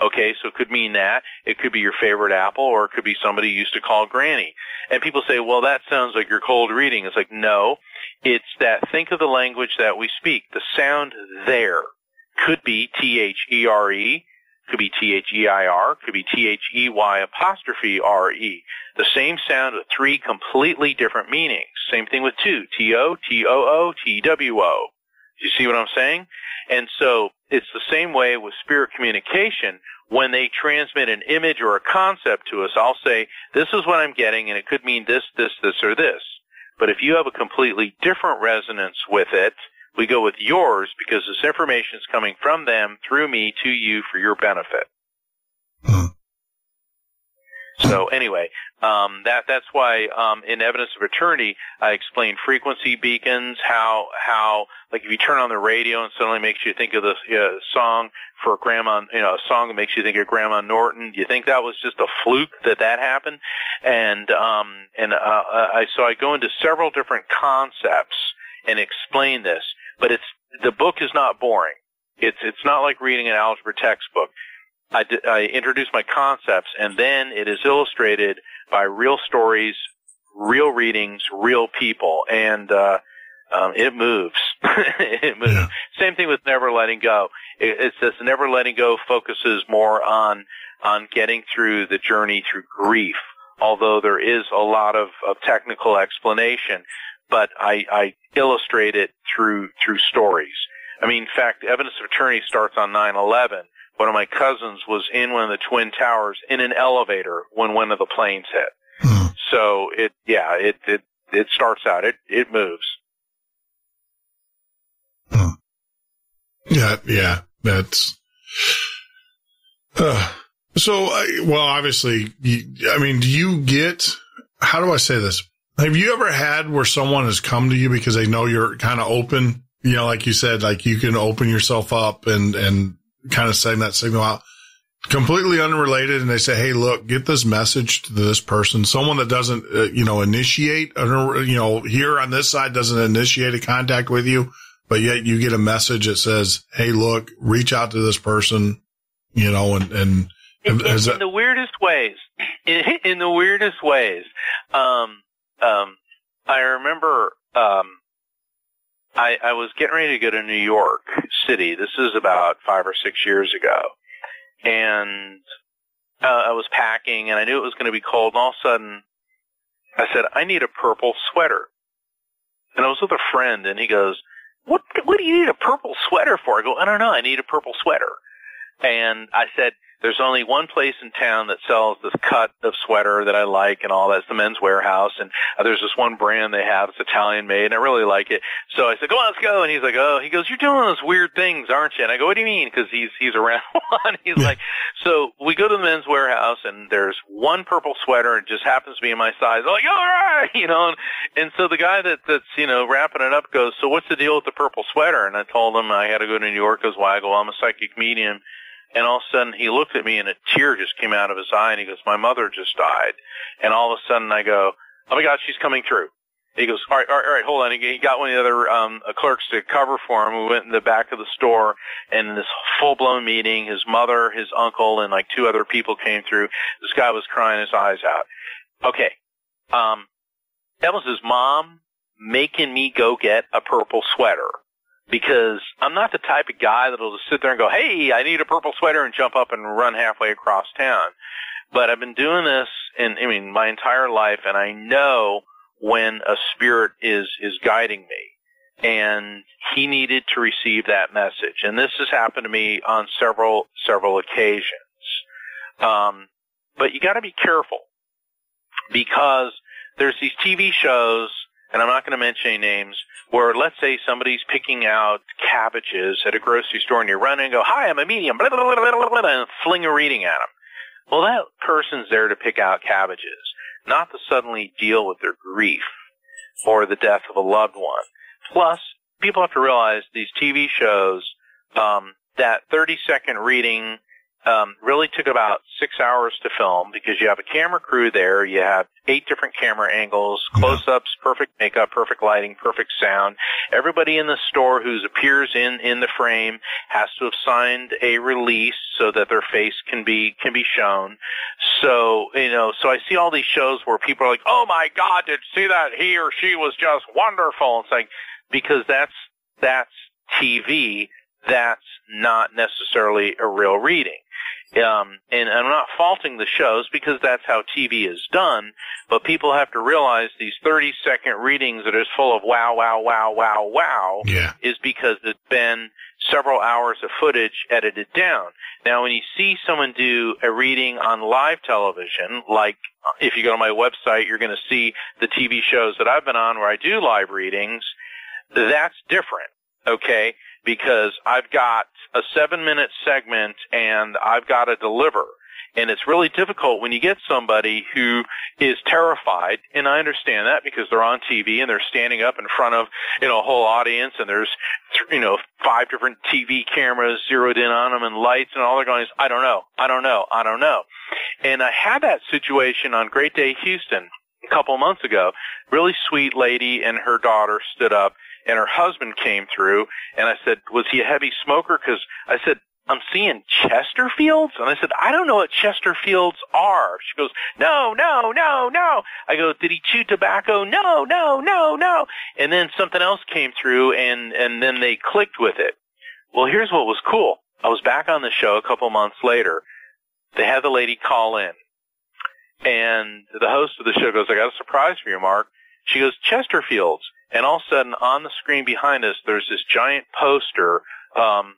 Okay, so it could mean that. It could be your favorite apple, or it could be somebody you used to call Granny. And people say, well, that sounds like you're cold reading. It's like, no, it's that think of the language that we speak. The sound there could be T-H-E-R-E, could be T-H-E-I-R, could be T-H-E-Y''re. The same sound with 3 completely different meanings. Same thing with 2, T-O, T-O-O, T-W-O. Do you see what I'm saying? And so it's the same way with spirit communication. When they transmit an image or a concept to us, I'll say, this is what I'm getting, and it could mean this, this, this, or this. But if you have a completely different resonance with it, we go with yours because this information is coming from them through me to you for your benefit. So anyway, that's why in Evidence of Eternity I explain frequency beacons, how like if you turn on the radio and suddenly makes you think of the song for Grandma, a song that makes you think of Grandma Norton. Do you think that was just a fluke that happened? And so I go into several different concepts and explain this, but the book is not boring. It's not like reading an algebra textbook. I introduce my concepts, and then it is illustrated by real stories, real readings, real people, and it moves. It moves. Yeah. Same thing with Never Letting Go. It's this Never Letting Go focuses more on getting through the journey through grief, although there is a lot of technical explanation, but I illustrate it through stories. I mean, in fact, Evidence of Eternity starts on 9/11. One of my cousins was in one of the Twin Towers in an elevator when one of the planes hit. So it starts out, it moves. Yeah, that's, so, well, obviously, do you get, how do I say this? Have you ever had where someone has come to you because they know you're kind of open, like you said, like you can open yourself up and kind of send that signal out, completely unrelated, and they say, hey, look, get this message to this person, someone that doesn't, initiate, here on this side doesn't initiate a contact with you, but yet you get a message that says, hey, look, reach out to this person, in the weirdest ways. In the weirdest ways. I remember, I was getting ready to go to New York City. This is about 5 or 6 years ago. And I was packing, and I knew it was going to be cold, and all of a sudden I said, I need a purple sweater. And I was with a friend, and he goes, what do you need a purple sweater for? I go, I don't know, I need a purple sweater. And I said, there's only one place in town that sells this cut of sweater that I like and all that. It's the Men's Warehouse. And there's this one brand they have. It's Italian made, and I really like it. So I said, come on, let's go. And he's like, oh, he goes, you're doing those weird things, aren't you? And I go, what do you mean? Because he's around one. He's like, so we go to the Men's Warehouse, and there's one purple sweater. It just happens to be in my size. I'm like, all right, you know. And so the guy that's, you know, wrapping it up goes, so what's the deal with the purple sweater? And I told him I had to go to New York. Goes, why? I go, I'm a psychic medium. And all of a sudden he looked at me and a tear just came out of his eye, and he goes, my mother just died. And all of a sudden I go, oh my God, she's coming through. He goes, all right, hold on. He got one of the other clerks to cover for him. We went in the back of the store, and in this full-blown meeting, his mother, his uncle, and like 2 other people came through. This guy was crying his eyes out. Okay. That was his mom making me go get a purple sweater, because I'm not the type of guy that'll just sit there and go, hey, I need a purple sweater and jump up and run halfway across town. But I've been doing this my entire life, and I know when a spirit is guiding me, and he needed to receive that message. And this has happened to me on several occasions. But you got to be careful, because there's these TV shows, and I'm not going to mention any names, where let's say somebody's picking out cabbages at a grocery store, and you run in and go, hi, I'm a medium, blah, blah, blah, blah, blah, and fling a reading at them. Well, that person's there to pick out cabbages, not to suddenly deal with their grief or the death of a loved one. Plus, people have to realize these TV shows, that 30-second reading really took about 6 hours to film, because you have a camera crew there, you have 8 different camera angles, close-ups, perfect makeup, perfect lighting, perfect sound. Everybody in the store who appears in the frame has to have signed a release so that their face can be shown. So, so I see all these shows where people are like, oh my God, did you see that? He or she was just wonderful. It's like, because that's TV, that's not necessarily a real reading. And I'm not faulting the shows, because that's how TV is done, but people have to realize these 30-second readings that are full of wow, wow, wow, wow, wow, is because it's been several hours of footage edited down. Now, when you see someone do a reading on live television, like if you go to my website, you're going to see the TV shows that I've been on where I do live readings, that's different, okay? Because I've got a 7-minute segment and I've got to deliver. And it's really difficult when you get somebody who is terrified, and I understand that because they're on TV and they're standing up in front of, a whole audience, and there's, 5 different TV cameras zeroed in on them and lights, and all they're going is, I don't know. And I had that situation on Great Day Houston a couple months ago. Really sweet lady and her daughter stood up, and her husband came through, and I said, was he a heavy smoker? Because I said, I'm seeing Chesterfields. And I said, I don't know what Chesterfields are. She goes, no. I go, did he chew tobacco? No. And then something else came through, and then they clicked with it. Well, here's what was cool. I was back on the show a couple months later. They had the lady call in, and the host of the show goes, I got a surprise for you, Mark. She goes, Chesterfields. And all of a sudden, on the screen behind us, there's this giant poster of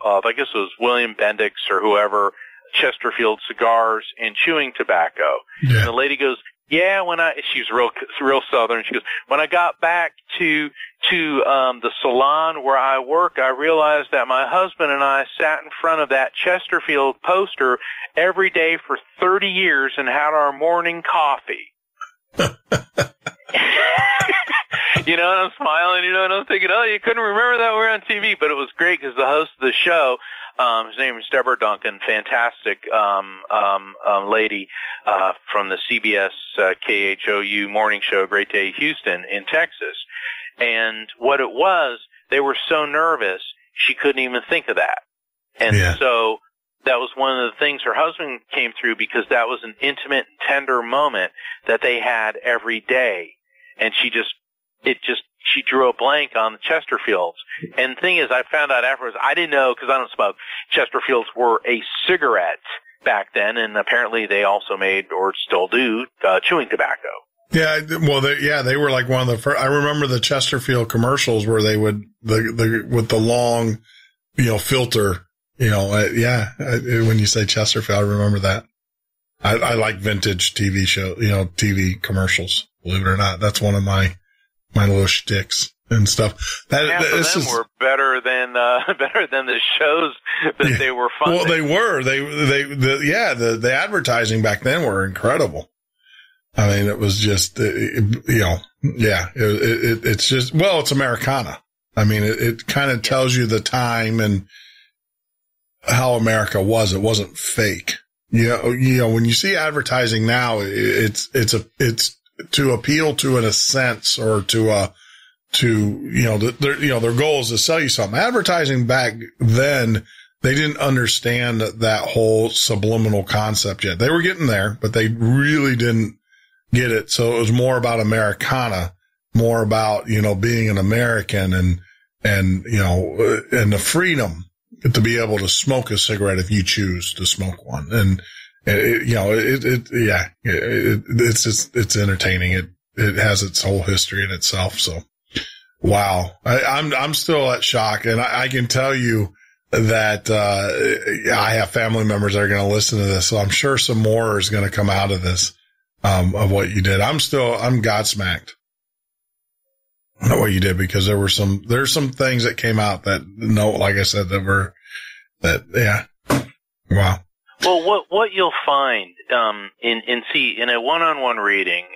I guess it was William Bendix or whoever, Chesterfield cigars and chewing tobacco. Yeah. And the lady goes, yeah, she's real Southern. She goes, when I got back to the salon where I work, I realized that my husband and I sat in front of that Chesterfield poster every day for 30 years and had our morning coffee. And I'm smiling, and I'm thinking, oh, you couldn't remember that we're on TV, but it was great because the host of the show, his name is Deborah Duncan, fantastic lady from the CBS KHOU morning show, Great Day Houston in Texas. And what it was, they were so nervous, she couldn't even think of that. And so that was one of the things her husband came through, because that was an intimate and tender moment that they had every day. And she drew a blank on the Chesterfields. And the thing is, I found out afterwards, I didn't know, because I don't smoke, Chesterfields were a cigarette back then, and apparently they also made, or still do, chewing tobacco. Yeah, well, they were like one of the first. I remember the Chesterfield commercials where they would, with the long, filter, When you say Chesterfield, I remember that. I like vintage TV TV commercials. Believe it or not, that's one of my little shticks and stuff. Half of them were better than the shows that they were funding. Well, they were. The advertising back then were incredible. I mean, it was just, it's just, well, it's Americana. I mean, it kind of tells you the time and how America was. It wasn't fake. When you see advertising now, it's to appeal to in a sense, or their goal is to sell you something. Advertising back then, they didn't understand that whole subliminal concept yet. They were getting there, but they really didn't get it. So it was more about Americana, more about, being an American and the freedom to be able to smoke a cigarette if you choose to smoke one. And, it's entertaining. It has its whole history in itself. So, wow. I'm still at shock. And I can tell you that, I have family members that are going to listen to this. So I'm sure some more is going to come out of this, of what you did. I'm godsmacked at what you did, because there's some things that came out that, like I said, wow. Well, what you'll find, in a one-on-one reading,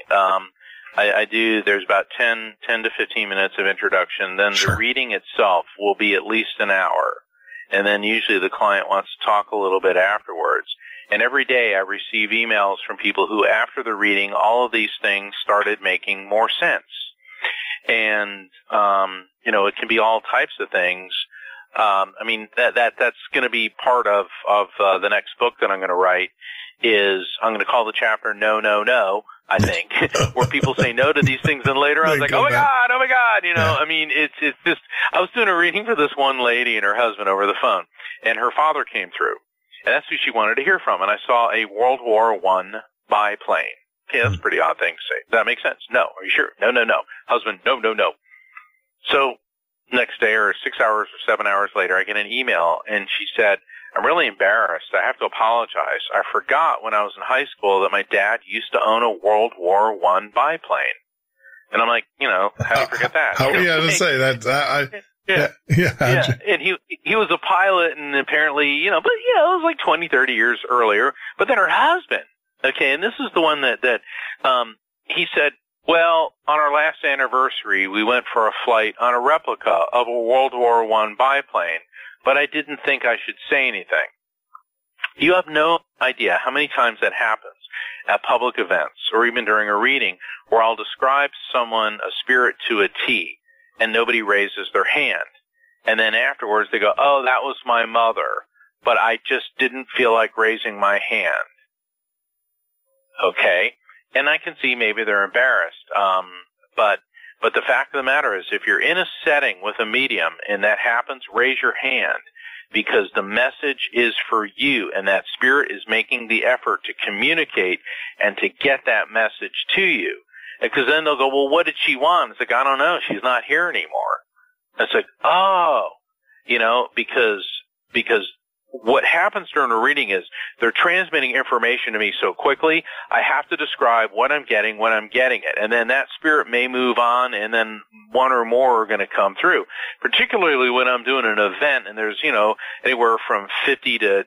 there's about 10 to 15 minutes of introduction. Then Sure. The reading itself will be at least an hour. And then usually the client wants to talk a little bit afterwards. And every day I receive emails from people who, after the reading, all of these things started making more sense. And, it can be all types of things. That's going to be part of the next book that I'm going to write. I'm going to call the chapter No, No, No, I think, where people say no to these things, and later I was like, oh my God, it's just, I was doing a reading for this one lady and her husband over the phone, and her father came through, and that's who she wanted to hear from, and I saw a World War I biplane. Okay, that's a pretty odd thing to say. Does that make sense? No. Are you sure? No, no, no. Husband, no, no, no. So, next day, or 6 hours or 7 hours later, I get an email, and she said, I'm really embarrassed. I have to apologize. I forgot when I was in high school that my dad used to own a World War I biplane. And I'm like, how do you forget that? To say that. Yeah. And he was a pilot, and apparently, it was like 20, 30 years earlier. But then her husband, okay, and this is the one that he said, well, on our last anniversary, we went for a flight on a replica of a World War I biplane, but I didn't think I should say anything. You have no idea how many times that happens at public events, or even during a reading, where I'll describe someone, a spirit, to a T, and nobody raises their hand. And then afterwards they go, oh, that was my mother, but I just didn't feel like raising my hand. Okay? And I can see maybe they're embarrassed. But the fact of the matter is, if you're in a setting with a medium and that happens, raise your hand, because the message is for you, and that spirit is making the effort to communicate and to get that message to you. Because then they'll go, well, what did she want? It's like, I don't know. She's not here anymore. It's like, oh, because what happens during a reading is they're transmitting information to me so quickly, I have to describe what I'm getting when I'm getting it. And then that spirit may move on, and then one or more are going to come through. Particularly when I'm doing an event and there's, anywhere from 50 to,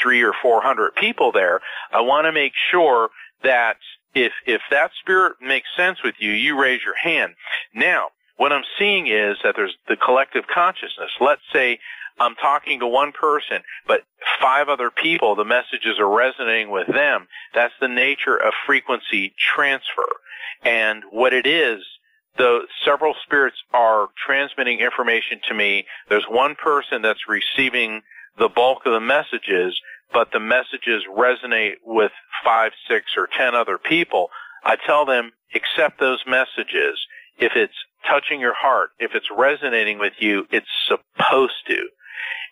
300 or 400 people there, I want to make sure that if that spirit makes sense with you, you raise your hand. Now, what I'm seeing is that there's the collective consciousness. Let's say I'm talking to one person, but 5 other people, the messages are resonating with them. That's the nature of frequency transfer. And what it is, though several spirits are transmitting information to me, there's one person that's receiving the bulk of the messages, but the messages resonate with 5, 6, or 10 other people. I tell them, accept those messages. If it's touching your heart, if it's resonating with you, it's supposed to.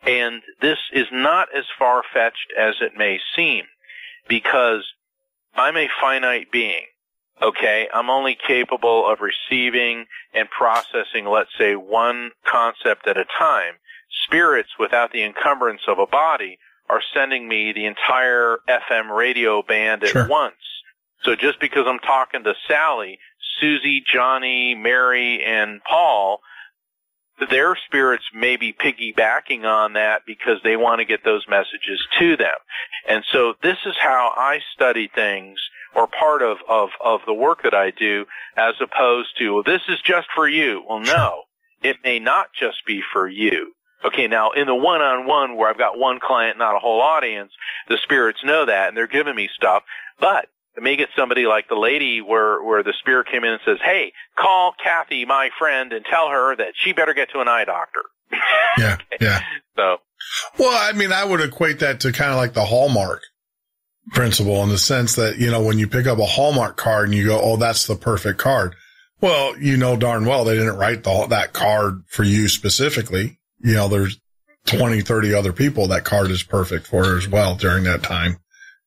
And this is not as far-fetched as it may seem, because I'm a finite being, okay? I'm only capable of receiving and processing, let's say, one concept at a time. spirits, without the encumbrance of a body, are sending me the entire FM radio band at once. So just because I'm talking to Sally, Susie, Johnny, Mary, and Paul, their spirits may be piggybacking on that because they want to get those messages to them. And so this is how I study things, or part of the work that I do, as opposed to, well, this is just for you. Well, no, it may not just be for you. Okay, now in the one-on-one where I've got one client, not a whole audience, the spirits know that and they're giving me stuff. But I may get somebody like the lady where the spirit came in and says, hey, call Kathy, my friend, and tell her that she better get to an eye doctor. Yeah, okay. Yeah. So, well, I mean, I would equate that to kind of like the Hallmark principle, in the sense that, you know, when you pick up a Hallmark card and you go, oh, that's the perfect card. Well, you know darn well they didn't write that card for you specifically. You know, there's 20, 30 other people that card is perfect for as well during that time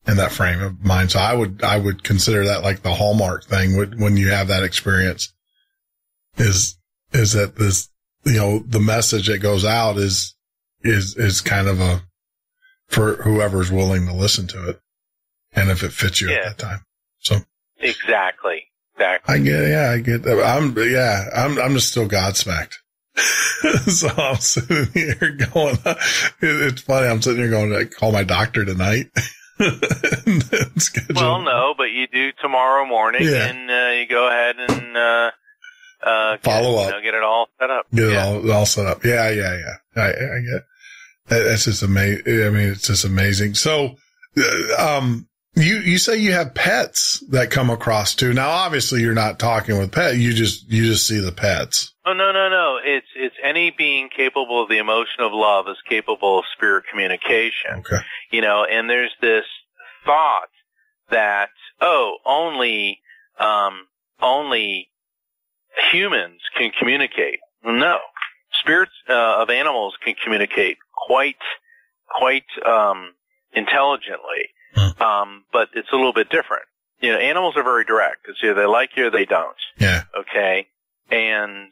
and that frame of mind. So I would consider that like the Hallmark thing when you have that experience, is that this, you know, the message that goes out is kind of for whoever's willing to listen to it. And if it fits you at that time. So. Exactly. I get that. I'm just still Godsmacked. So I'm sitting here going, it's funny. I'm sitting here going to call my doctor tonight. Well, no, but you do tomorrow morning, and you go ahead and follow up, get it all set up. Get it all set up. Yeah. I get. That's just amazing. I mean, it's just amazing. So, you say you have pets that come across too. Now, obviously, you're not talking with pets. You just see the pets. Oh, no. It's any being capable of the emotion of love is capable of spirit communication. Okay. You know, and there's this thought that, only humans can communicate. No. Spirits of animals can communicate quite intelligently. But it's a little bit different. You know, animals are very direct. It's either they like you or they don't. Yeah. Okay. And,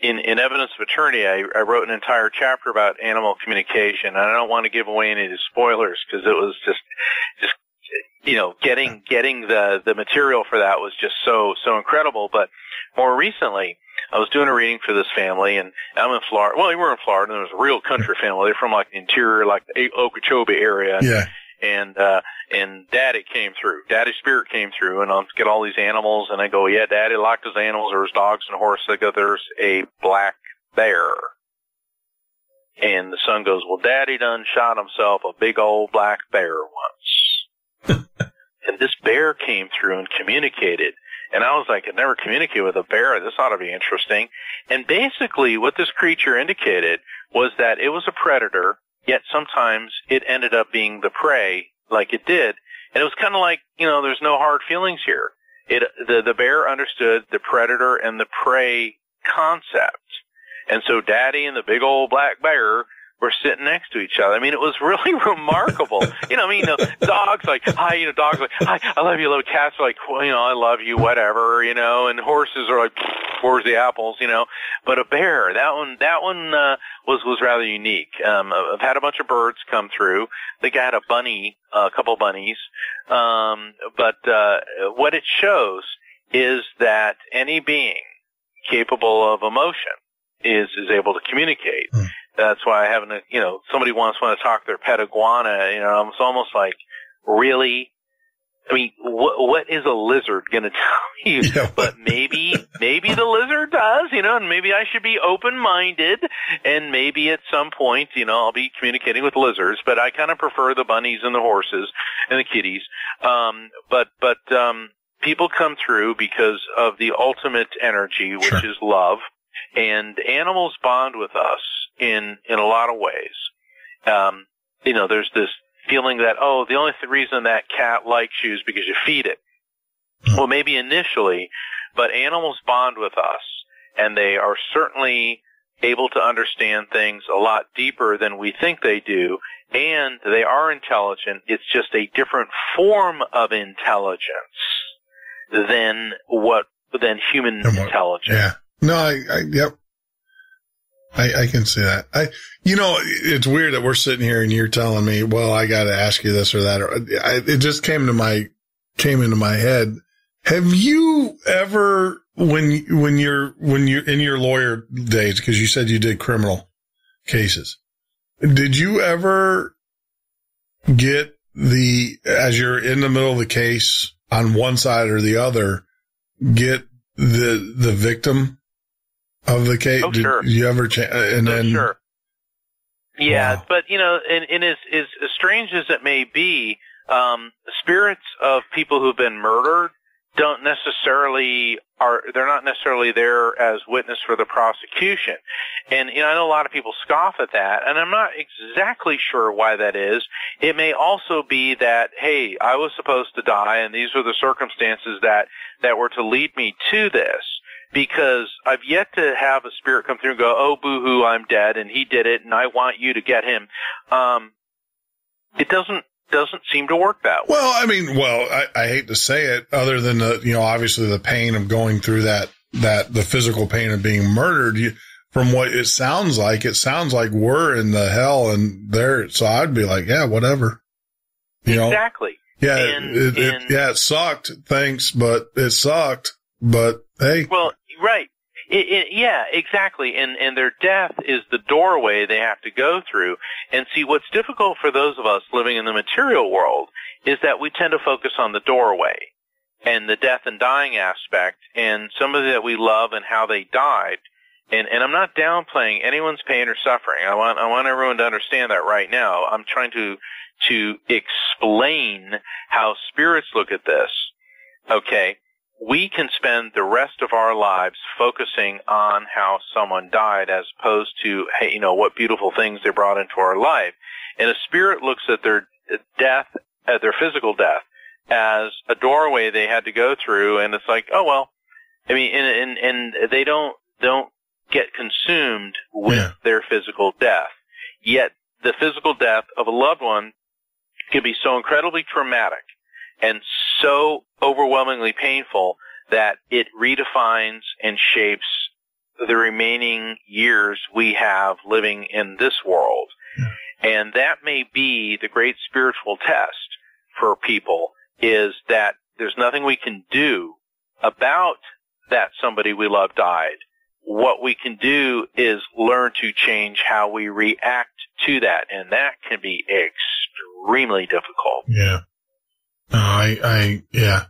in Evidence of Eternity, I wrote an entire chapter about animal communication. And I don't want to give away any of the spoilers because it was just, you know, getting the material for that was just so incredible. But more recently, I was doing a reading for this family, and I'm in Florida. Well, we were in Florida, and it was a real country family. They're from like the interior, like the Okeechobee area. Yeah. And Daddy came through. Daddy's spirit came through, and I'll get all these animals, and I go, yeah, Daddy locked his animals. There was dogs and horses. I go, there's a black bear. And the son goes, well, Daddy done shot himself a big old black bear once. And this bear came through and communicated. And I was like, I'd never communicated with a bear. This ought to be interesting. And basically what this creature indicated was that it was a predator, yet sometimes it ended up being the prey like it did. And it was kind of like, you know, there's no hard feelings here. The bear understood the predator and the prey concept. And so Daddy and the big old black bear were sitting next to each other. I mean, it was really remarkable. You know, I mean, dogs like, hi, you know, dogs like, hi, I love you. Little cats are like, well, you know, I love you, whatever, you know, and horses are like, where's the apples, you know, but a bear, that one was rather unique. I've had a bunch of birds come through. The guy had a bunny, a couple bunnies. But what it shows is that any being capable of emotion is able to communicate. That's why I haven't, you know, somebody once wanted to talk to their pet iguana, you know, it's almost like, really? I mean, what is a lizard going to tell you? Yeah. But maybe the lizard does, you know, and maybe I should be open-minded, and maybe at some point, you know, I'll be communicating with lizards, but I kind of prefer the bunnies and the horses and the kitties. But people come through because of the ultimate energy, which is love, and animals bond with us in a lot of ways. You know, there's this feeling that, oh, the only reason that cat likes you is because you feed it. Well, maybe initially, but animals bond with us, and they are certainly able to understand things a lot deeper than we think they do, and they are intelligent. It's just a different form of intelligence than human intelligence. Yeah. No, yep. I can see that. It's weird that we're sitting here and you're telling me, well, I got to ask you this or that. It just came into my head. Have you ever, when you're in your lawyer days, because you said you did criminal cases, did you ever get as you're in the middle of the case on one side or the other, get the victim of the case? Oh, sure. Did you ever sure. Yeah, wow. But, and as strange as it may be, spirits of people who've been murdered they're not necessarily there as witness for the prosecution. And, I know a lot of people scoff at that, and I'm not exactly sure why that is. It may also be that, hey, I was supposed to die, and these are the circumstances that were to lead me to this, because I've yet to have a spirit come through and go, oh, boo-hoo, I'm dead, and he did it, and I want you to get him. It doesn't seem to work that way. Well, I hate to say it, other than obviously the pain of going through the physical pain of being murdered. From what it sounds like we're in the hell and there. So I'd be like, yeah, whatever. Exactly. Yeah. It sucked. Thanks. But it sucked. But hey. Well, right. Yeah, exactly. And their death is the doorway they have to go through. And see, what's difficult for those of us living in the material world is that we tend to focus on the doorway and the death and dying aspect and somebody that we love and how they died. And I'm not downplaying anyone's pain or suffering. I want everyone to understand that right now. I'm trying to explain how spirits look at this. Okay? We can spend the rest of our lives focusing on how someone died as opposed to, hey, what beautiful things they brought into our life. And a spirit looks at their death, at their physical death, as a doorway they had to go through, and it's like, oh, well, and they don't get consumed with their physical death. Yet the physical death of a loved one can be so incredibly traumatic and so overwhelmingly painful that it redefines and shapes the remaining years we have living in this world. And that may be the great spiritual test for people, is that there's nothing we can do about that somebody we love died. What we can do is learn to change how we react to that, and that can be extremely difficult. Yeah. Yeah.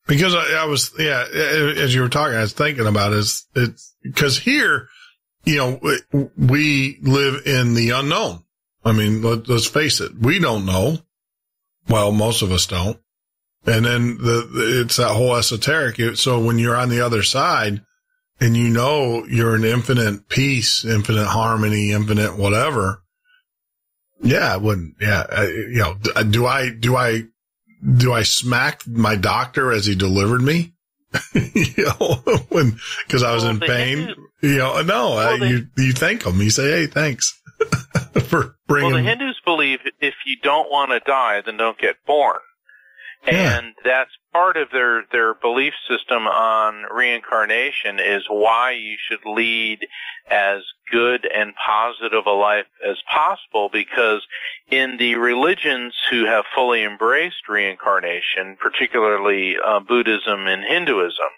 Because I was, as you were talking, I was thinking about it's because here, we live in the unknown. Let's face it. We don't know. Well, most of us don't. And then it's that whole esoteric. So when you're on the other side and you're in infinite peace, infinite harmony, infinite whatever. Yeah, I wouldn't. Yeah. Do I smack my doctor as he delivered me? Because I was in pain. You thank him. You say, hey, thanks for bringing. Well, the Hindus believe if you don't want to die, then don't get born. And that's part of their belief system on reincarnation, is why you should lead as good and positive a life as possible, because in the religions who have fully embraced reincarnation, particularly Buddhism and Hinduism,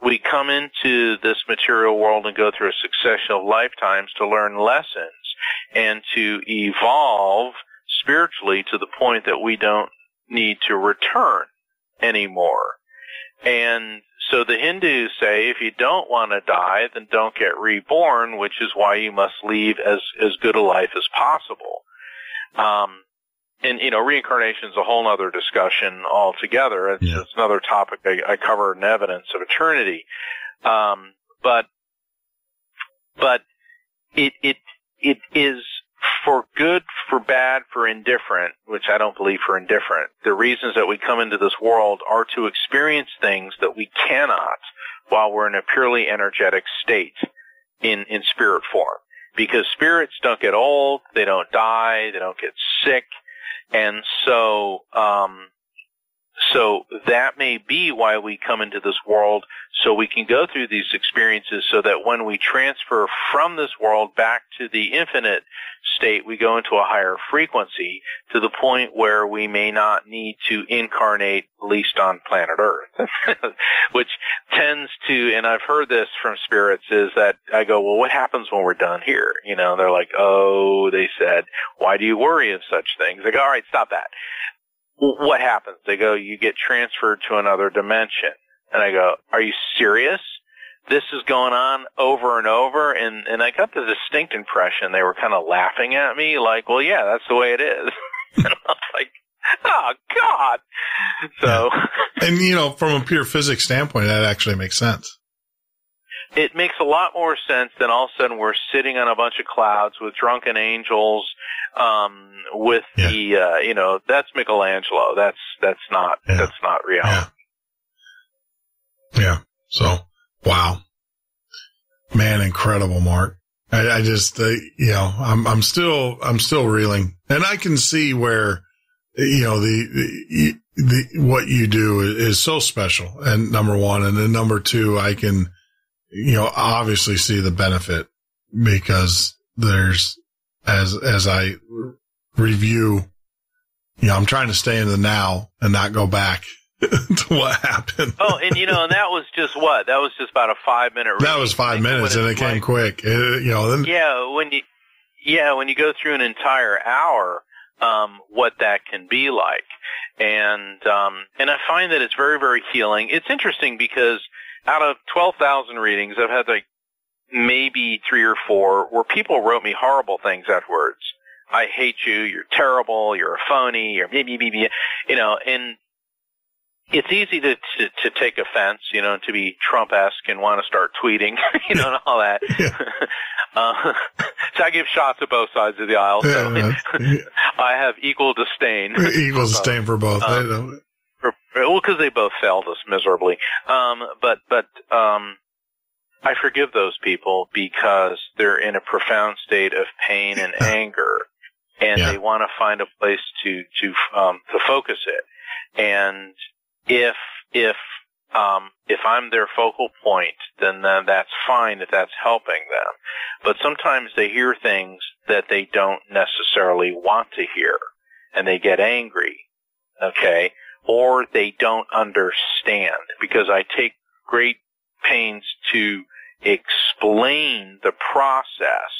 we come into this material world and go through a succession of lifetimes to learn lessons and to evolve spiritually to the point that we don't need to return anymore. And so the Hindus say if you don't want to die, then don't get reborn, which is why you must lead as good a life as possible. And reincarnation is a whole other discussion altogether. It's another topic I cover in Evidence of Eternity. But it is for good, for bad, for indifferent, which I don't believe for indifferent. The reasons that we come into this world are to experience things that we cannot while we're in a purely energetic state in spirit form. Because spirits don't get old, they don't die, they don't get sick, and so So that may be why we come into this world, so we can go through these experiences so that when we transfer from this world back to the infinite state, we go into a higher frequency to the point where we may not need to incarnate, at least on planet Earth, which tends to, and I've heard this from spirits, is that I go, well, what happens when we're done here? You know, they're like, oh, they said, why do you worry of such things? I go, all right, stop that. What happens? They go, you get transferred to another dimension. And I go, are you serious? This is going on over and over? And I got the distinct impression they were kind of laughing at me, like, well, yeah, that's the way it is. And I was like, oh, God. So. And, you know, from a pure physics standpoint, that actually makes sense. It makes a lot more sense than all of a sudden we're sitting on a bunch of clouds with drunken angels, with the, you know, that's Michelangelo. That's not reality. Yeah. So, wow. Man, incredible, Mark. I just, you know, I'm still reeling, and I can see where, you know, the what you do is so special. And number one, and then number two, I can, you know, obviously see the benefit, because there's, as I review, you know, I'm trying to stay in the now and not go back to what happened. Oh, and you know, and that was just what? That was just about a 5-minute reading. That was 5 minutes, and it came quick. You know, then when you go through an entire hour, what that can be like. And I find that it's very, very healing. It's interesting because out of 12,000 readings, I've had like maybe 3 or 4 where people wrote me horrible things afterwards. I hate you. You're terrible. You're a phony. You're you know, and it's easy to take offense, you know, to be Trump-esque and want to start tweeting, you know, and all that. Yeah. So I give shots at both sides of the aisle. So I have equal disdain. Equal disdain for both. Well, because they both failed us miserably. But I forgive those people because they're in a profound state of pain and anger, and they want to find a place to focus it. And if I'm their focal point, then that's fine if that's helping them. But sometimes they hear things that they don't necessarily want to hear, and they get angry, okay? Or they don't understand, because I take great pains to explain the process.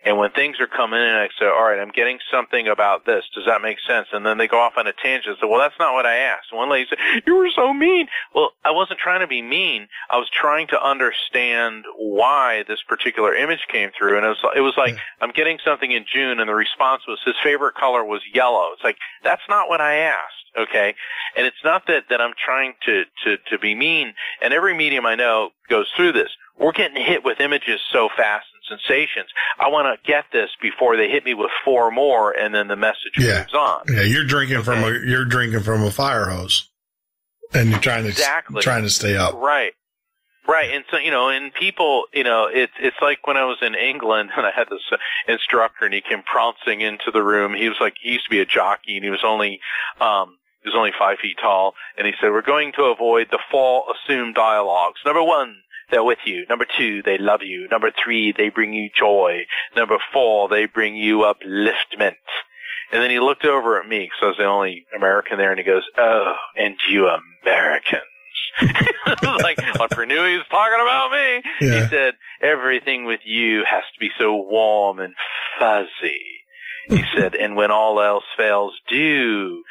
And when things are coming in, I say, all right, I'm getting something about this. Does that make sense? And then they go off on a tangent and say, well, that's not what I asked. One lady said, you were so mean. Well, I wasn't trying to be mean. I was trying to understand why this particular image came through. And it was like, I'm getting something in June, and the response was his favorite color was yellow. It's like, that's not what I asked, okay? And it's not that I'm trying to be mean. And every medium I know goes through this. We're getting hit with images so fast and sensations. I want to get this before they hit me with 4 more, and then the message moves on. Yeah, you're drinking from a fire hose, and you're trying to stay up. Right. And so, you know, and people, you know, it's like when I was in England and I had this instructor, and he came prancing into the room. He used to be a jockey, and he was only 5 feet tall, and he said, we're going to avoid the 4 assumed dialogues. Number 1, they're with you. Number 2, they love you. Number 3, they bring you joy. Number 4, they bring you upliftment. And then he looked over at me, because I was the only American there, and he goes, oh, and you Americans. Like, I knew he was talking about me. Yeah. He said, everything with you has to be so warm and fuzzy. He said, and when all else fails, do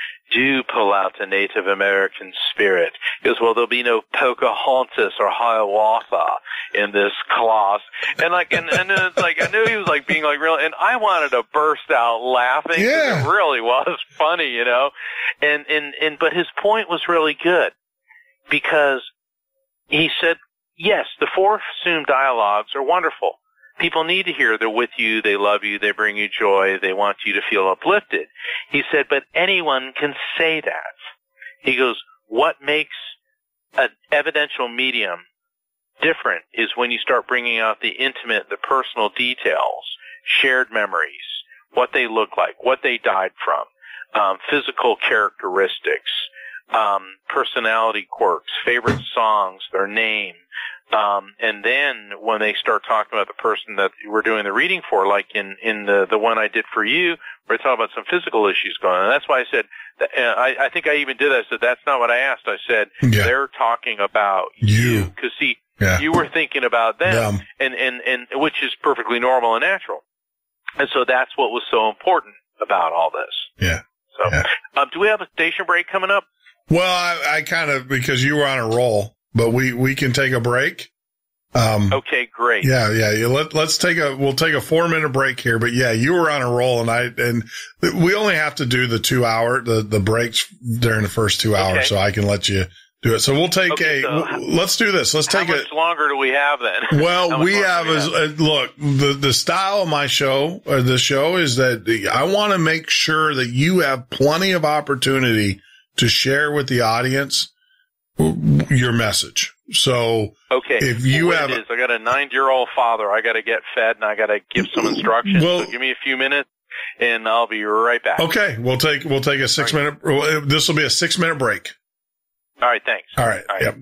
pull out the Native American spirit. He goes, well, there'll be no Pocahontas or Hiawatha in this class. And like, and it's like, I knew he was like being like real, and I wanted to burst out laughing. Yeah. It really was funny, you know? But his point was really good, because he said, yes, the 4 assumed dialogues are wonderful. People need to hear they're with you, they love you, they bring you joy, they want you to feel uplifted. He said, but anyone can say that. He goes, what makes an evidential medium different is when you start bringing out the intimate, the personal details, shared memories, what they look like, what they died from, physical characteristics, personality quirks, favorite songs, their name. And then when they start talking about the person that we're doing the reading for, like in the one I did for you, where I talk about some physical issues going on. And that's why I said, I think I even did that. I said, that's not what I asked. I said, they're talking about you. Cause see, you were thinking about them and which is perfectly normal and natural. And so that's what was so important about all this. Yeah. So, do we have a station break coming up? Well, I kind of, because you were on a roll, but we can take a break. Okay, great. Yeah. We'll take a 4-minute break here, but yeah, you were on a roll and we only have to do the 2 hour, the breaks during the first 2 hours, so I can let you do it. So we'll take let's do this. Let's take How much longer do we have then? Well, we have look, the style of my show or the show is that I want to make sure that you have plenty of opportunity to share with the audience your message. So if you have, I got a 9-year-old father. I got to get fed and I got to give some instructions. So give me a few minutes and I'll be right back. Okay. We'll take a 6 minute, this will be a 6-minute break. All right. Thanks. All right. Yep.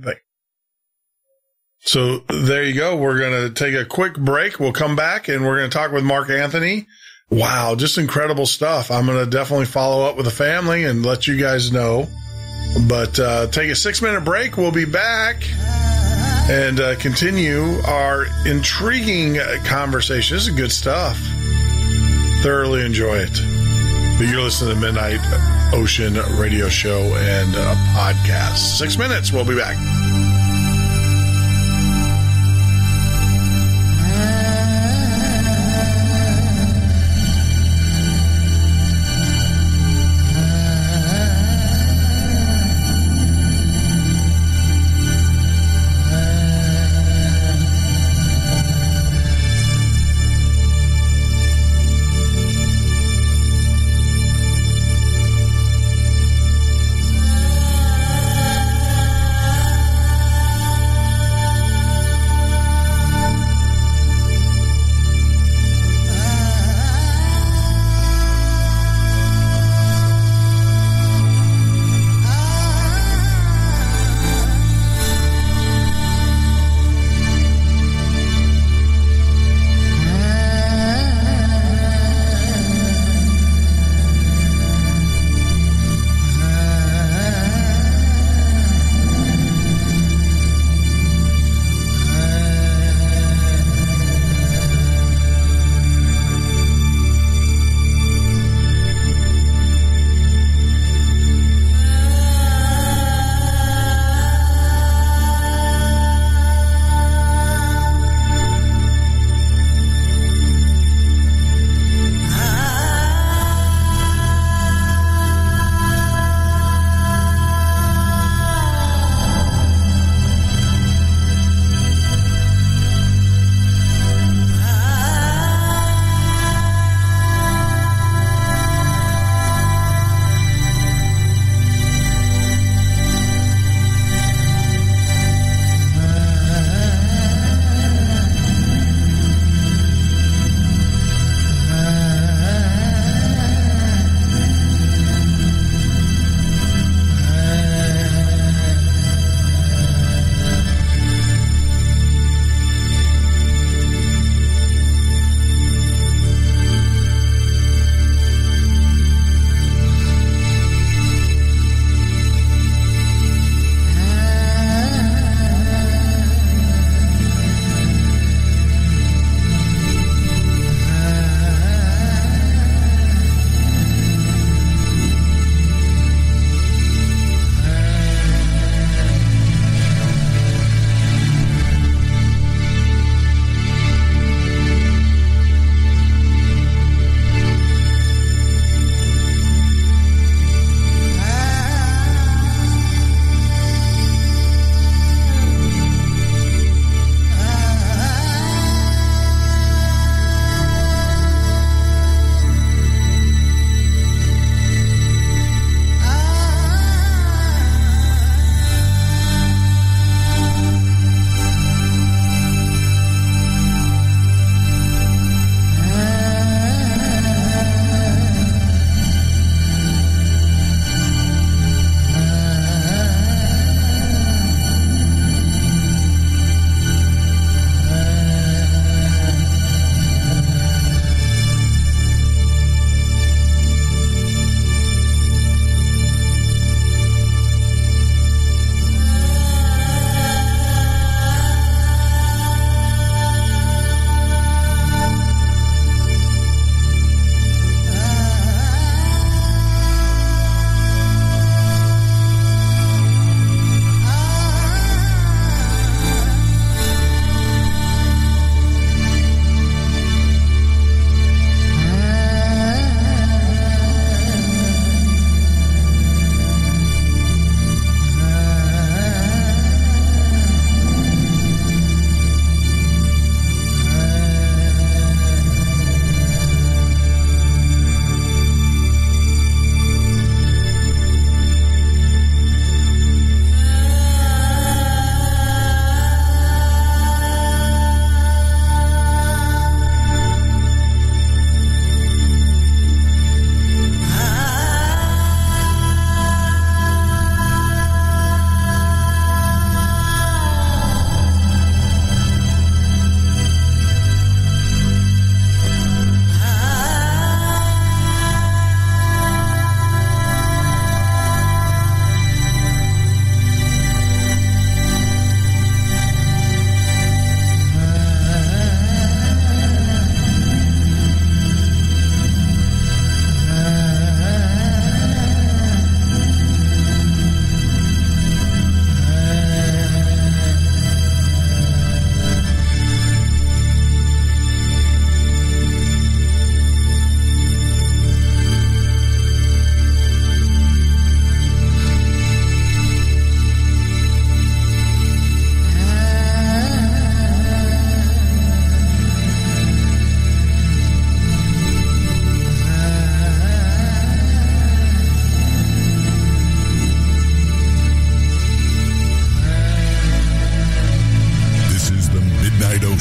So there you go. We're going to take a quick break. We'll come back and we're going to talk with Mark Anthony. Wow. Just incredible stuff. I'm going to definitely follow up with the family and let you guys know. But take a 6-minute break. We'll be back and continue our intriguing conversation. This is good stuff. Thoroughly enjoy it. But you're listening to Midnight Ocean Radio Show and podcast. 6 minutes. We'll be back.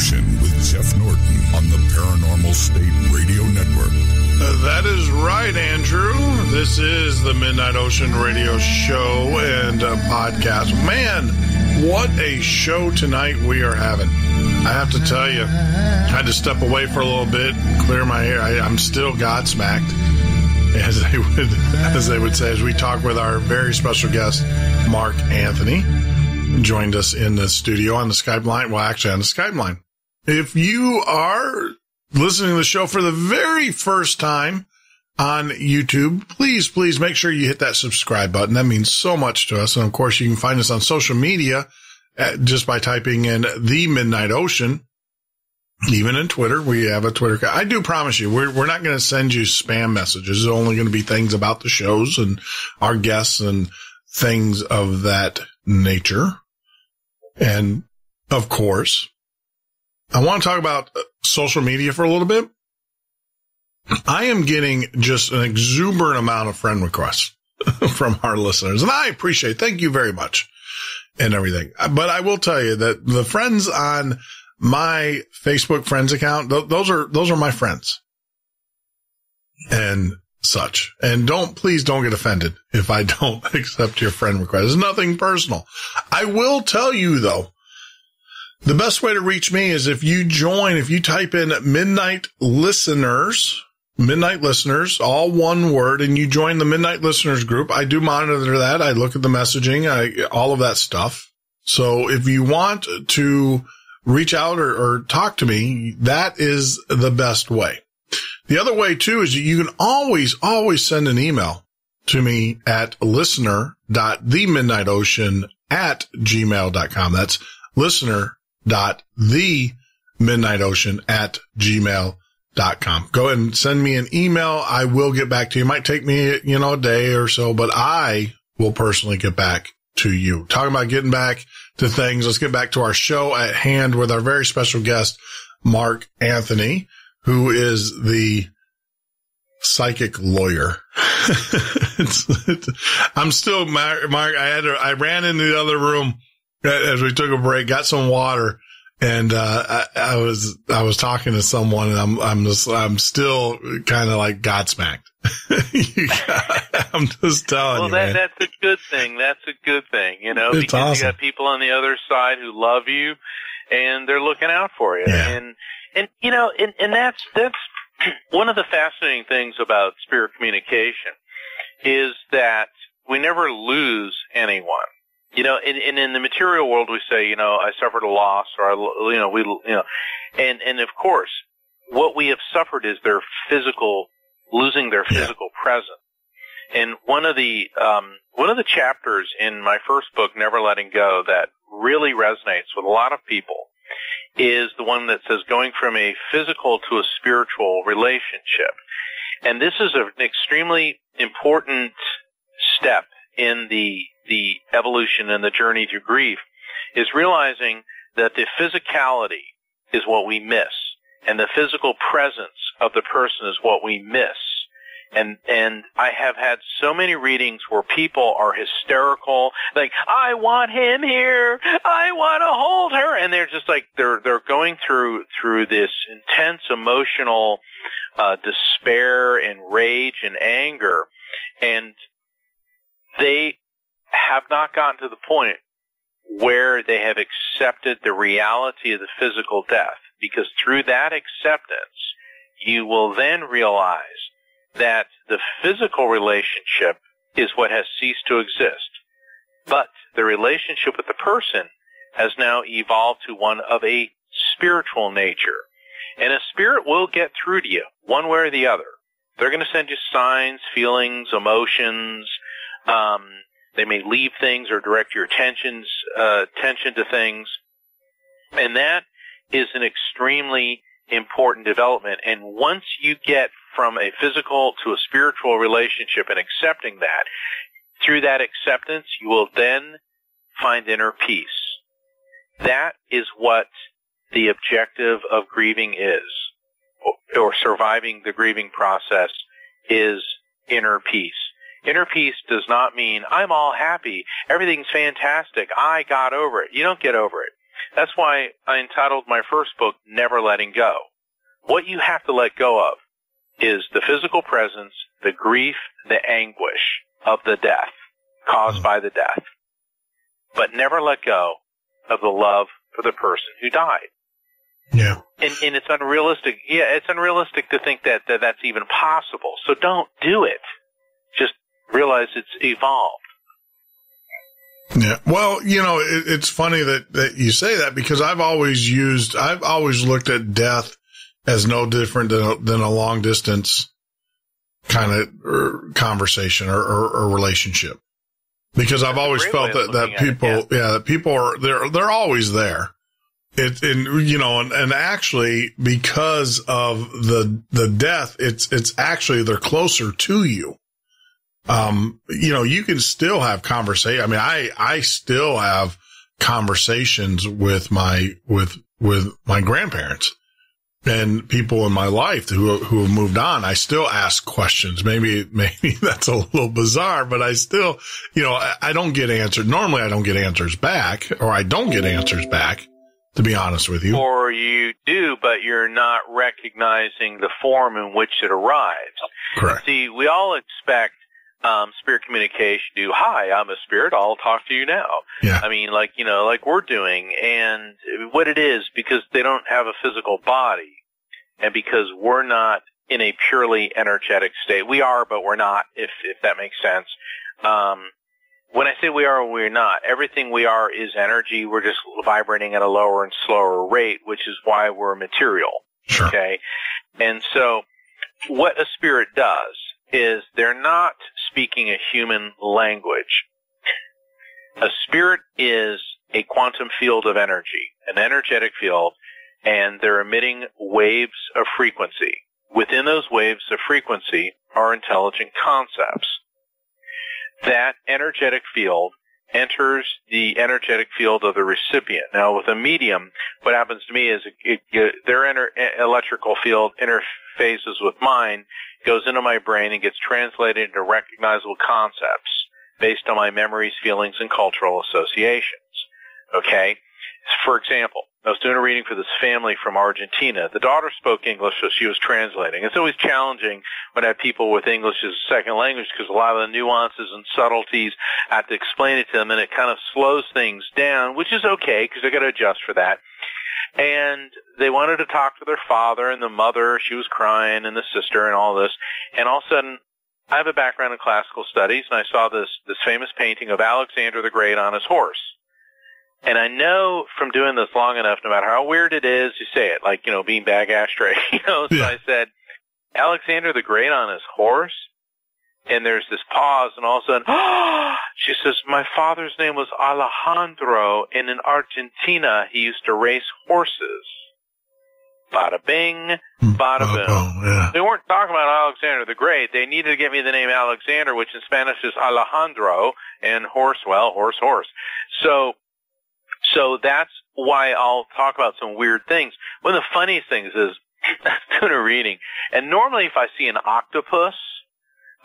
Ocean with Jeff Norton on the Paranormal State Radio Network. That is right, Andrew. This is the Midnight Ocean Radio Show and podcast. Man, what a show tonight we are having. I have to tell you, I had to step away for a little bit, clear my hair. I'm still Godsmacked, as they would say, as we talk with our very special guest, Mark Anthony, joined us in the studio on the Skype line. Well, actually on the Skype line. If you are listening to the show for the very first time on YouTube, please make sure you hit that subscribe button. That means so much to us. And of course, you can find us on social media just by typing in The Midnight Ocean. Even in Twitter, we have a Twitter account. I do promise you, we're not going to send you spam messages. It's only going to be things about the shows and our guests and things of that nature. And of course, I want to talk about social media for a little bit. I am getting just an exuberant amount of friend requests from our listeners, and I appreciate it. Thank you very much and everything. But I will tell you that the friends on my Facebook friends account, those are my friends and such. And please don't get offended if I don't accept your friend request. It's nothing personal. I will tell you though, the best way to reach me is if you type in Midnight Listeners, all one word, and you join the Midnight Listeners group. I do monitor that. I look at the messaging, all of that stuff. So if you want to reach out or talk to me, that is the best way. The other way too is you can always send an email to me at listener.themidnightocean@gmail.com. That's listener.themidnightocean@gmail.com. Go ahead and send me an email. I will get back to you. It might take me, a day or so, but I will personally get back to you. Talking about getting back to things, let's get back to our show at hand with our very special guest, Mark Anthony, who is the psychic lawyer. I'm still, Mark, I ran into the other room as we took a break, got some water, and I was talking to someone, and I'm still kind of like Godsmacked. I'm just telling you, man. That's a good thing. That's a good thing, it's because awesome. You got people on the other side who love you, and they're looking out for you. Yeah. And that's one of the fascinating things about spirit communication is that we never lose anyone. In the material world, we say, I suffered a loss, or and of course, what we have suffered is losing their physical presence. And one of the chapters in my first book, Never Letting Go, that really resonates with a lot of people is the one that says going from a physical to a spiritual relationship. And this is an extremely important step in the evolution and the journey through grief, is realizing that the physicality is what we miss, and the physical presence of the person is what we miss. And I have had so many readings where people are hysterical, like, I want him here, I want to hold her, and they're just like, they're going through this intense emotional despair and rage and anger, and they have not gotten to the point where they have accepted the reality of the physical death, because through that acceptance, you will then realize that the physical relationship is what has ceased to exist, but the relationship with the person has now evolved to one of a spiritual nature. And a spirit will get through to you, one way or the other. They're going to send you signs, feelings, emotions. They may leave things or direct your attention to things. And that is an extremely important development. And once you get from a physical to a spiritual relationship and accepting that, through that acceptance, you will then find inner peace. That is what the objective of grieving is, or surviving the grieving process is inner peace. Inner peace does not mean I'm all happy, everything's fantastic, I got over it. You don't get over it. That's why I entitled my first book, Never Letting Go. What you have to let go of is the physical presence, the grief, the anguish of the death caused by the death. But never let go of the love for the person who died. Yeah. And it's unrealistic. Yeah, it's unrealistic to think that that's even possible. So don't do it. Just realize it's evolved. Yeah. Well, you know, it's funny that you say that, because I've always looked at death as no different than a long distance kind of conversation or relationship. Because I've always felt that people are, they're always there. And actually, because of the death, it's actually, they're closer to you. You can still have conversation. I mean, I still have conversations with my grandparents and people in my life who have moved on. I still ask questions. Maybe that's a little bizarre, but I still, I don't get answered. Normally I don't get answers back, or I don't get answers back, to be honest with you. Or you do, but you're not recognizing the form in which it arrives. Correct. See, we all expect spirit communication to, hi, I'm a spirit, I'll talk to you now. Yeah. I mean, like we're doing, and what it is, because they don't have a physical body, and because we're not in a purely energetic state. We are, but we're not, if that makes sense. When I say we are or we're not, everything we are is energy. We're just vibrating at a lower and slower rate, which is why we're material. Sure. Okay? And so what a spirit does is they're not speaking a human language. A spirit is a quantum field of energy, an energetic field, and they're emitting waves of frequency. Within those waves of frequency are intelligent concepts. That energetic field enters the energetic field of the recipient. Now, with a medium, what happens to me is their electrical field interfaces with mine, goes into my brain, and gets translated into recognizable concepts based on my memories, feelings, and cultural associations. Okay? For example, I was doing a reading for this family from Argentina. The daughter spoke English, so she was translating. It's always challenging when I have people with English as a second language, because a lot of the nuances and subtleties, I have to explain it to them, and it kind of slows things down, which is okay, because I got to adjust for that. And they wanted to talk to their father and the mother. She was crying, and the sister, and all this. And all of a sudden, I have a background in classical studies, and I saw this famous painting of Alexander the Great on his horse. And I know from doing this long enough, no matter how weird it is, you say it, like, beanbag ashtray, So Yeah. I said, Alexander the Great on his horse? And there's this pause, and all of a sudden, she says, my father's name was Alejandro, and in Argentina, he used to race horses. Bada bing, bada boom. Yeah. They weren't talking about Alexander the Great. They needed to give me the name Alexander, which in Spanish is Alejandro, and horse. So that's why I'll talk about some weird things. One of the funniest things is, I'm doing a reading, and normally if I see an octopus,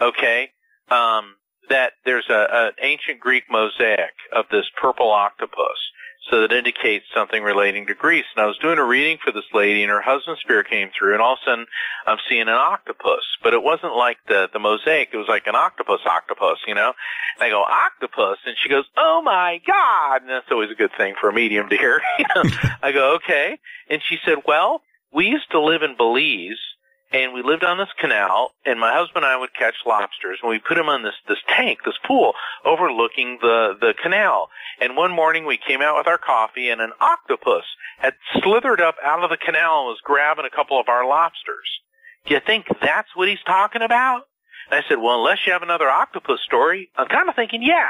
okay, that there's an ancient Greek mosaic of this purple octopus, so that indicates something relating to Greece. And I was doing a reading for this lady, and her husband's spirit came through, and all of a sudden I'm seeing an octopus. But it wasn't like the mosaic. It was like an octopus, And I go, octopus? And she goes, oh my God. And that's always a good thing for a medium to hear. I go, okay. And she said, well, we used to live in Belize, and we lived on this canal, and my husband and I would catch lobsters, and we put them on this tank, this pool, overlooking the canal. And one morning we came out with our coffee, and an octopus had slithered up out of the canal and was grabbing a couple of our lobsters. Do you think that's what he's talking about? And I said, well, unless you have another octopus story, I'm kind of thinking, yeah.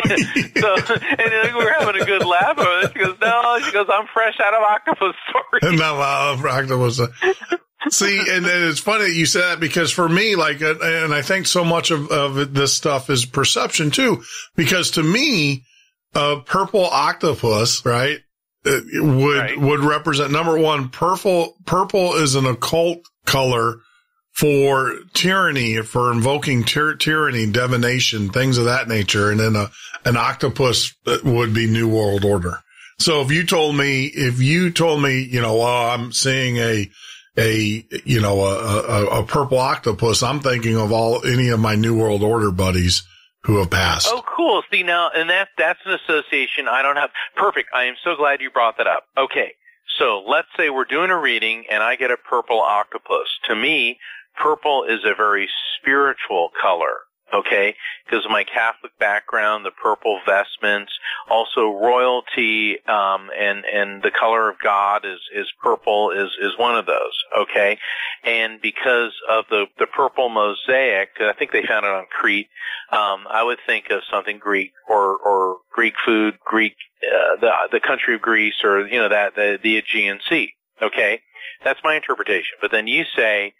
And we were having a good laugh over it. She goes, no. She goes, I'm fresh out of octopus stories. No, octopus. See, and it's funny that you said that, because for me, and I think so much of this stuff is perception too, because to me, a purple octopus, right, would represent, number one, purple is an occult color for tyranny, for invoking tyranny, divination, things of that nature. And then an octopus would be New World Order. So if you told me, I'm seeing a purple octopus, I'm thinking of any of my New World Order buddies who have passed. Oh, cool. See, now, and that's an association I don't have. Perfect. I am so glad you brought that up. Okay. So let's say we're doing a reading and I get a purple octopus. To me, purple is a very spiritual color. Okay, because of my Catholic background, the purple vestments, also royalty, and the color of God is purple is one of those. Okay, and because of the purple mosaic, I think they found it on Crete. I would think of something Greek or Greek food, the country of Greece, or the Aegean Sea. Okay, that's my interpretation. But then you say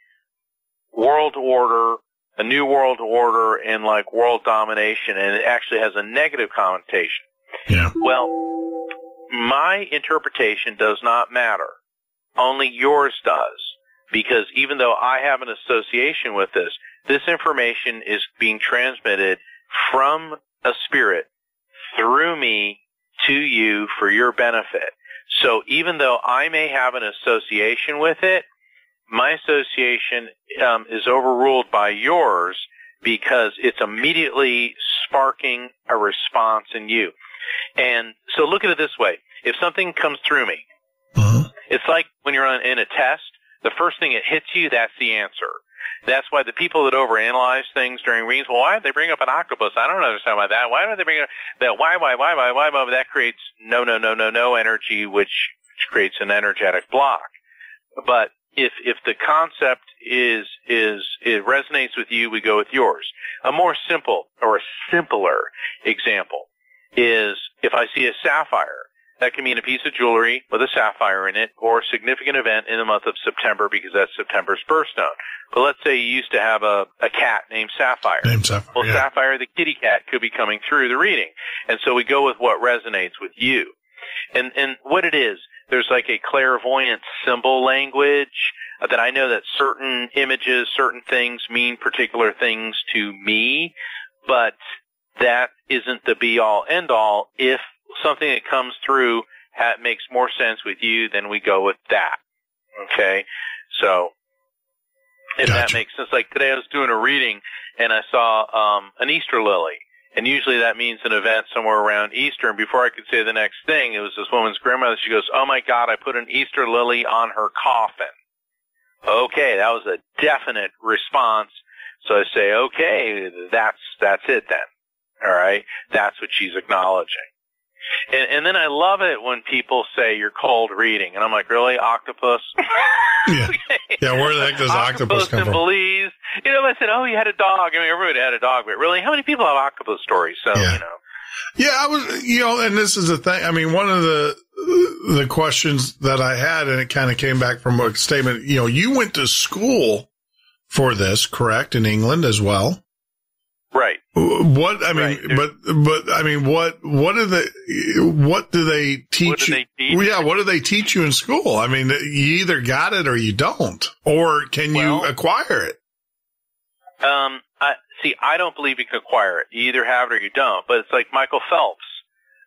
world order, a new world order, and like world domination, and it actually has a negative connotation. Yeah. Well, my interpretation does not matter. Only yours does. Because even though I have an association with this information is being transmitted from a spirit through me to you for your benefit. So even though I may have an association with it, my association is overruled by yours because it's immediately sparking a response in you. And so look at it this way. If something comes through me, it's like when you're in a test, the first thing that hits you, that's the answer. That's why the people that overanalyze things during readings, well, why did they bring up an octopus? I don't understand why that. Why did they bring up that? Why? That creates no energy, which creates an energetic block. But if the concept it resonates with you, we go with yours. A more simple or a simpler example is if I see a sapphire, that can mean a piece of jewelry with a sapphire in it, or a significant event in the month of September because that's September's birthstone. But let's say you used to have a cat named Sapphire. Well, yeah. Sapphire the kitty cat could be coming through the reading. And so we go with what resonates with you. And what it is, there's like a clairvoyant symbol language that I know that certain images, certain things mean particular things to me, but that isn't the be-all, end-all. If something that comes through makes more sense with you, then we go with that. Okay? So, if that makes sense. Like today I was doing a reading and I saw an Easter lily. And usually that means an event somewhere around Easter. And before I could say the next thing, it was this woman's grandmother. She goes, "Oh my God, I put an Easter lily on her coffin." Okay, that was a definite response. So I say, okay, that's it then. All right? That's what she's acknowledging. And then I love it when people say you're cold reading. And I'm like, really? Octopus? Yeah. Yeah, where the heck does octopus come from? Belize. I said, oh, you had a dog. I mean, everybody had a dog, but really, how many people have octopus stories? So, Yeah, I was, and this is the thing. I mean, one of the questions that I had, and it kind of came back from a statement, you went to school for this, correct, in England as well? Right. What do they teach you? Yeah, what do they teach you in school? I mean, you either got it or you don't, or can you acquire it? I don't believe you can acquire it. You either have it or you don't. But it's like Michael Phelps.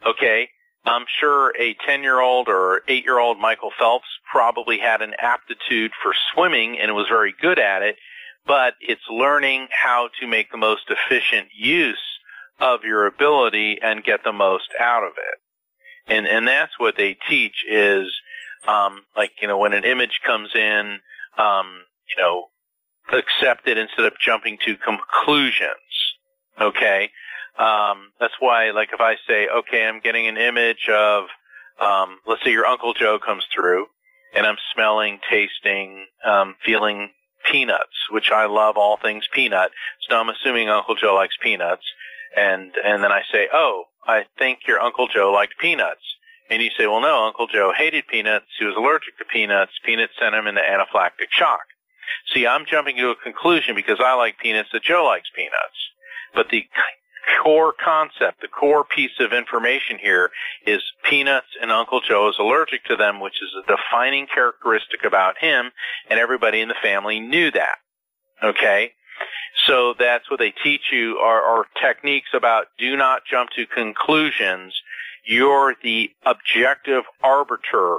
Okay, I'm sure a 10-year-old or 8-year-old Michael Phelps probably had an aptitude for swimming and was very good at it. But it's learning how to make the most efficient use of your ability and get the most out of it. And that's what they teach is, when an image comes in, accept it instead of jumping to conclusions. Okay? That's why, like, if I say, okay, I'm getting an image of, let's say your Uncle Joe comes through and I'm smelling, tasting, feeling peanuts, which I love all things peanut. So I'm assuming Uncle Joe likes peanuts. And then I say, oh, I think your Uncle Joe liked peanuts. And you say, well, no, Uncle Joe hated peanuts. He was allergic to peanuts. Peanuts sent him into anaphylactic shock. See, I'm jumping to a conclusion because I like peanuts that Joe likes peanuts. But the core concept, the core piece of information here is peanuts and Uncle Joe is allergic to them, which is a defining characteristic about him, and everybody in the family knew that. Okay? So that's what they teach you are techniques about do not jump to conclusions. you're the objective arbiter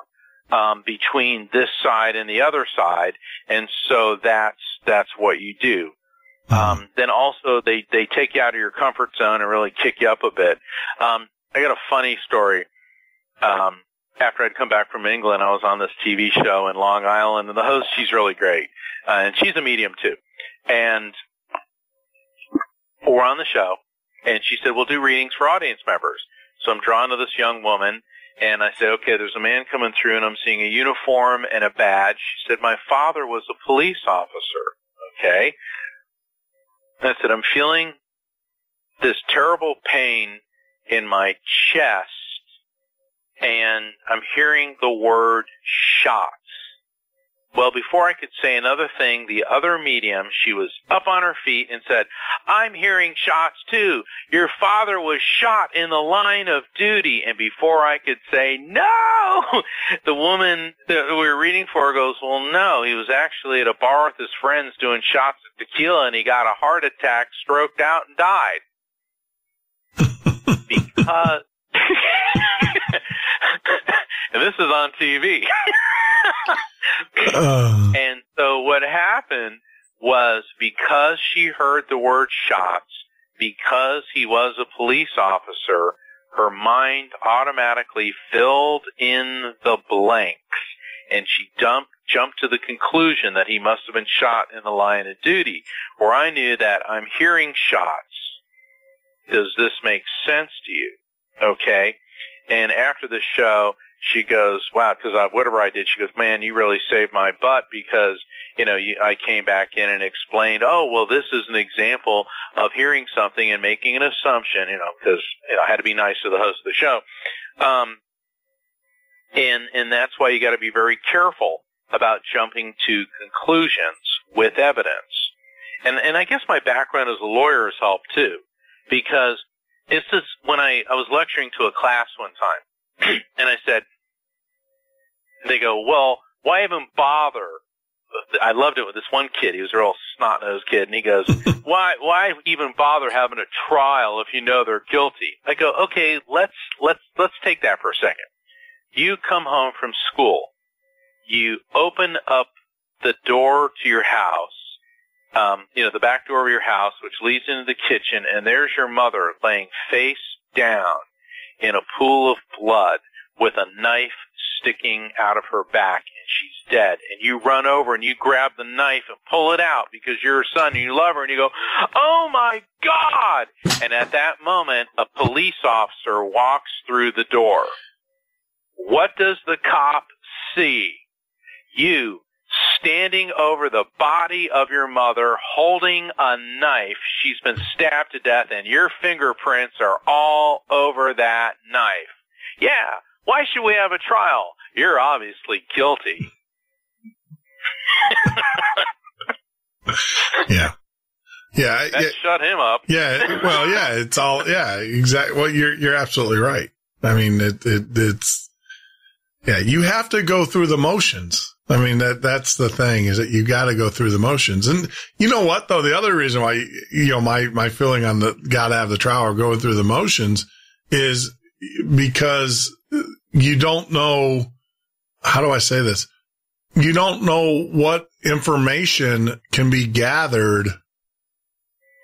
between this side and the other side, and so that's what you do. Then also they take you out of your comfort zone and really kick you up a bit. I got a funny story. After I'd come back from England, I was on this TV show in Long Island, and the host, she's really great, and she's a medium too. And we're on the show, and she said, we'll do readings for audience members. So I'm drawn to this young woman, and I said, okay, there's a man coming through, and I'm seeing a uniform and a badge. She said, my father was a police officer. Okay. I said, I'm feeling this terrible pain in my chest, and I'm hearing the word shots. Well, before I could say another thing, the other medium, she was up on her feet and said, I'm hearing shots too. Your father was shot in the line of duty. And before I could say, no, the woman that we were reading for goes, well, no, he was actually at a bar with his friends doing shots of tequila, and he got a heart attack, stroked out, and died. Because, and this is on TV. And so what happened was, because she heard the word shots, because he was a police officer, her mind automatically filled in the blanks, and she jumped to the conclusion that he must have been shot in the line of duty. Where I knew that I'm hearing shots. Does this make sense to you? Okay. And after the show, she goes, wow, because whatever I did, she goes, man, you really saved my butt, because, I came back in and explained, oh, well, this is an example of hearing something and making an assumption, because I had to be nice to the host of the show. And that's why you got to be very careful about jumping to conclusions with evidence. And I guess my background as a lawyer has helped too, because it's just when I was lecturing to a class one time, and I said, they go, well, why even bother? I loved it with this one kid. He was a real snot-nosed kid, and he goes, why even bother having a trial if you know they're guilty? I go, okay, let's take that for a second. You come home from school. You open up the door to your house, the back door of your house, which leads into the kitchen, and there's your mother laying face down in a pool of blood with a knife sticking out of her back, and she's dead. And you run over and you grab the knife and pull it out because you're her son and you love her, and you go, oh my God! And at that moment, a police officer walks through the door. What does the cop see? You standing over the body of your mother, holding a knife. She's been stabbed to death, and your fingerprints are all over that knife. Yeah, why should we have a trial? You're obviously guilty. Yeah. Yeah. That shut him up. Yeah. Well, yeah, it's all, yeah, exactly. Well, you're absolutely right. I mean, it's, yeah, you have to go through the motions. I mean, that's the thing, is that you got to go through the motions. And you know what, though? The other reason why, my feeling on the got to have the trial or going through the motions is because you don't know, how do I say this? You don't know what information can be gathered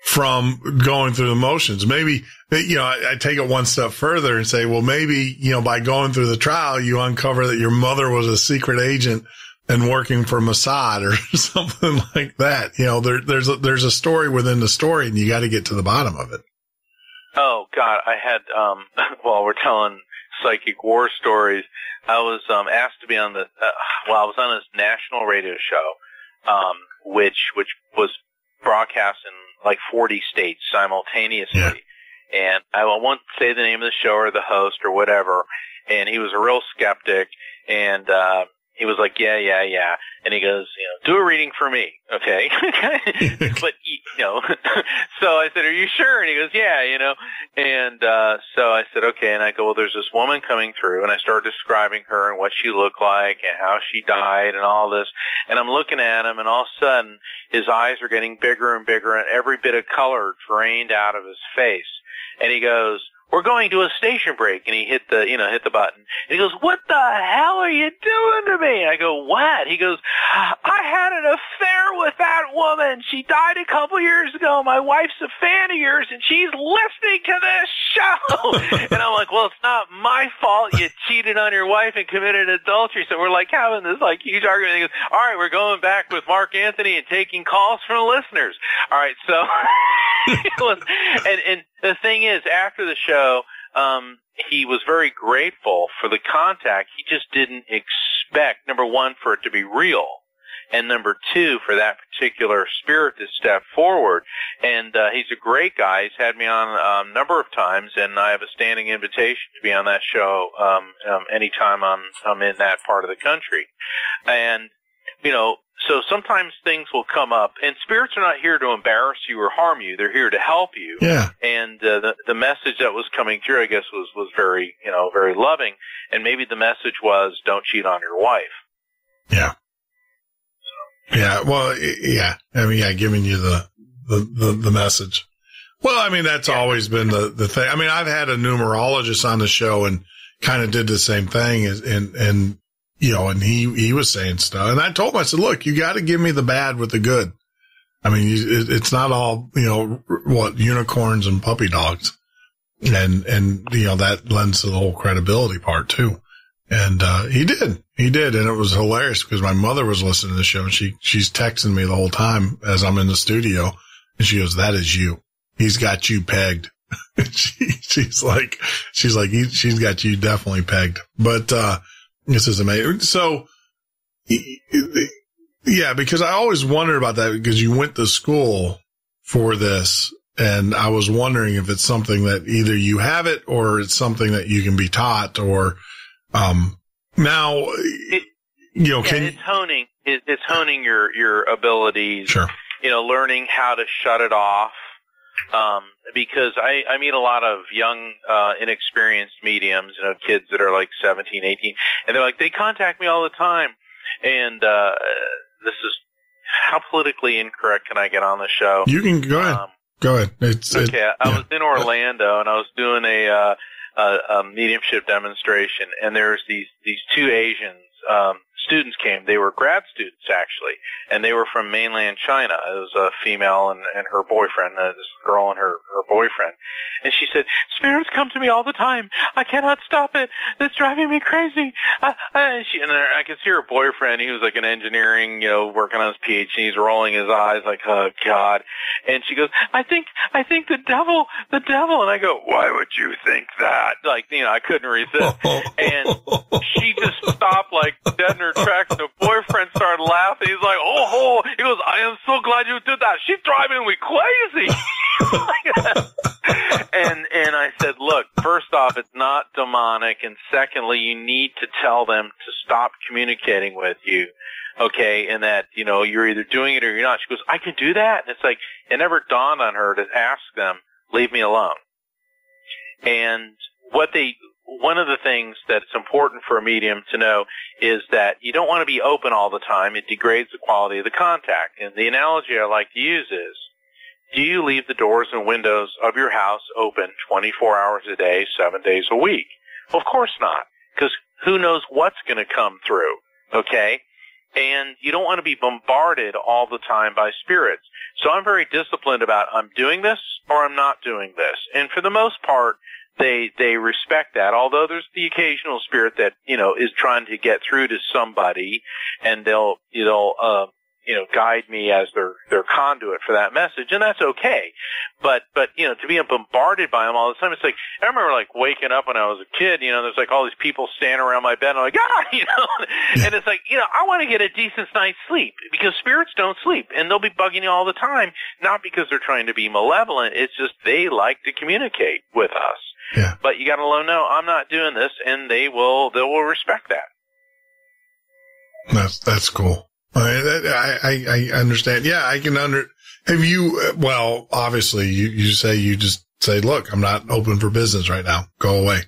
from going through the motions. Maybe, I take it one step further and say, well, maybe, by going through the trial, you uncover that your mother was a secret agent and working for Mossad or something like that. There's a story within the story, and you got to get to the bottom of it. Oh God, I had, while we're telling psychic war stories, I was, asked to be on I was on this national radio show, which was broadcast in like 40 states simultaneously. Yeah. And I won't say the name of the show or the host or whatever. And he was a real skeptic, and, he was like, yeah. And he goes, do a reading for me. Okay. But, so I said, are you sure? And he goes, yeah, and, so I said, okay. And I go, well, there's this woman coming through, and I started describing her and what she looked like and how she died and all this. And I'm looking at him, and all of a sudden his eyes are getting bigger and bigger, and every bit of color drained out of his face. And he goes, we're going to a station break. And he hit the button. And he goes, what the hell are you doing to me? I go, what? He goes, I had an affair with that woman. She died a couple years ago. My wife's a fan of yours, and she's listening to this show. And I'm like, well, it's not my fault. You cheated on your wife and committed adultery. So we're like having this like huge argument. And he goes, all right, we're going back with Mark Anthony and taking calls from the listeners. All right, so and the thing is, after the show, he was very grateful for the contact. He just didn't expect, number one, for it to be real, and number two, for that particular spirit to step forward. And he's a great guy. He's had me on a number of times, and I have a standing invitation to be on that show anytime I'm in that part of the country. And, you know, so sometimes things will come up, and spirits are not here to embarrass you or harm you. They're here to help you. Yeah. And the message that was coming through, I guess, was very, very loving. And maybe the message was, don't cheat on your wife. Yeah. Yeah. Well, yeah. I mean, yeah, giving you the message. Well, I mean, that's always been the thing. I mean, I've had a numerologist on the show and kind of did the same thing, and you know, and he was saying stuff, and I told him, I said, look, you got to give me the bad with the good. I mean, it's not all, unicorns and puppy dogs. And, that lends to the whole credibility part too. And, he did. And it was hilarious because my mother was listening to the show, and she's texting me the whole time as I'm in the studio, and she goes, that is you. He's got you pegged. she's like, she's got you definitely pegged. But, this is amazing. So, yeah, because I always wondered about that because you went to school for this, and I was wondering if it's something that either you have it or it's something that you can be taught, or, now, it's honing, it's honing your abilities, sure. Learning how to shut it off. Because I meet a lot of young, inexperienced mediums, kids that are like 17, 18, and they're like, they contact me all the time. And, this is, how politically incorrect can I get on the show? You can go ahead. Go ahead. I was in Orlando, and I was doing a mediumship demonstration, and there's these two Asians, students came. They were grad students, actually, and they were from mainland China. It was a female and her boyfriend, this girl and her boyfriend. And she said, spirits come to me all the time. I cannot stop it. It's driving me crazy. And I could see her boyfriend. He was like an engineering, working on his PhD. He's rolling his eyes like, oh, God. And she goes, I think the devil. And I go, why would you think that? Like, I couldn't resist. And she just stopped like dead in her tracks, and her boyfriend started laughing. He's like, oh, he goes, I am so glad you did that. She's driving me crazy. And I said, look, first off, it's not demonic, and secondly, you need to tell them to stop communicating with you, okay, and that, you're either doing it or you're not. She goes, I can do that? And it's like, it never dawned on her to ask them, leave me alone. And one of the things that's important for a medium to know is that you don't want to be open all the time. It degrades the quality of the contact. And the analogy I like to use is, do you leave the doors and windows of your house open 24 hours a day, 7 days a week? Well, of course not, because who knows what's going to come through, okay? And you don't want to be bombarded all the time by spirits. So I'm very disciplined about, I'm doing this or I'm not doing this. And for the most part, they respect that, although there's the occasional spirit that, is trying to get through to somebody, and they'll guide me as their conduit for that message, and that's okay. But, to be bombarded by them all the time, it's like, I remember like waking up when I was a kid, there's like all these people standing around my bed, and I'm like, and it's like, I want to get a decent night's sleep, because spirits don't sleep, and they'll be bugging you all the time, not because they're trying to be malevolent, it's just they like to communicate with us. Yeah. But you got to let them know, I'm not doing this, and they will respect that. That's cool. I understand. Yeah, I can have you, well, obviously you just say, look, I'm not open for business right now. Go away.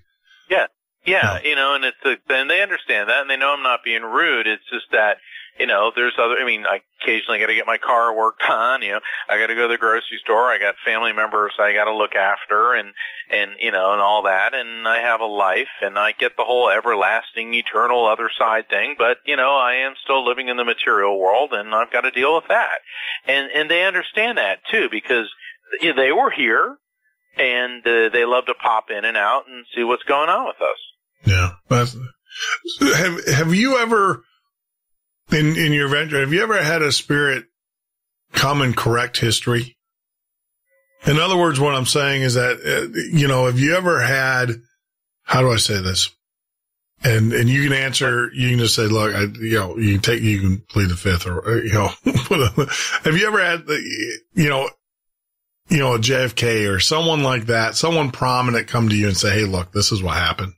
Yeah. And and they understand that, and they know I'm not being rude. It's just that, there's I occasionally got to get my car worked on, I got to go to the grocery store. I got family members I got to look after and all that. And I have a life and I get the whole everlasting, eternal other side thing. But, I am still living in the material world and I've got to deal with that. And they understand that too, because they were here and they love to pop in and out and see what's going on with us. Yeah. Have you ever, in your venture, have you ever had a spirit come and correct history? In other words, what I'm saying is that, have you ever had, how do I say this? And you can answer, you can just say, look, you can plead the fifth or, have you ever had, a JFK or someone like that, someone prominent come to you and say, hey, look, this is what happened?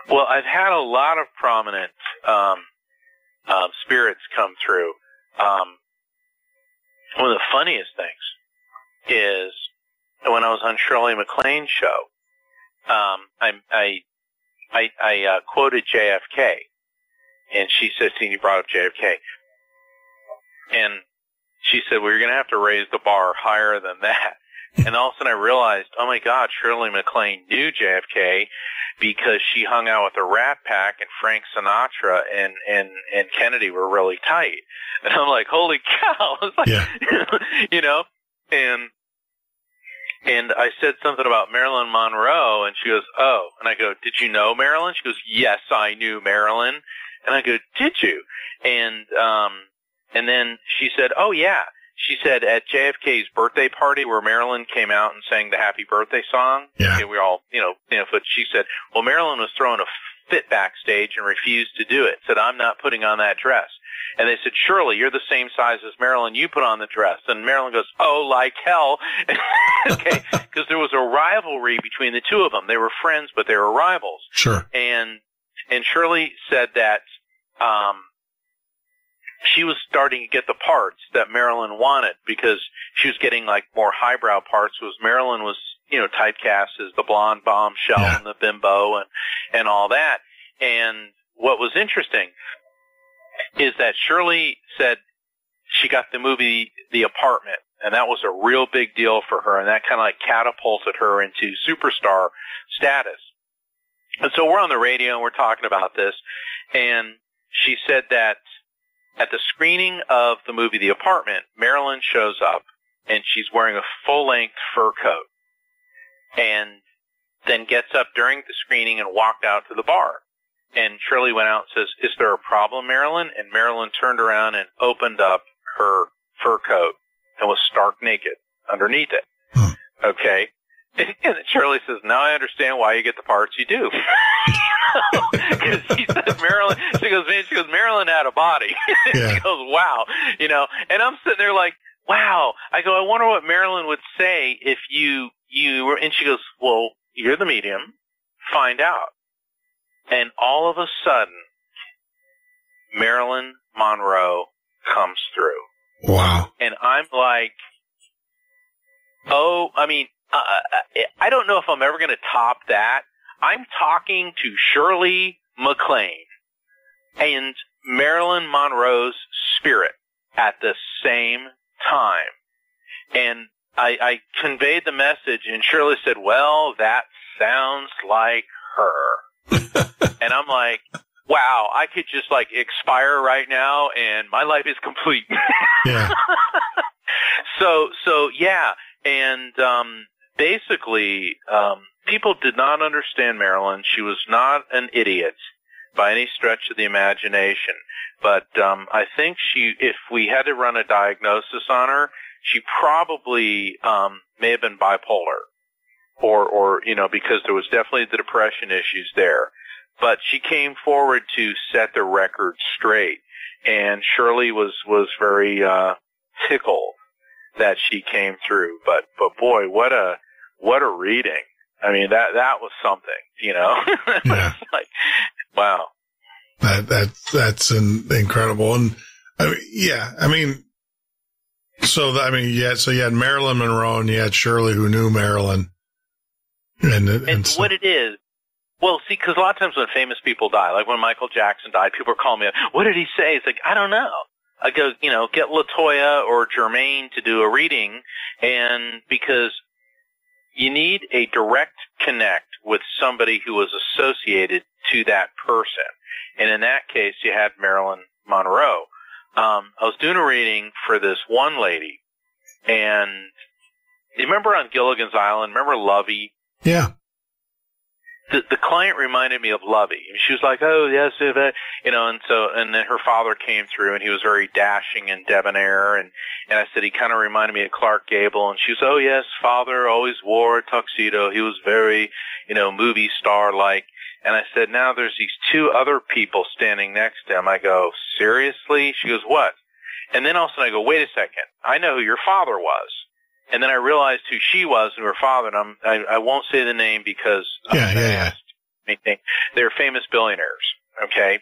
Well, I've had a lot of prominent, spirits come through. One of the funniest things is when I was on Shirley MacLaine's show, I quoted JFK, and she said, "See, you brought up JFK," and she said, "Well, you're going to have to raise the bar higher than that." And all of a sudden I realized, oh my God, Shirley MacLaine knew JFK because she hung out with the Rat Pack and Frank Sinatra and Kennedy were really tight. And I'm like, holy cow. It's like, yeah. And I said something about Marilyn Monroe and she goes, oh, and I go, did you know Marilyn? She goes, yes, I knew Marilyn. And I go, did you? And then she said, oh yeah. She said at JFK's birthday party where Marilyn came out and sang the happy birthday song. Yeah. We all, but she said, well, Marilyn was throwing a fit backstage and refused to do it. Said, I'm not putting on that dress. And they said, Shirley, you're the same size as Marilyn. You put on the dress. And Marilyn goes, oh, like hell. Okay. Because there was a rivalry between the two of them. They were friends, but they were rivals. Sure. And Shirley said that, she was starting to get the parts that Marilyn wanted because she was getting like more highbrow parts. Marilyn was, typecast as the blonde bombshell and the bimbo and all that. And what was interesting is that Shirley said she got the movie The Apartment, and that was a real big deal for her, and that kind of like catapulted her into superstar status. And so we're on the radio and we're talking about this, and she said that at the screening of the movie The Apartment, Marilyn shows up, and she's wearing a full-length fur coat, and then gets up during the screening and walked out to the bar. And Shirley went out and says, is there a problem, Marilyn? And Marilyn turned around and opened up her fur coat and was stark naked underneath it. Okay? And Shirley says, now I understand why you get the parts you do. Because she said Marilyn had a body. Yeah. She goes, wow. And I'm sitting there like, wow. I go, I wonder what Marilyn would say if you were, and she goes, well, you're the medium. Find out. And all of a sudden, Marilyn Monroe comes through. Wow. And I'm like, I don't know if I'm ever going to top that. I'm talking to Shirley MacLaine and Marilyn Monroe's spirit at the same time. And I conveyed the message, and Shirley said, well, that sounds like her. And I'm like, wow, I could just like expire right now and my life is complete. Yeah. So yeah. And, basically, people did not understand Marilyn. She was not an idiot by any stretch of the imagination. But, I think if we had to run a diagnosis on her, she probably, may have been bipolar or, because there was definitely the depression issues there. But she came forward to set the record straight. And Shirley was very, tickled that she came through. But boy, what a reading. I mean, that was something, Yeah. It's like, wow. That's incredible. And so you had Marilyn Monroe and you had Shirley who knew Marilyn. And what it is Well, see, because a lot of times when famous people die, like when Michael Jackson died, people are calling me up, what did he say? It's like, I don't know. I go, get LaToya or Jermaine to do a reading, and because you need a direct connect with somebody who was associated to that person. And in that case, you had Marilyn Monroe. I was doing a reading for this one lady, and you remember on Gilligan's Island, remember Lovey? Yeah. The client reminded me of Lovey. She was like, oh, yes, and then her father came through, and he was very dashing and debonair, and I said he kind of reminded me of Clark Gable, and she was, oh, yes, father always wore a tuxedo. He was very, movie star-like. And I said, now there's these two other people standing next to him. I go, seriously? She goes, what? And then all of a sudden I go, wait a second. I know who your father was. And then I realized who she was and her father, and I won't say the name because yeah. They're famous billionaires, okay?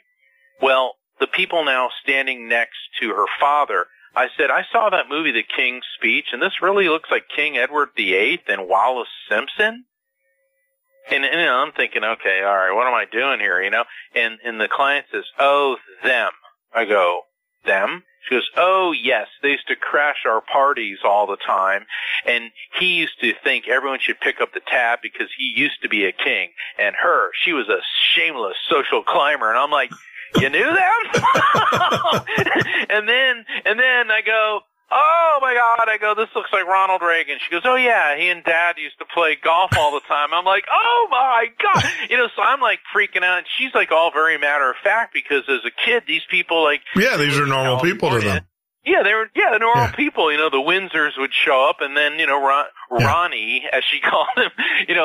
Well, the people now standing next to her father, I said, I saw that movie, The King's Speech, and this really looks like King Edward VIII and Wallace Simpson. And I'm thinking, okay, all right, what am I doing here, And the client says, oh, them. I go, them? She goes, oh, yes, they used to crash our parties all the time, and he used to think everyone should pick up the tab because he used to be a king, and she was a shameless social climber. And I'm like, you knew them? and then I go, oh, my God. I go, this looks like Ronald Reagan. She goes, oh, yeah, he and Dad used to play golf all the time. I'm like, oh, my God. So I'm like freaking out. And she's like all very matter of fact because as a kid, these people like. Yeah, these are normal people to them. Yeah, they're normal people. The Windsors would show up, and then Ronnie, as she called him,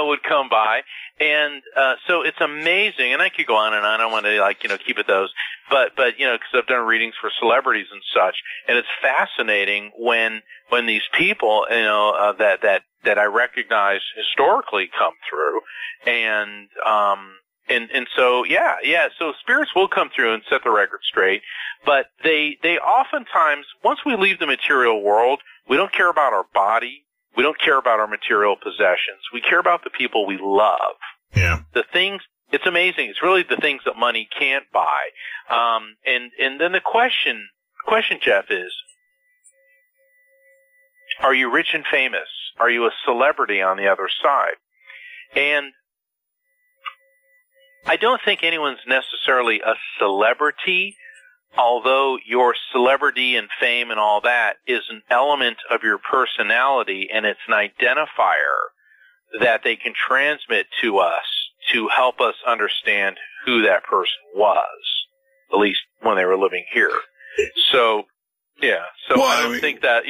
would come by, and so it's amazing. And I could go on and on. I don't want to keep it those, but because I've done readings for celebrities and such, and it's fascinating when these people that I recognize historically come through, and so so spirits will come through and set the record straight, but they oftentimes, once we leave the material world, we don't care about our body, we don't care about our material possessions, we care about the people we love. Yeah. The things, it's amazing, it's really the things that money can't buy. And then the question, Jeff, is, are you rich and famous? Are you a celebrity on the other side? And I don't think anyone's necessarily a celebrity, although your celebrity and fame and all that is an element of your personality, and it's an identifier that they can transmit to us to help us understand who that person was, at least when they were living here. So, yeah. So well, I don't think that,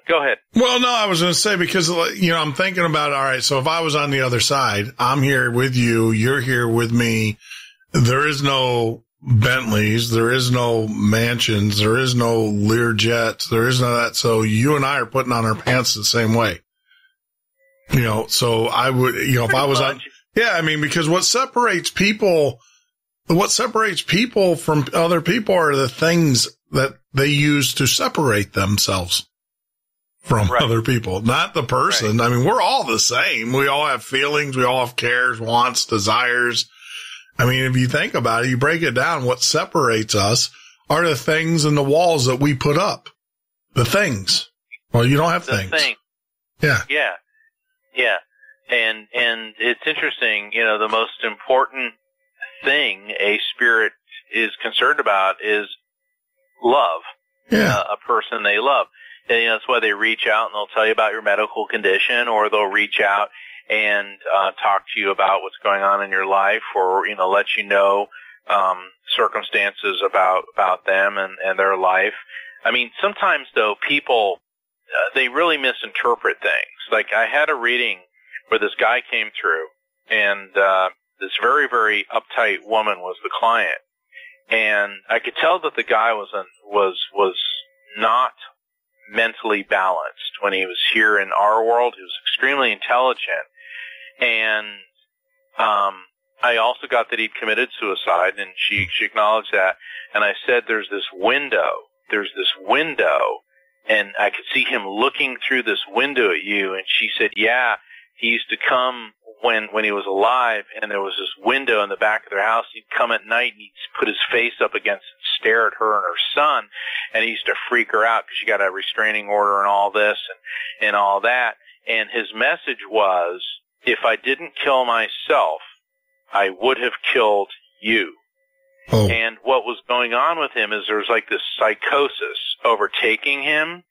go ahead. Well, no, I was going to say, because, I'm thinking about, all right, so if I was on the other side, I'm here with you, you're here with me. There is no Bentleys, there is no mansions, there is no Lear jets, there is none of that. So you and I are putting on our pants the same way. So I would, if I was on, because what separates people from other people are the things that they use to separate themselves from other people, not the person. Right. We're all the same. We all have feelings. We all have cares, wants, desires. If you think about it, you break it down, what separates us are the things and the walls that we put up. The things. Well, you don't have things. Thing. Yeah. Yeah. Yeah. And it's interesting, the most important thing a spirit is concerned about is love. Yeah. A person they love. And, that's why they reach out and they'll tell you about your medical condition, or they'll reach out and talk to you about what's going on in your life, or, let you know circumstances about them and their life. Sometimes, though, people, they really misinterpret things. Like, I had a reading where this guy came through, and this very, very uptight woman was the client. And I could tell that the guy was not mentally balanced when he was here in our world. He was extremely intelligent. And I also got that he'd committed suicide, and she acknowledged that. And I said, there's this window, and I could see him looking through this window at you. And she said, yeah, he used to come when he was alive, and there was this window in the back of their house. He'd come at night and he'd put his face up against it, stare at her and her son, and he used to freak her out because she got a restraining order and all this and all that. And his message was, if I didn't kill myself, I would have killed you. Oh. And what was going on with him is there was like this psychosis overtaking him,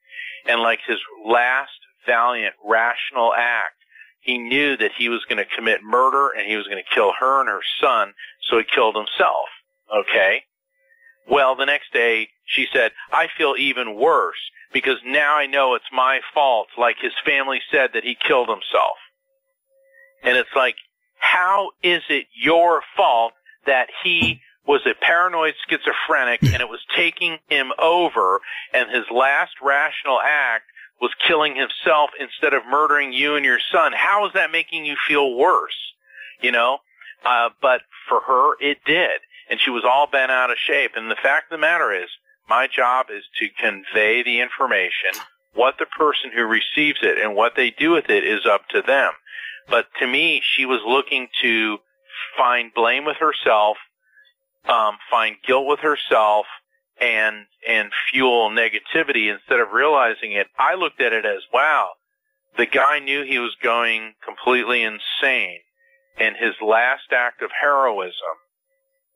and like his last valiant, rational act, he knew that he was going to commit murder and he was going to kill her and her son, so he killed himself. Okay? Well, the next day, she said, I feel even worse because now I know it's my fault, like his family said that he killed himself. And it's like, how is it your fault that he was a paranoid schizophrenic and it was taking him over, and his last rational act was killing himself instead of murdering you and your son? How is that making you feel worse? You know? But for her, it did. And she was all bent out of shape. And the fact of the matter is, my job is to convey the information. What the person who receives it and what they do with it is up to them. But to me, she was looking to find blame with herself, find guilt with herself, and fuel negativity instead of realizing it. I looked at it as, wow, the guy knew he was going completely insane, and his last act of heroism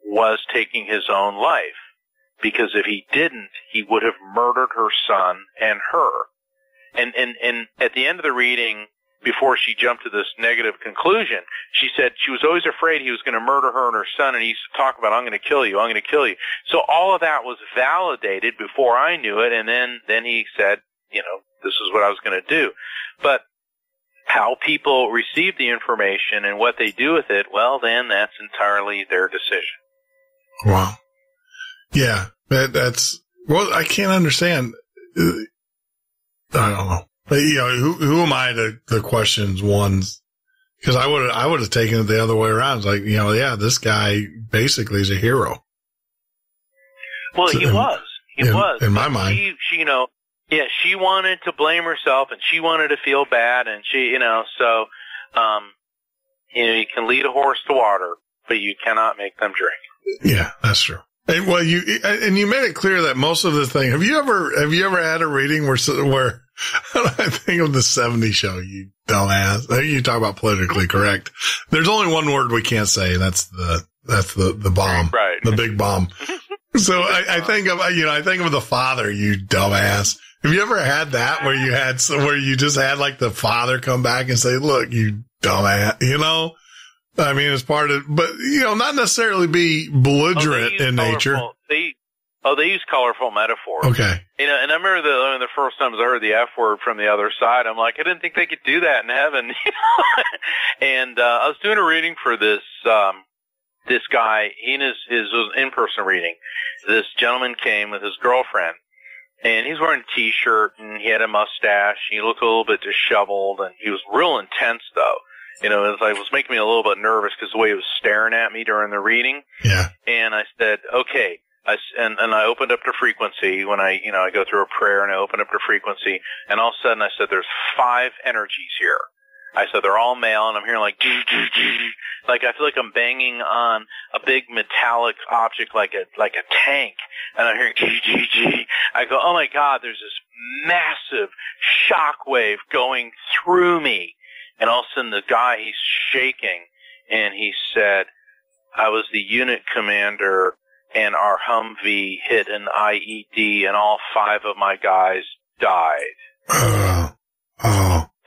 was taking his own life, because if he didn't, he would have murdered her son and her. And at the end of the reading, before she jumped to this negative conclusion, she said she was always afraid he was going to murder her and her son, and he used to talk about, I'm going to kill you, I'm going to kill you. So all of that was validated before I knew it, and then he said, you know, this is what I was going to do. But how people receive the information and what they do with it, well, then that's entirely their decision. Wow. Yeah, that's, well, I can't understand. I don't know. But, you know, who am I to question ones? Because I would have taken it the other way around. It's like, you know, yeah, this guy basically is a hero. Well, he was. He was. In my mind. She, you know, yeah, she wanted to blame herself and she wanted to feel bad, and she, you know, so, you know, you can lead a horse to water, but you cannot make them drink. Yeah, that's true. And, well, you made it clear that most of the thing, have you ever had a reading where I think of the 70s show, you dumbass. I think you talk about politically correct. There's only one word we can't say, and that's the bomb. Right. The big bomb. So I think of the father, you dumbass. Have you ever had that where you just had like the father come back and say, look, you dumbass, you know? I mean, it's part of, but, you know, not necessarily be belligerent in nature. They use colorful metaphors. Okay. You know, and I remember the first times I heard the F word from the other side, I'm like, I didn't think they could do that in heaven. You know? And I was doing a reading for this guy. He and his was an in-person reading. This gentleman came with his girlfriend, and he's wearing a T-shirt, and he had a mustache. He looked a little bit disheveled, and he was real intense, though. You know, it was making me a little bit nervous because the way he was staring at me during the reading. Yeah. And I said, okay. And I opened up to frequency when I go through a prayer, and I opened up to frequency, and all of a sudden I said, there's 5 energies here. I said, they're all male, and I'm hearing like, like I feel like I'm banging on a big metallic object like a tank, and I'm hearing G. I go, oh my God, there's this massive shock wave going through me. And all of a sudden the guy, he's shaking, and he said, I was the unit commander, and our Humvee hit an IED, and all 5 of my guys died.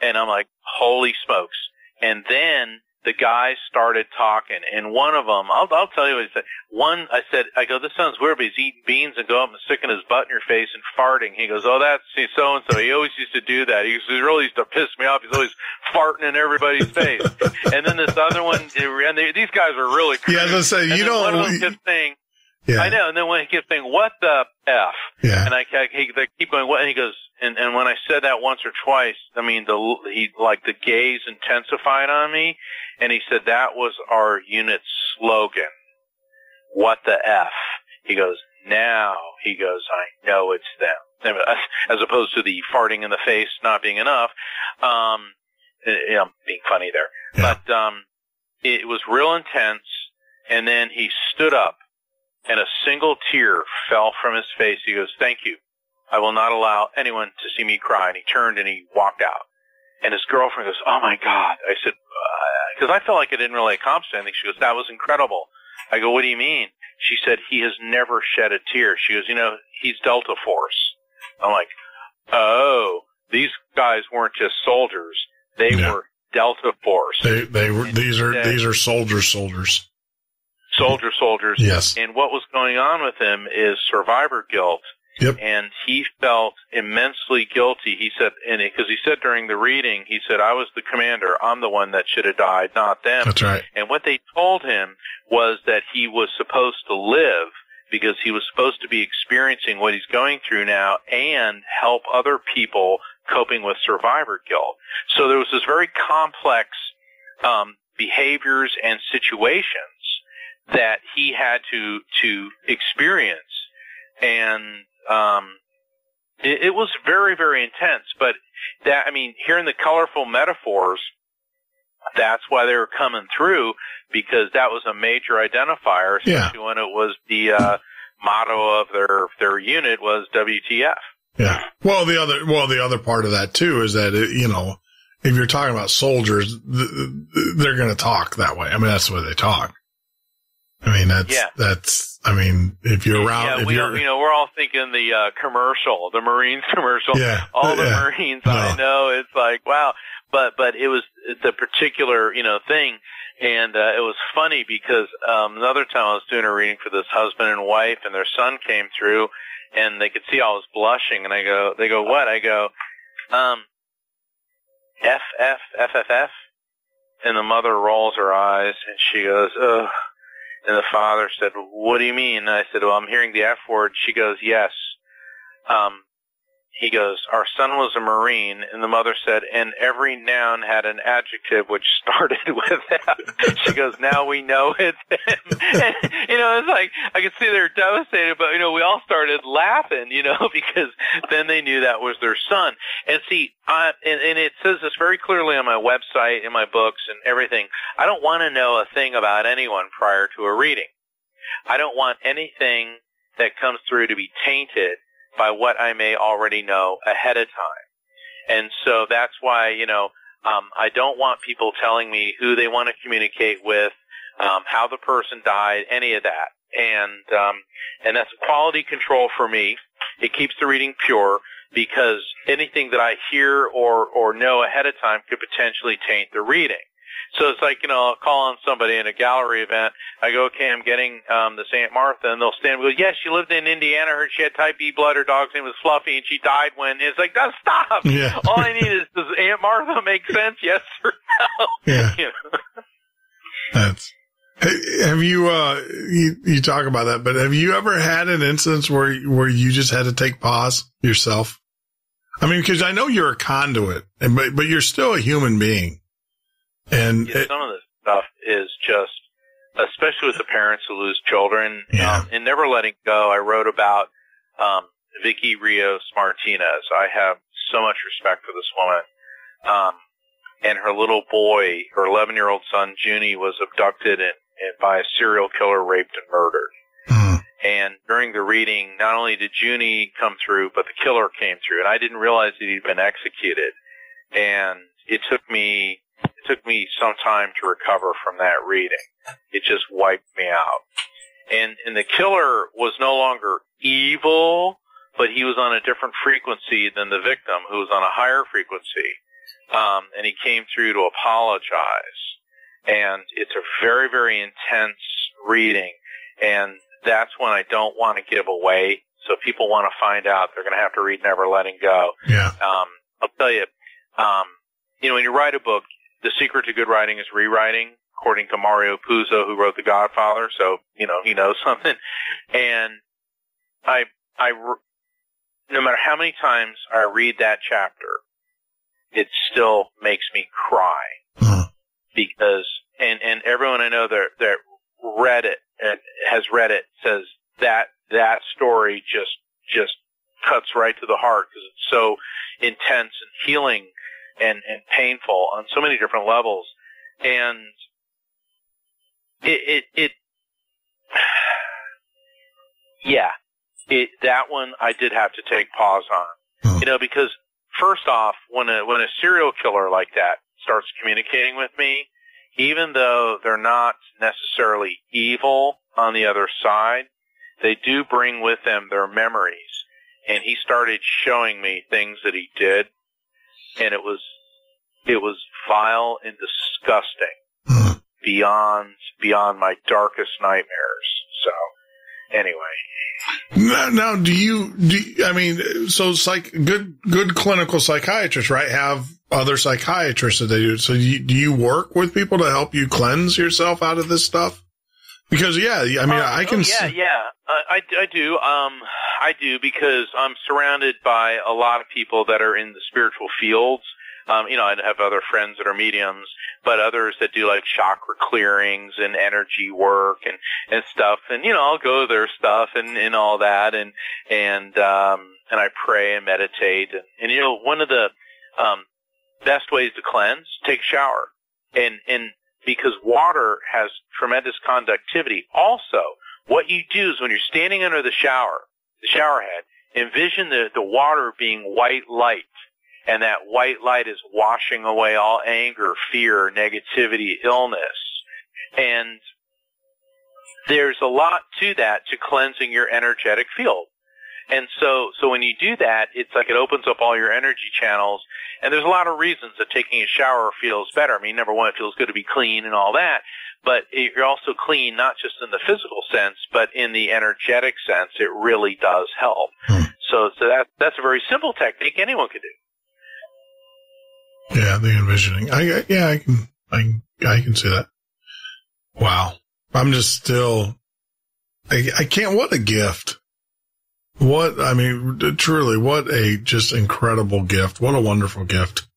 And I'm like, holy smokes. And then the guys started talking, and one of them, I'll tell you what he said. One, I go, this sounds weird, but he's eating beans and going up and sticking his butt in your face and farting. He goes, oh, that's so-and-so. He always used to do that. He really used to piss me off. He's always farting in everybody's face. And then this other one, and these guys are really crazy. Yeah, I was going to say, you don't. One of them kept saying, yeah. I know, and then when he kept saying, what the F? Yeah. And they keep going, what? And he goes, and when I said that once or twice, I mean, the gaze intensified on me, and he said that was our unit slogan. What the F? He goes, now, I know it's them. As opposed to the farting in the face not being enough. I'm being funny there. Yeah. But it was real intense, and then he stood up, and a single tear fell from his face. He goes, "Thank you. I will not allow anyone to see me cry." And he turned and he walked out. And his girlfriend goes, "Oh, my God." I said, because I felt like I didn't really accomplish anything. She goes, "That was incredible." I go, "What do you mean?" She said, "He has never shed a tear." She goes, "He's Delta Force." I'm like, oh, these guys weren't just soldiers. They were Delta Force. They were. These are soldiers. Soldiers. Yes. And what was going on with him is survivor guilt. Yep. And he felt immensely guilty. He said, because he said during the reading, he said, "I was the commander. I'm the one that should have died, not them." That's right. And what they told him was that he was supposed to live because he was supposed to be experiencing what he's going through now and help other people coping with survivor guilt. So there was this very complex behaviors and situations that he had to experience. And it was very, very intense. But hearing the colorful metaphors, that's why they were coming through, because that was a major identifier, especially when it was the motto of their unit was WTF. Yeah. Well, the other part of that too is that if you're talking about soldiers, they're going to talk that way. I mean, that's the way they talk. I mean, that's. I mean, if you're around, we're all thinking the commercial, the Marines commercial. Yeah. All the Marines I know, it's like, wow. But it was the particular, thing. And it was funny because another time I was doing a reading for this husband and wife, and their son came through, and they could see I was blushing, and they go, "What?" I go, FFFF. And the mother rolls her eyes, and she goes, "Ugh." And the father said, "What do you mean?" And I said, "Well, I'm hearing the F word." She goes, "Yes." He goes, "Our son was a Marine." And the mother said, "And every noun had an adjective which started with that." She goes, "Now we know it's him." And, it's like, I could see they're devastated, but, we all started laughing, because then they knew that was their son. And see, and it says this very clearly on my website, in my books and everything. I don't want to know a thing about anyone prior to a reading. I don't want anything that comes through to be tainted by what I may already know ahead of time. And so that's why, I don't want people telling me who they want to communicate with, how the person died, any of that. And that's quality control for me. It keeps the reading pure, because anything that I hear or know ahead of time could potentially taint the reading. So it's like, I'll call on somebody in a gallery event. I go, "Okay, I'm getting this Aunt Martha," and they'll stand and go, "Yes, she lived in Indiana. I heard she had type B blood. Her dog's name was Fluffy, and she died when..." It's like, no, stop. Yeah. All I need is, does Aunt Martha make sense? Yes or no? Yeah. That's. Hey, have you you talk about that, but have you ever had an instance where you just had to take pause yourself? I mean, because I know you're a conduit, but you're still a human being. And some of this stuff is just, especially with the parents who lose children, and never letting go. I wrote about Vicky Rios Martinez. I have so much respect for this woman. And her little boy, her 11-year-old son, Junie, was abducted and by a serial killer, raped and murdered. And during the reading, not only did Junie come through, but the killer came through. And I didn't realize that he'd been executed. And it took me some time to recover from that reading. It just wiped me out. And the killer was no longer evil, but he was on a different frequency than the victim, who was on a higher frequency. And he came through to apologize. And it's a very, very intense reading. And that's when I don't want to give away. So if people want to find out, they're going to have to read Never Letting Go. Yeah. I'll tell you, when you write a book, the secret to good writing is rewriting, according to Mario Puzo, who wrote The Godfather. So, he knows something. And I no matter how many times I read that chapter, it still makes me cry. Because, and everyone I know that read it and has read it says that story just cuts right to the heart, because it's so intense and healing. and painful on so many different levels. And that one I did have to take pause on, because first off, when a serial killer like that starts communicating with me, even though they're not necessarily evil on the other side, they do bring with them their memories. And he started showing me things that he did, and it was vile and disgusting, beyond my darkest nightmares. So, anyway. Now, good clinical psychiatrists, right, have other psychiatrists that they do. So do you work with people to help you cleanse yourself out of this stuff? Because, I can... I do. I do, because I'm surrounded by a lot of people that are in the spiritual fields. I have other friends that are mediums, but others that do like chakra clearings and energy work and stuff. And, I'll go to their stuff and all that. And I pray and meditate. And one of the, best ways to cleanse, take a shower. And because water has tremendous conductivity. Also, what you do is when you're standing under the shower head, envision the water being white light. And that white light is washing away all anger, fear, negativity, illness. And there's a lot to that, to cleansing your energetic field. And so when you do that, it's like it opens up all your energy channels. And there's a lot of reasons that taking a shower feels better. I mean, number one, it feels good to be clean and all that. But you're also clean, not just in the physical sense, but in the energetic sense. It really does help. So that's a very simple technique anyone can do. Yeah, the envisioning. I can see that. Wow. I'm just still, I can't, what a gift. Truly, what a just incredible gift. What a wonderful gift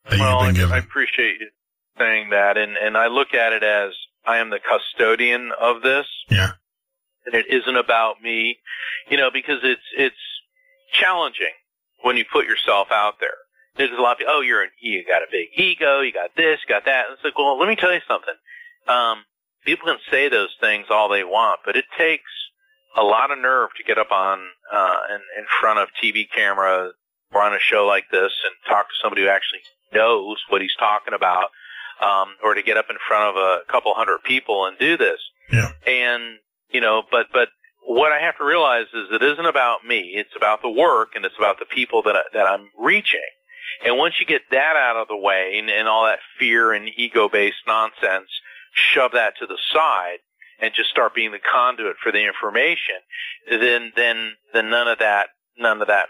that you've been given. I appreciate you saying that. And I look at it as I am the custodian of this. Yeah. And it isn't about me, because it's challenging when you put yourself out there. There's a lot of people, you got a big ego, you got this, you got that. And it's like, well, let me tell you something. People can say those things all they want, but it takes a lot of nerve to get up on, in front of TV camera or on a show like this and talk to somebody who actually knows what he's talking about, or to get up in front of a couple hundred people and do this. Yeah. And, but what I have to realize is it isn't about me. It's about the work, and it's about the people that I'm reaching. And once you get that out of the way and all that fear and ego-based nonsense, shove that to the side and just start being the conduit for the information, then none of that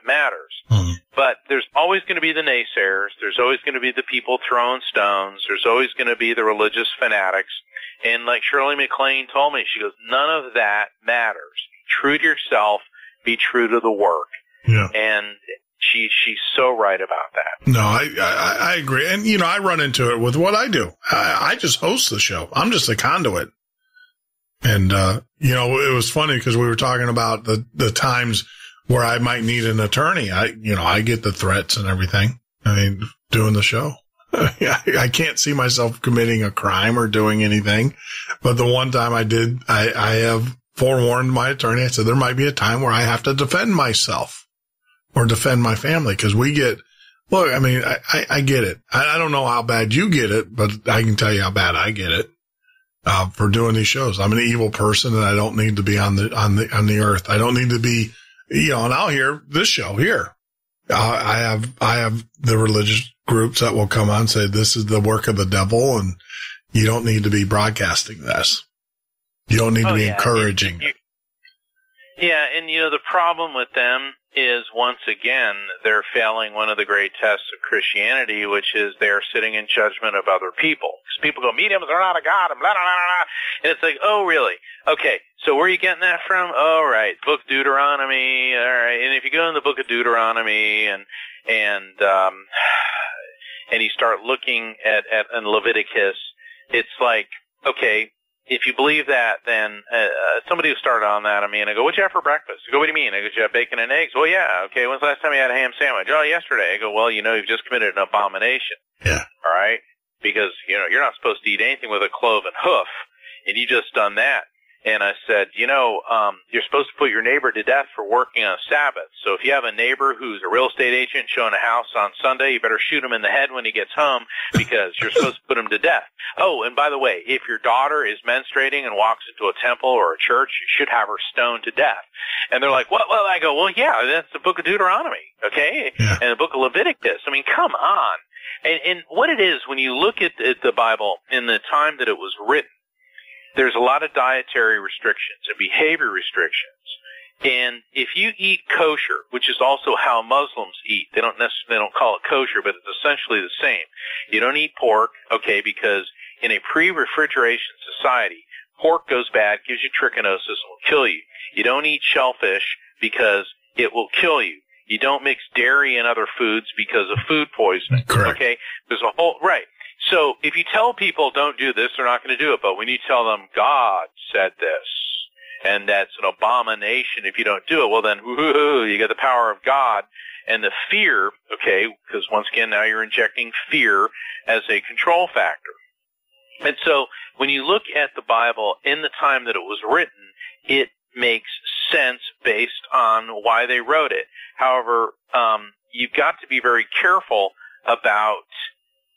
matters. Mm-hmm. But there's always going to be the naysayers. There's always going to be the people throwing stones. There's always going to be the religious fanatics. And like Shirley MacLaine told me, she goes, none of that matters. Be true to yourself. Be true to the work. Yeah. And she's so right about that. No, I agree. And, I run into it with what I do. I just host the show. I'm just a conduit. And, it was funny because we were talking about the times where I might need an attorney. I get the threats and everything. Doing the show. I can't see myself committing a crime or doing anything. But the one time I did, I have forewarned my attorney. I said, there might be a time where I have to defend myself or defend my family, because I get it. I don't know how bad you get it, but I can tell you how bad I get it, for doing these shows. I'm an evil person and I don't need to be on the earth. I don't need to be, and I'll hear this show here. I have the religious groups that will come on and say, this is the work of the devil and you don't need to be broadcasting this. You don't need to be encouraging it. Yeah. And the problem with them is, once again, they're failing one of the great tests of Christianity, which is they're sitting in judgment of other people. Because people go, mediums are not a god, and blah, blah, blah, blah. And it's like, oh, really? Okay, so where are you getting that from? Oh, right, Book of Deuteronomy. All right, and if you go in the Book of Deuteronomy and you start looking at Leviticus, it's like, okay, if you believe that, then somebody who started on that, I go, what'd you have for breakfast? I go, what do you mean? I go, did you have bacon and eggs? Well, yeah. Okay, when's the last time you had a ham sandwich? Oh, yesterday. I go, well, you've just committed an abomination. Yeah. All right? Because, you're not supposed to eat anything with a cloven hoof, and you just done that. And I said, you're supposed to put your neighbor to death for working on Sabbath. So if you have a neighbor who's a real estate agent showing a house on Sunday, you better shoot him in the head when he gets home because you're supposed to put him to death. Oh, and by the way, if your daughter is menstruating and walks into a temple or a church, you should have her stoned to death. And they're like, what? Well, I go, well, yeah, that's the book of Deuteronomy, okay? Yeah. And the book of Leviticus. Come on. And what it is, when you look at the Bible in the time that it was written, there's a lot of dietary restrictions and behavior restrictions. And if you eat kosher, which is also how Muslims eat, they don't call it kosher, but it's essentially the same. You don't eat pork, okay, because in a pre-refrigeration society, pork goes bad, gives you trichinosis, and will kill you. You don't eat shellfish because it will kill you. You don't mix dairy and other foods because of food poisoning. Correct. Okay? There's a whole, right. So if you tell people don't do this, they're not going to do it. But when you tell them God said this, and that's an abomination if you don't do it, well then, you get the power of God and the fear, okay, because once again, now you're injecting fear as a control factor. And so when you look at the Bible in the time that it was written, it makes sense based on why they wrote it. However, you've got to be very careful about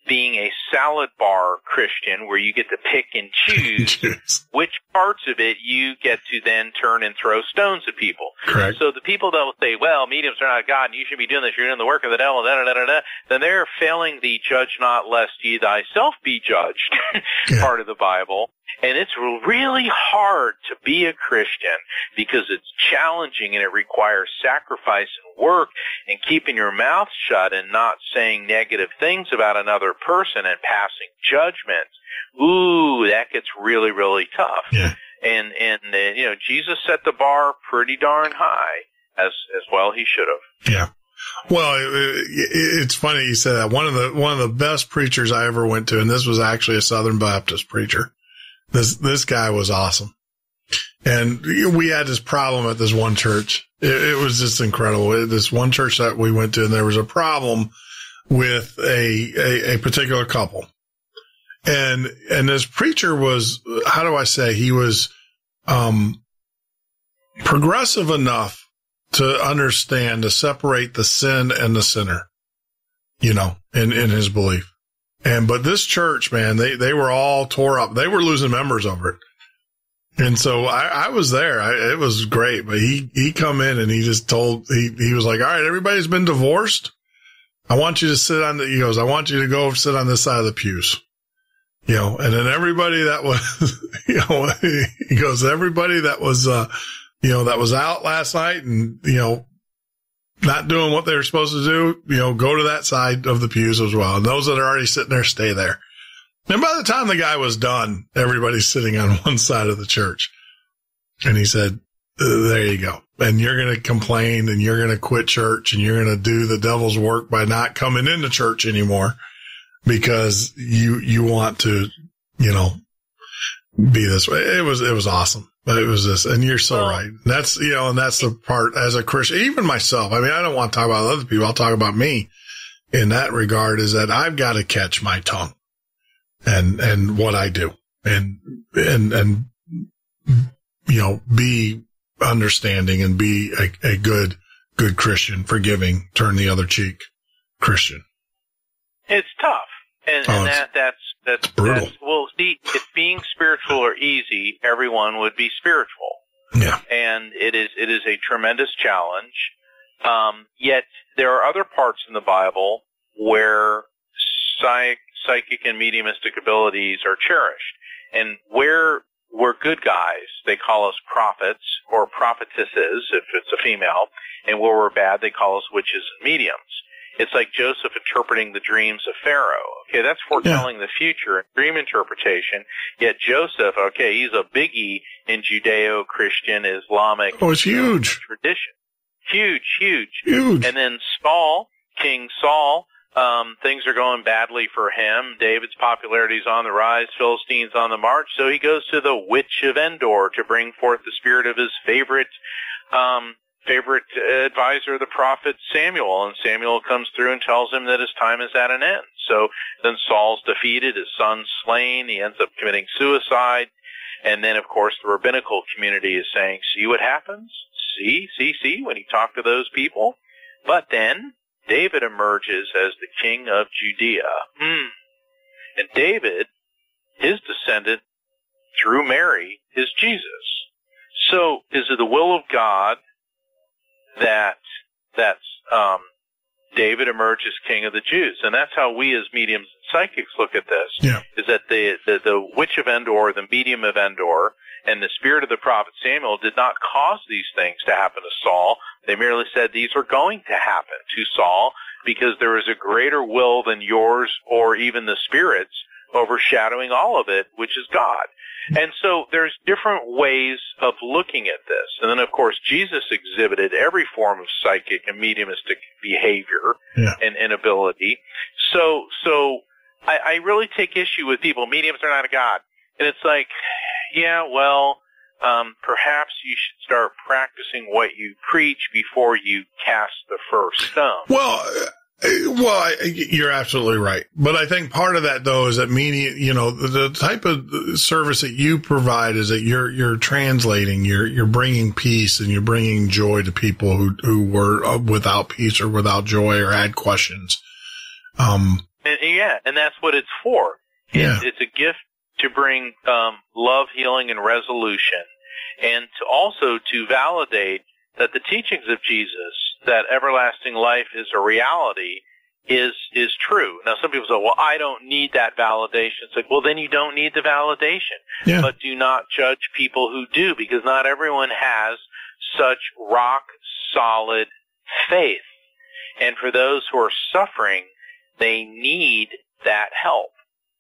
being a salad bar Christian where you get to pick and choose which parts of it you get to then turn and throw stones at people. Correct. So the people that will say, well, mediums are not God and you should be doing this, you're doing the work of the devil, then they're failing the judge not lest ye thyself be judged part of the Bible. And it's really hard to be a Christian because it's challenging and it requires sacrifice and work and keeping your mouth shut and not saying negative things about another person and passing judgment. Ooh, that gets really, really tough. Yeah. And Jesus set the bar pretty darn high, as well he should have. Yeah. Well, it's funny you say that. One of the best preachers I ever went to, and this was actually a Southern Baptist preacher. This guy was awesome. And we had this problem at this one church. It was just incredible. This one church that we went to, and there was a problem with a particular couple. And this preacher was, how do I say, he was, progressive enough to understand, to separate the sin and the sinner, in his belief. But this church, man, they were all tore up. They were losing members over it. And so I was there. It was great, but he come in and he just he was like, all right, everybody's been divorced. I want you to sit he goes, I want you to go sit on this side of the pews, and then everybody that was, he goes, everybody that was, that was out last night and, not doing what they were supposed to do, go to that side of the pews as well. And those that are already sitting there, stay there. And by the time the guy was done, everybody's sitting on one side of the church. And he said, there you go. And you're going to complain and you're going to quit church and you're going to do the devil's work by not coming into church anymore because you want to, be this way. It was awesome. But it was this, and you're so right. That's, and that's the part as a Christian, even myself. I mean, I don't want to talk about other people. I'll talk about me in that regard is that I've got to catch my tongue and what I do and, be understanding and be a good Christian, forgiving, turn the other cheek Christian. It's tough. And that's brutal. Well, see, if being spiritual or easy, everyone would be spiritual. Yeah. And it is a tremendous challenge. Yet there are other parts in the Bible where psychic and mediumistic abilities are cherished. And where we're good guys, they call us prophets or prophetesses if it's a female. And where we're bad, they call us witches and mediums. It's like Joseph interpreting the dreams of Pharaoh. Okay, that's foretelling the future and dream interpretation. Yet Joseph, okay, he's a biggie in Judeo-Christian Islamic it's huge. Tradition. Huge. And then King Saul, things are going badly for him. David's popularity is on the rise, Philistines on the march, so he goes to the Witch of Endor to bring forth the spirit of his favorite advisor, the prophet Samuel, and Samuel comes through and tells him that his time is at an end. So then Saul's defeated, his son's slain, he ends up committing suicide, and then, of course, the rabbinical community is saying, see what happens? See, when he talked to those people? But then David emerges as the king of Judea. And David, his descendant through Mary, is Jesus. So is it the will of God that David emerges king of the Jews? And that's how we as mediums and psychics look at this. Yeah. Is that the witch of Endor, the medium of Endor, and the spirit of the prophet Samuel did not cause these things to happen to Saul. They merely said these were going to happen to Saul because there is a greater will than yours or even the spirit's overshadowing all of it, which is God. And so there's different ways of looking at this. And then, of course, Jesus exhibited every form of psychic and mediumistic behavior and ability. So I really take issue with people, mediums are not a god. And it's like, yeah, well, perhaps you should start practicing what you preach before you cast the first stone. Well, you're absolutely right. But I think part of that, though, is that the type of service that you provide is that you're translating, you're bringing peace and you're bringing joy to people who were without peace or without joy or had questions. And that's what it's for. It's a gift to bring love, healing, and resolution, and to validate that the teachings of Jesus, that everlasting life is a reality, is true. Now, some people say, well, I don't need that validation. It's like, well, then you don't need the validation. Yeah. But do not judge people who do, because not everyone has such rock-solid faith. And for those who are suffering, they need that help.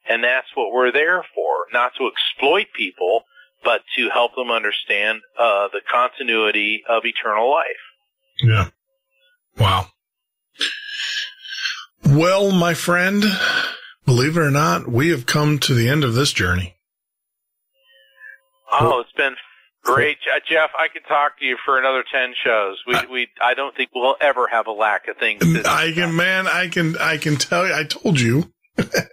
And that's what we're there for, not to exploit people, but to help them understand the continuity of eternal life. Yeah. Wow. Well, my friend, believe it or not, we have come to the end of this journey. Oh, it's been great. Jeff, I could talk to you for another 10 shows. I don't think we'll ever have a lack of things. I can tell you, I told you.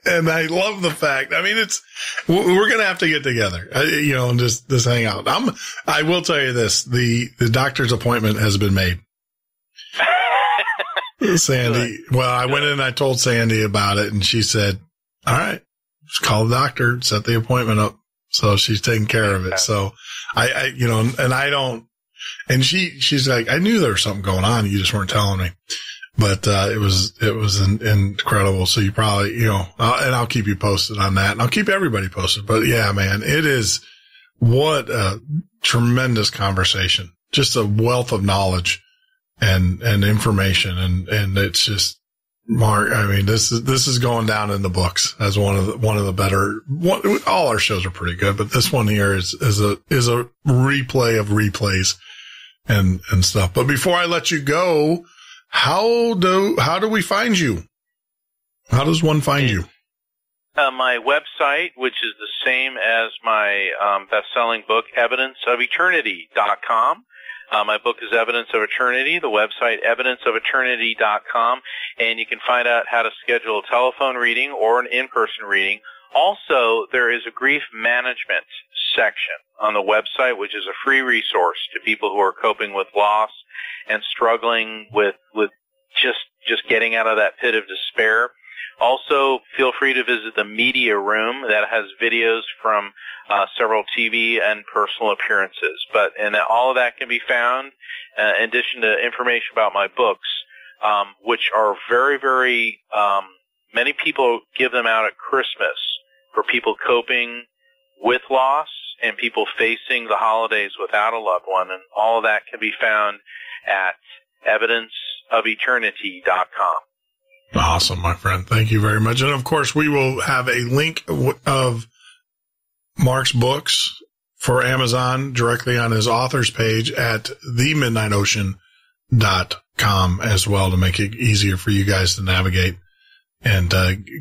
And I love the fact, we're going to have to get together, and just hang out. I will tell you this, the doctor's appointment has been made. Sandy, I went in and I told Sandy about it and she said, all right, just call the doctor, set the appointment up. So she's taking care of it. So she's like, I knew there was something going on. You just weren't telling me. But, it was incredible. So you probably, and I'll keep you posted on that and I'll keep everybody posted. But yeah, man, it is what a tremendous conversation, just a wealth of knowledge and information. And it's just, Mark, this is going down in the books as one of the better, all our shows are pretty good, but this one here is a replay of replays and stuff. But before I let you go, how do we find you? How does one find you? My website, which is the same as my best-selling book, evidenceofeternity.com. My book is Evidence of Eternity, the website evidenceofeternity.com, and you can find out how to schedule a telephone reading or an in-person reading. Also, there is a grief management section on the website, which is a free resource to people who are coping with loss and struggling with just getting out of that pit of despair. Also, feel free to visit the media room that has videos from several TV and personal appearances. And all of that can be found in addition to information about my books, which are very, very, many people give them out at Christmas for people coping with loss and people facing the holidays without a loved one. And all of that can be found at evidenceofeternity.com. Awesome, my friend. Thank you very much. And of course, we will have a link of Mark's books for Amazon directly on his author's page at themidnightocean.com as well to make it easier for you guys to navigate and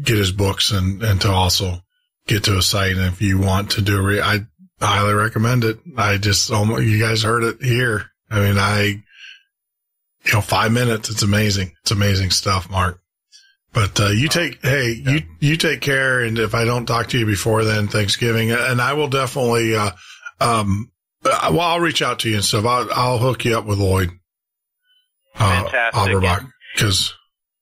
get his books and to also get to his site. And if you want to do I highly recommend it. You guys heard it here. I mean, 5 minutes. It's amazing. It's amazing stuff, Mark. But, you take care. And if I don't talk to you before then, Thanksgiving, and I will definitely, I'll reach out to you and stuff. I'll hook you up with Lloyd. Fantastic.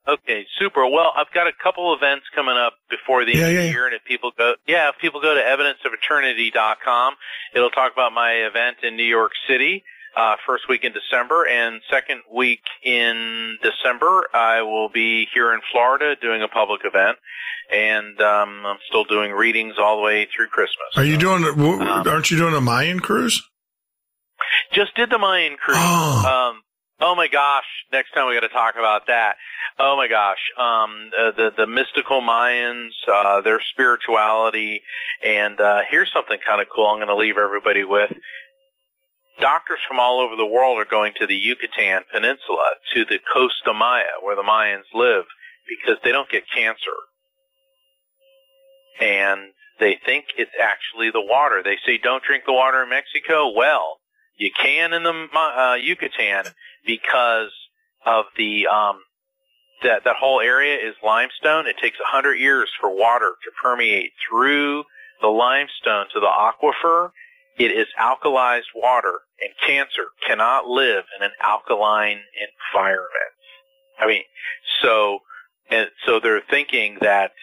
Okay, super. Well, I've got a couple events coming up before the end of the year, and if people go to evidenceofeternity.com, it'll talk about my event in New York City, first week in December, and second week in December, I will be here in Florida doing a public event, and I'm still doing readings all the way through Christmas. Aren't you doing a Mayan cruise? Just did the Mayan cruise. Oh my gosh! Next time we got to talk about that. Oh my gosh! The mystical Mayans, their spirituality, and here's something kind of cool. I'm going to leave everybody with. Doctors from all over the world are going to the Yucatan Peninsula, to the Costa Maya, where the Mayans live, because they don't get cancer, and they think it's actually the water. They say, "Don't drink the water in Mexico." Well, you can in the Yucatan. Because of the that whole area is limestone. It takes 100 years for water to permeate through the limestone to the aquifer. It is alkalized water, and cancer cannot live in an alkaline environment. I mean, so they're thinking that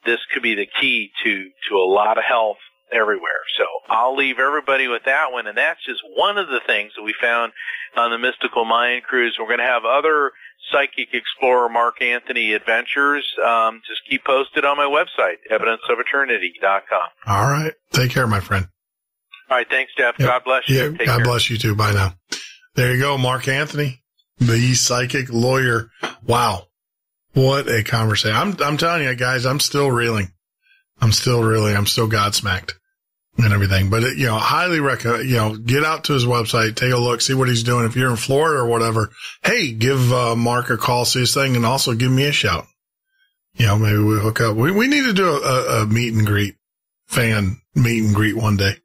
this could be the key to a lot of health everywhere. So I'll leave everybody with that one, and that's just one of the things that we found on the Mystical Mayan Cruise. We're going to have other Psychic Explorer Mark Anthony adventures. Just keep posted on my website, evidenceofeternity.com. All right. Take care, my friend. All right. Thanks, Jeff. Yep. God bless you. Yeah, God care. Bless you too. Bye now. There you go, Mark Anthony, the psychic lawyer. Wow. What a conversation. I'm telling you guys, I'm still reeling. I'm still godsmacked and everything. But, highly recommend, get out to his website, take a look, see what he's doing. If you're in Florida or whatever, hey, give Mark a call, see his thing, and also give me a shout. Maybe we hook up. We need to do a meet and greet, fan meet and greet one day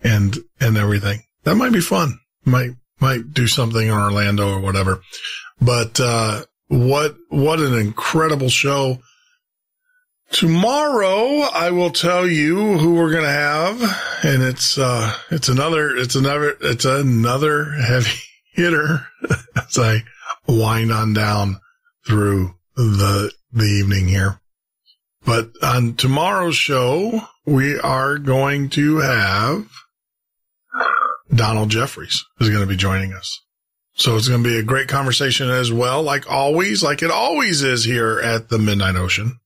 and everything. That might be fun. Might do something in Orlando or whatever. But, what an incredible show. Tomorrow, I will tell you who we're going to have, and it's another heavy hitter as I wind on down through the evening here. But on tomorrow's show, we are going to have Donald Jeffries is going to be joining us. So it's going to be a great conversation as well, like it always is here at the Midnight Ocean.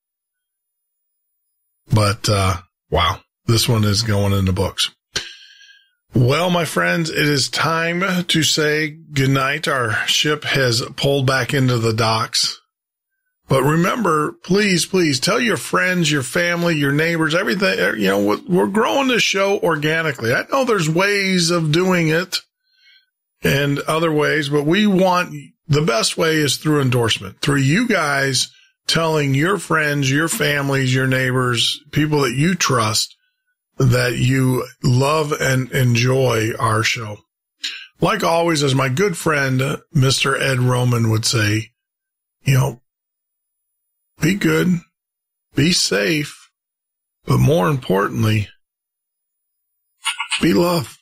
But, wow, this one is going in the books. Well, my friends, it is time to say goodnight. Our ship has pulled back into the docks. But remember, please tell your friends, your family, your neighbors, everything. We're growing this show organically. I know there's ways of doing it and other ways, but the best way is through endorsement, through you guys telling your friends, your families, your neighbors, people that you trust, that you love and enjoy our show. Like always, as my good friend, Mr. Ed Roman would say, be good, be safe, but more importantly, be love.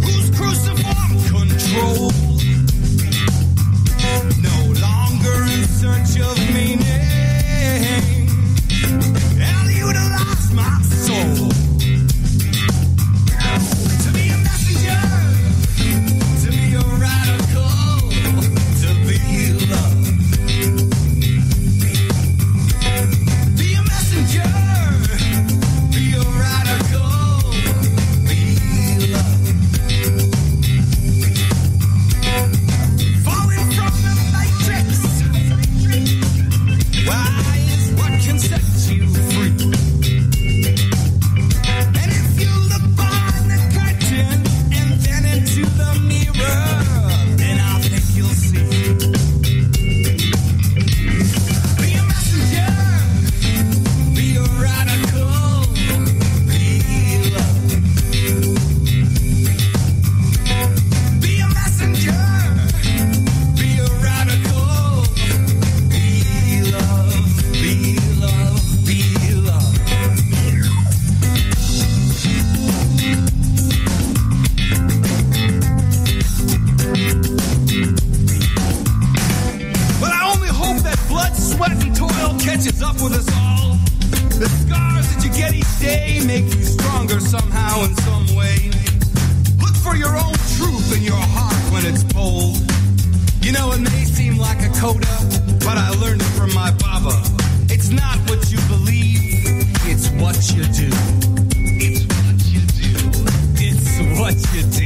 Who's cruciform control? No each day make you stronger somehow in some way. Look for your own truth in your heart when it's bold. You know, it may seem like a coda, but I learned it from my Baba. It's not what you believe, it's what you do. It's what you do. It's what you do.